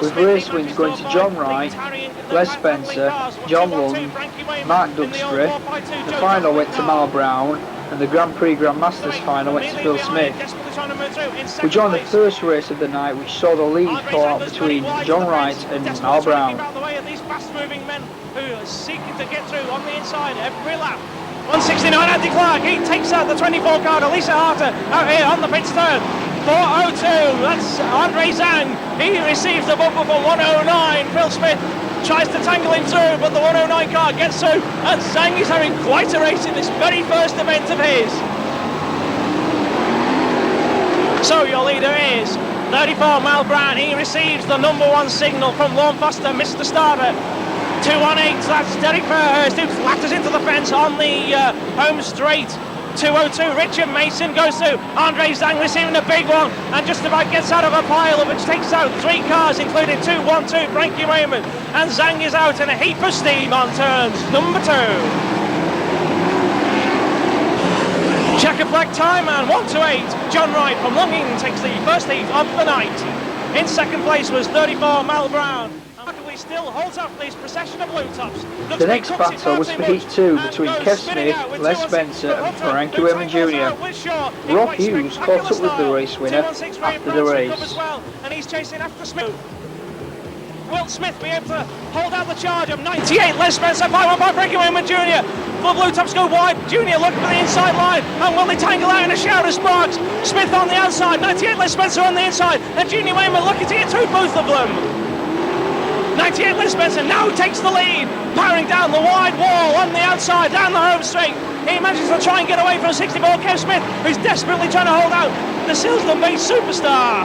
with race wins going to John Wright, Les Spencer, John Lund, Mark Duxbury. The final went to Mal Brown, and the Grand Prix Grandmasters final went to Phil Smith. We joined the first race of the night, which saw the lead fall out between John Wright and Mal Brown. These fast-moving men who are seeking to get through on the inside every lap. 169 Andy Clark, he takes out the 24 car, Elisa Harter out here on the pit turn. 402, that's Andre Zhang, he receives the bumper for 109. Phil Smith tries to tangle him through, but the 109 car gets through, and Zhang is having quite a race in this very first event of his. So your leader is 34 Mal Brown, he receives the number 1 signal from Lorne Foster, Mr. Starter. 218, that's Derek Fairhurst who flatters into the fence on the home straight. 202, Richard Mason goes through, Andre Zhang receiving a big one and just about gets out of a pile which takes out 3 cars including 212 Frankie Raymond, and Zhang is out in a heap of steam on turns number 2. Checker flag time and 128, John Wright from Longing takes the first heat of the night. In second place was 34 Mal Brown. Still holds up this procession of blue tops. The next battle was for Heat 2 between Kev Smith, Les Spencer and Frankie Wayman Jr. Rob Hughes caught up with the race winner after the race. And he's chasing after Smith. Will Smith be able to hold out the charge of 98 Les Spencer, 515 Frankie Wayman Jr. The blue tops go wide, Junior looking for the inside line, and will they tangle out in a shower of sparks? Smith on the outside, 98 Les Spencer on the inside, and Junior Wayman looking to get through both of them. 98 Les Spencer now takes the lead, powering down the wide wall on the outside, down the home straight. He manages to try and get away from 64 Kev Smith, who's desperately trying to hold out the Silsden-based superstar.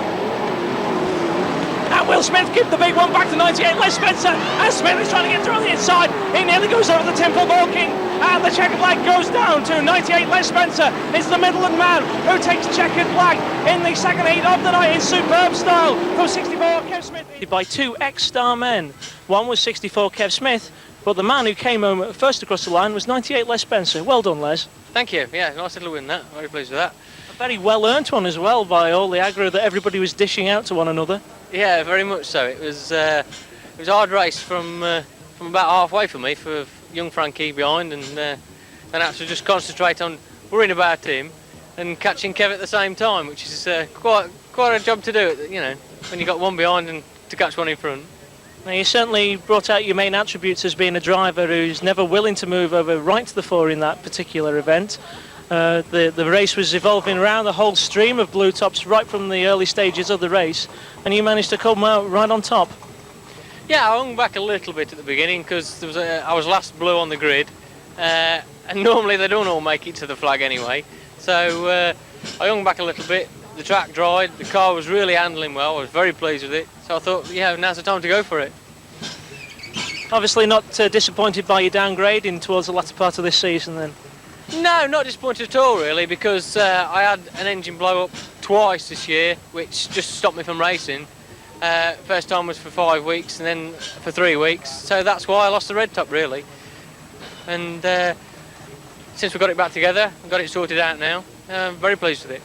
And Will Smith give the big one back to 98 Les Spencer, and Smith is trying to get through on the inside. He nearly goes over the Temple Ball King, and the checkered flag goes down to 98 Les Spencer. It's the Midland man who takes checkered flag in the second heat of the night in superb style from 64 Kev Smith. By 2 ex-star men. One was 64 Kev Smith, but the man who came home first across the line was 98 Les Spencer. Well done, Les. Thank you. Yeah, nice little win that. Very pleased with that. A very well-earned one as well by all the aggro that everybody was dishing out to one another. Yeah, very much so. It was a hard race from about halfway for me, for young Frankie behind, and then I had to just concentrate on worrying about him and catching Kev at the same time, which is quite a job to do, you know, when you got one behind and to catch one in front. Now, you certainly brought out your main attributes as being a driver who's never willing to move over right to the fore in that particular event. The race was evolving around the whole stream of blue tops right from the early stages of the race, and you managed to come out right on top. Yeah, I hung back a little bit at the beginning because I was last blue on the grid, and normally they don't all make it to the flag anyway. So I hung back a little bit. The track dried, the car was really handling well, I was very pleased with it, so I thought, yeah, now's the time to go for it. Obviously not disappointed by your downgrade in towards the latter part of this season then? No, not disappointed at all really, because I had an engine blow up twice this year, which just stopped me from racing. First time was for 5 weeks and then for 3 weeks, so that's why I lost the red top really. And since we got it back together and got it sorted out now, I'm very pleased with it.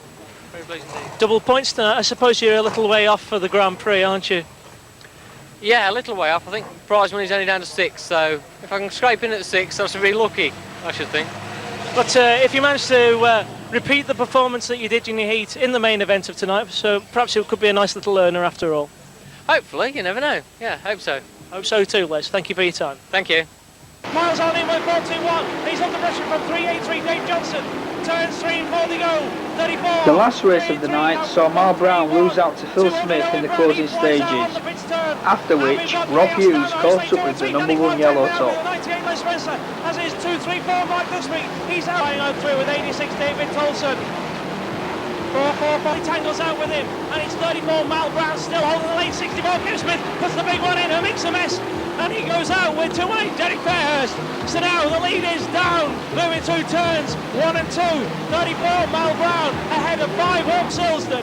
Very pleased indeed. Double points tonight. I suppose you're a little way off for the Grand Prix, aren't you? Yeah, a little way off. I think prize money's only down to 6, so if I can scrape in at 6, I should be lucky, I should think. But if you manage to repeat the performance that you did in your heat in the main event of tonight, so perhaps it could be a nice little learner after all. Hopefully, you never know. Yeah, hope so. Hope so too, Les. Thank you for your time. Thank you. Miles on in with 421. He's under pressure from 383 Dave Johnson. Turns 3 and 4 they go. 34. The last race of the night saw Mal Brown lose out to Phil Smith in the closing stages, after which Rob Hughes caught up with the number 1 yellow top. 98 Les Spencer has his 234 Mike Duxbury. He's out through with 86 David Tolson. 444, he tangles out with him, and it's 34 Mal Brown still holding the lead. 64 Kev Smith puts the big one in and makes a mess, and he goes out with 2-8 Derek Fairhurst. So now the lead is down, moving through turns 1 and 2. 34 Mal Brown ahead of 5 Hawk Silsden.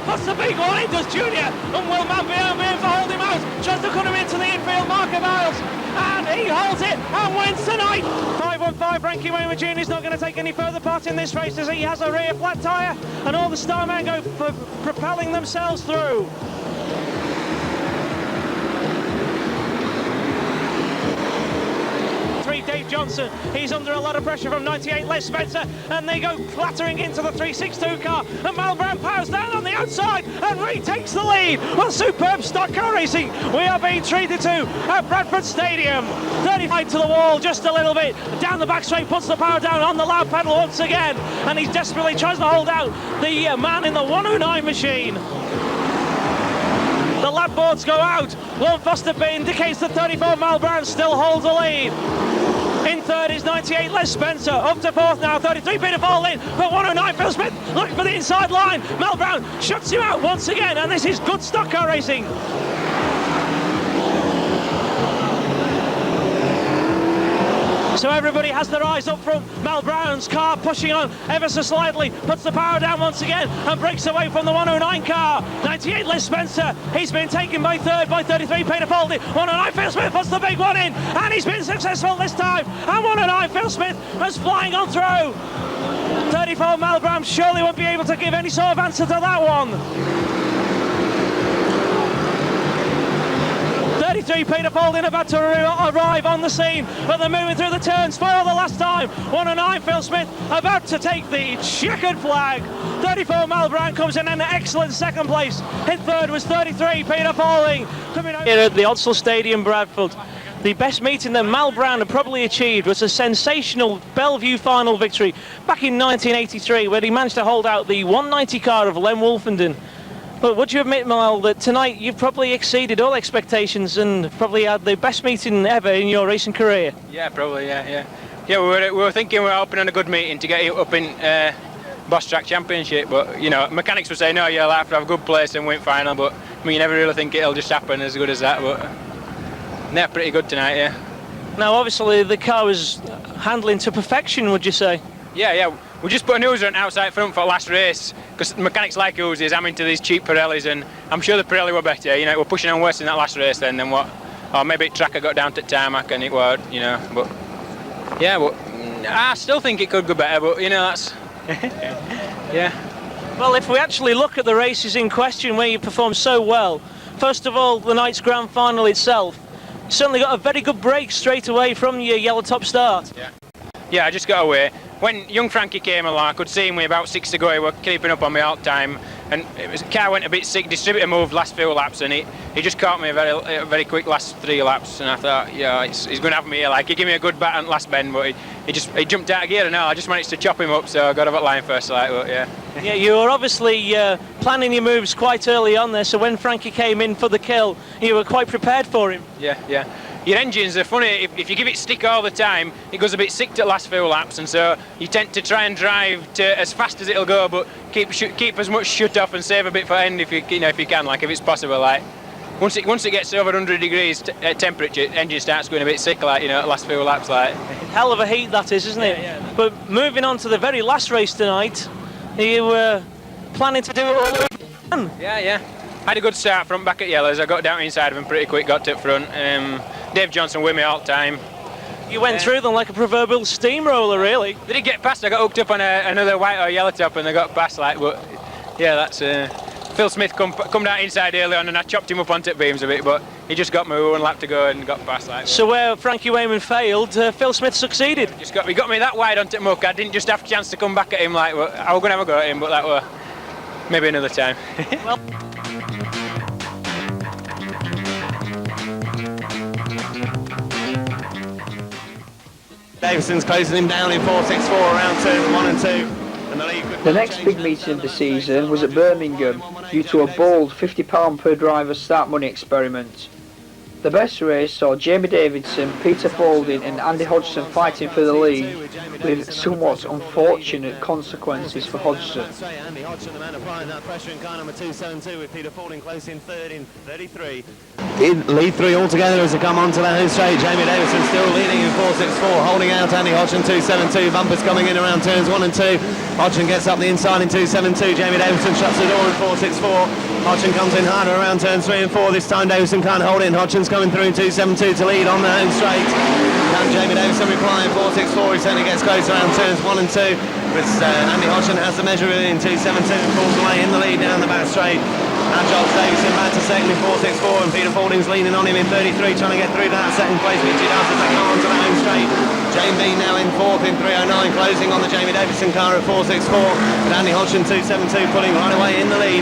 Puts the big one in, does Junior, and will man be able to hold him out, tries to cut him into the infield, Marker Miles, and he holds it and wins tonight. 5 515, Frankie Wayman Jr. is not going to take any further part in this race as he has a rear flat tyre, and all the Starmen go for propelling themselves through. Dave Johnson, he's under a lot of pressure from 98 Les Spencer, and they go clattering into the 362 car, and Mal Brown powers down on the outside and retakes the lead. Well, superb stock car racing we are being treated to at Bradford Stadium. 35 to the wall just a little bit, down the back straight, puts the power down on the loud pedal once again, and he desperately tries to hold out the man in the 109 machine. The lap boards go out. Lord Foster B indicates that 34 Mal Brown still holds the lead. In third is 98 Les Spencer, up to fourth now, 33 Peter Falding, but 109 Phil Smith looking for the inside line. Mal Brown shuts him out once again, and this is good stock car racing. So everybody has their eyes up front. Mal Brown's car pushing on ever so slightly, puts the power down once again and breaks away from the 109 car. 98 Les Spencer, he's been taken by third by 33 Peter Foldy. 109 Phil Smith puts the big one in, and he's been successful this time. And 109 Phil Smith is flying on through. 34 Mal Brown surely won't be able to give any sort of answer to that one. 33 Peter Falding about to arrive on the scene, but they're moving through the turns for the last time. 109 Phil Smith about to take the checkered flag. 34 Mal Brown comes in an excellent second place. In third was 33 Peter Falding. Coming out here at the Odsal Stadium, Bradford. The best meeting that Mal Brown had probably achieved was a sensational Bellevue final victory back in 1983, where he managed to hold out the 190 car of Len Wolfenden. But would you admit, Mal, that tonight you've probably exceeded all expectations and probably had the best meeting ever in your racing career? Yeah, probably, yeah. Yeah, we were thinking we were hoping on a good meeting to get you up in Boss Track Championship, but, you know, mechanics would say, no, you'll have to have a good place and win final, but, I mean, you never really think it'll just happen as good as that, but, yeah, pretty good tonight, yeah. Now, obviously, the car was handling to perfection, would you say? Yeah. We just put a Uzi outside front for the last race because mechanics like Uzis. I'm into these cheap Pirellis, and I'm sure the Pirelli were better. You know, we're pushing on worse in that last race then than what. Or maybe Tracker got down to tarmac and it was, you know. But yeah, but I still think it could go better. But you know, that's yeah. Well, if we actually look at the races in question where you performed so well, first of all, the night's grand final itself, you certainly got a very good break straight away from your yellow top start. Yeah, I just got away. When young Frankie came along, I could see him with about 6 to go. He was keeping up on me all the time, and the car went a bit sick. Distributor moved last few laps, and he just caught me a very quick last 3 laps. And I thought, yeah, he's going to have me here. Like, he gave me a good bat on last bend, but he jumped out of gear, and I just managed to chop him up. So I got over the line first, like, but yeah. Yeah, you were obviously planning your moves quite early on there. So when Frankie came in for the kill, you were quite prepared for him. Yeah. Your engines are funny, if you give it stick all the time, it goes a bit sick to the last few laps, and so you tend to try and drive to as fast as it'll go, but keep as much shut off and save a bit for end if you can, like if it's possible. Like once it gets over 100 degrees temperature, engine starts going a bit sick, like, you know, the last few laps. Like hell of a heat that is, isn't it? Yeah. But moving on to the very last race tonight, you were planning to do it all over again. Yeah. I had a good start from back at Yellows. I got down inside of him pretty quick, got to up front. Dave Johnson with me all the time. You went through them like a proverbial steamroller, really. They did get past. I got hooked up on another white or yellow top, and they got past. Like, but yeah, that's Phil Smith come down inside early on, and I chopped him up onto the beams a bit, but he just got me 1 lap to go and got past. Like. So where Frankie Wayman failed, Phil Smith succeeded. He got me that wide onto the muck. I didn't just have a chance to come back at him. Like, well, I was going to have a go at him, but that were maybe another time. Well. Davison's closing him down in 4.64 around turns 1 and 2. And the next big meeting of the season was at Birmingham due to a bold £50 per driver start money experiment. The best race saw Jamie Davidson, Peter Falding and Andy Hodgson fighting for the lead, with somewhat unfortunate consequences for Hodgson. Andy Hodgson, the man applying that pressure in car number 272 with Peter Fording close in third in 33. In lead three altogether as they come onto the home straight. Jamie Davison still leading in 464, holding out Andy Hodgson 272. Bumpers coming in around turns 1 and 2. Hodgson gets up the inside in 272. Jamie Davison shuts the door in 464. Hodgson comes in harder around turns 3 and 4. This time Davison can't hold it. Hodgson's coming through in 272 to lead on the home straight. Can Jamie Davison reply in 464? He certainly gets close around turns 1 and 2. But Andy Hodgson has the measure in 272 and falls away in the lead down the back straight. And Giles Davison back to second in 464, and Peter Fording's leaning on him in 33, trying to get through to that second place, which he does as they go on to the home straight. Jane Bean now in fourth in 309, closing on the Jamie Davison car at 464, but Andy Hodgson 272 pulling right away in the lead.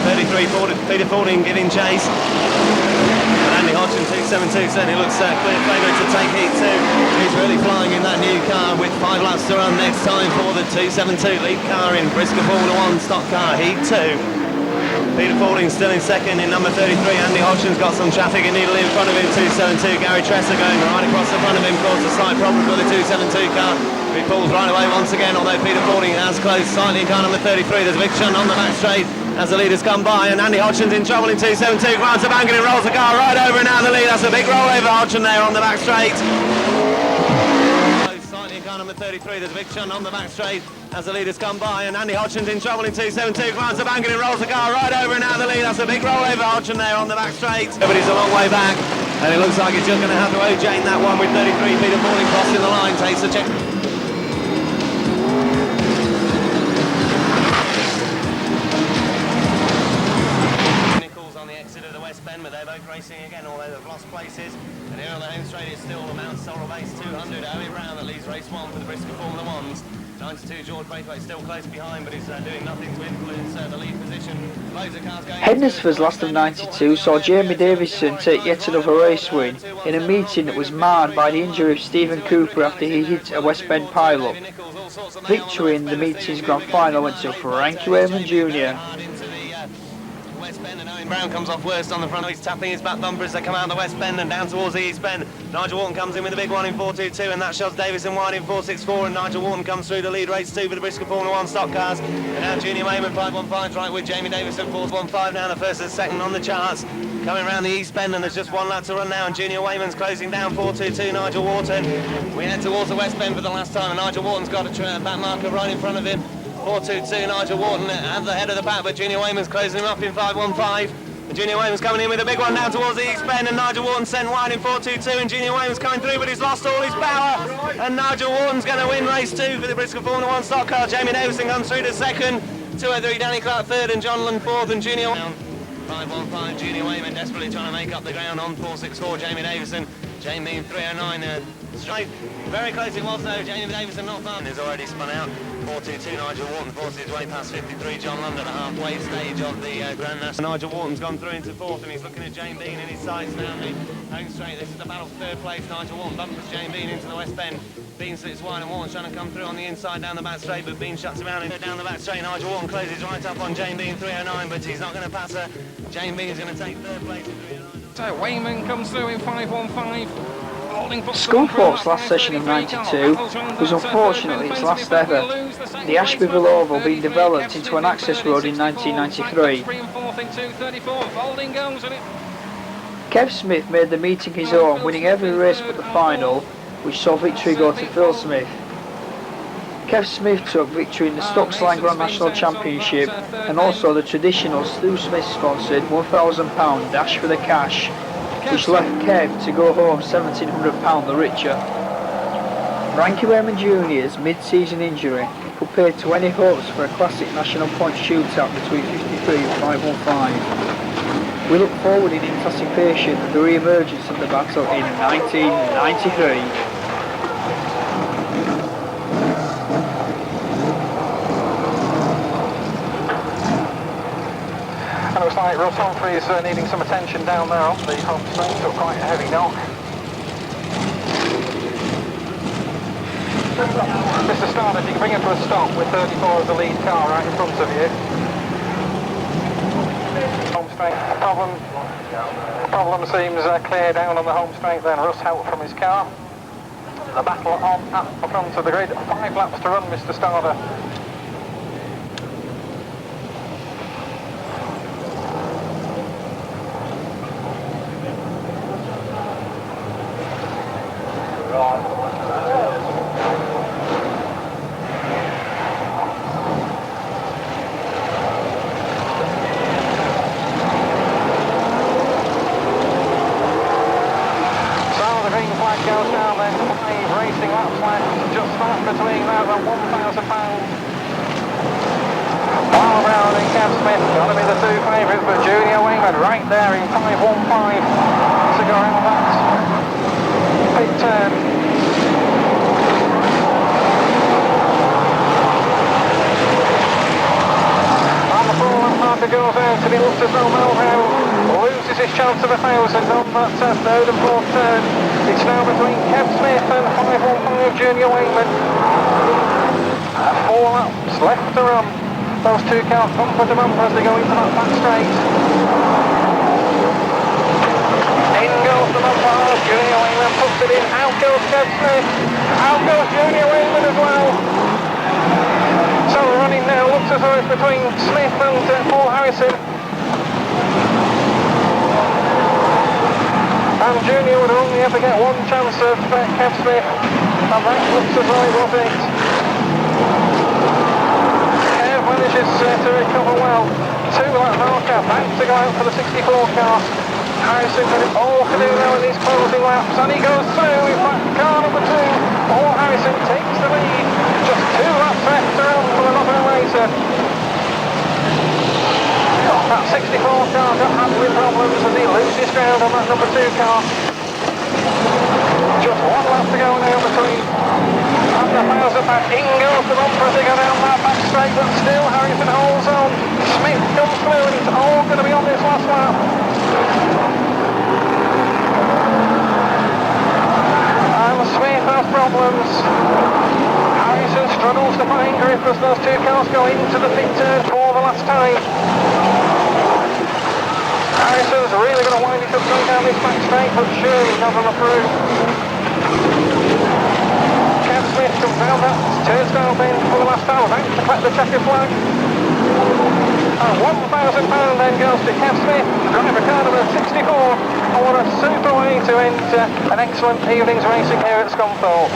33 Peter Fording giving chase. And Andy Hodgson 272 certainly looks clear favourite to take heat 2. He's really flying in that new car with 5 laps to run next time for the 272 lead car in Brisker Formula 1 Stockcar Heat 2. Peter Fording still in second in number 33. Andy Hodgson's got some traffic immediately in front of him, 272. Gary Tresser going right across the front of him, caused a slight problem for the 272 car. He pulls right away once again, although Peter Fording has closed slightly in car number 33. There's a big shunt on the back straight as the leaders come by, and Andy Hodgson's in trouble in 272. Grants a bank and he rolls the car right over and out of the lead. That's a big roll over Hodgson there on the back straight. Car number 33, there's a big shunt on the back straight as the leaders come by, and Andy Hodgson's in trouble in 272. Grants a bank and he rolls the car right over and out of the lead. That's a big roll over Hodgson there on the back straight. But he's a long way back, and it looks like he's just going to have to O-Jane that one with 33. Peter Fording crossing the line, takes the check. On the exit of the West Bend, but they're both racing again, although they've lost places. And here on the home straight, it's still the Mount Sorrel Base 200. Owen Brown that leads race 1 for the Brisker Formula 1s. 92 George Braithwaite still close behind, but he's doing nothing to influence the lead position. Loads of cars going. Hednesford's last of 92 saw Jamie Davison take yet another race win in a meeting that was marred by the injury of Stephen Cooper after he hit a West Bend pile-up. Victory in the meeting's grand final went to Frankie Wayman Jr. West Bend, and Owen Brown comes off worst on the front. He's tapping his back bumper as they come out the West Bend and down towards the East Bend. Nigel Wharton comes in with a big one in 422, and that shoves Davison wide in 464, and Nigel Wharton comes through to lead race 2 for the Brisker Formula 1 stock cars. And now Junior Wayman 515 right with Jamie Davison 415 now, the first and second on the charts. Coming around the East Bend, and there's just one lap to run now, and Junior Wayman's closing down 422 Nigel Wharton. We head towards the West Bend for the last time, and Nigel Wharton's got a back marker right in front of him. 422 Nigel Wharton at the head of the pack, but Junior Wayman's closing him up in 515. And Junior Wayman's coming in with a big one down towards the East Bend, and Nigel Wharton sent wide in 422, and Junior Wayman's coming through, but he's lost all his power. And Nigel Wharton's going to win race 2 for the Brisker Formula 1 stock car. Jamie Davison comes through to second, 203 Danny Clark third, and John Lund fourth, and Junior 515 Junior Wayman desperately trying to make up the ground on 464 Jamie Davison. Jamie Bean 309 straight. Very close it was though. Jamie Davison not far. Has already spun out. 422 Nigel Wharton forces his way past 53 John Lund at the halfway stage of the Grand National. Nigel Wharton's gone through into fourth, and he's looking at Jane Bean in his sights now. Home straight. This is the battle for third place. Nigel Wharton bumpers Jane Bean into the West Bend. Bean sits wide, and Wharton's trying to come through on the inside down the back straight, but Bean shuts him out and down the back straight. Nigel Wharton closes right up on Jane Bean 309, but he's not going to pass her. Jane Bean's going to take third place in 309. So Wayman comes through in 515. Scunthorpe's last session of 92 was unfortunately its last ever, the Ashbyville Oval being developed into an access road in 1993. Kev Smith made the meeting his own, winning every race but the final, which saw victory go to Phil Smith. Kev Smith took victory in the Stockcar Grand National Championship and also the traditional Stu Smith sponsored £1,000 Dash for the Cash, which left Kev to go home £1,700 the richer. Frankie Wayman Jr.'s mid-season injury put paid to any hopes for a classic national point shootout between 53 and 515. We look forward in anticipation of the re-emergence of the battle in 1993. Looks like Ross Humphrey's needing some attention down there on the home straight, so quite a heavy knock. Mr. Starr, if you can bring him to a stop with 34 as the lead car right in front of you. Home straight, the problem seems clear down on the home straight then. Russ help from his car. the battle on at the front of the grid. 5 laps to run, Mr. Starder. Between that and £1,000. While Brown and Kev Smith got to be the two favourites, but Junior Wingman right there in 5.15 to go around that pit turn. On the full-lap marker goes out and he looks as though Melville loses his chance of 1,000 on that third and fourth turn. It's now between Kev Smith and 5.15 Junior Wingman. 4 laps left to run. Those two cars bumper to bumper as they go into that back straight. In goes the bumper. Junior Wingman puts it in. Out goes Kev Smith. Out goes Junior Wingman as well. So the running now looks as though it's between Smith and Paul Harrison. And Junior would only ever get one chance of Kev Smith, and that looks as though it was it. Kev manages to recover well. 2-lap marker, back to go out for the 64 car. Harrison got it all to do now in these closing laps, and he goes through. In fact, car number 2, Paul Harrison takes the lead. Just 2 laps left to run for the Nottingham racer. That 64 car got handling problems and he loses ground on that number 2 car. Just 1 lap to go now between and the 1,000 back. In goes the bumper as they go down that back straight, but still Harrison holds on. Smith comes through and it's all going to be on this last lap. And Smith has problems. Harrison struggles to find grip as those 2 cars go into the pit turn for the last time. Harrison's really going to wind it up going down this back straight, but surely not on the through. Kev Smith comes down that turnstile bend for the last hour, back to collect the checkered flag. And £1,000 then goes to Kev Smith, driver car number 64. And what a super way to end an excellent evening's racing here at Scunthorpe.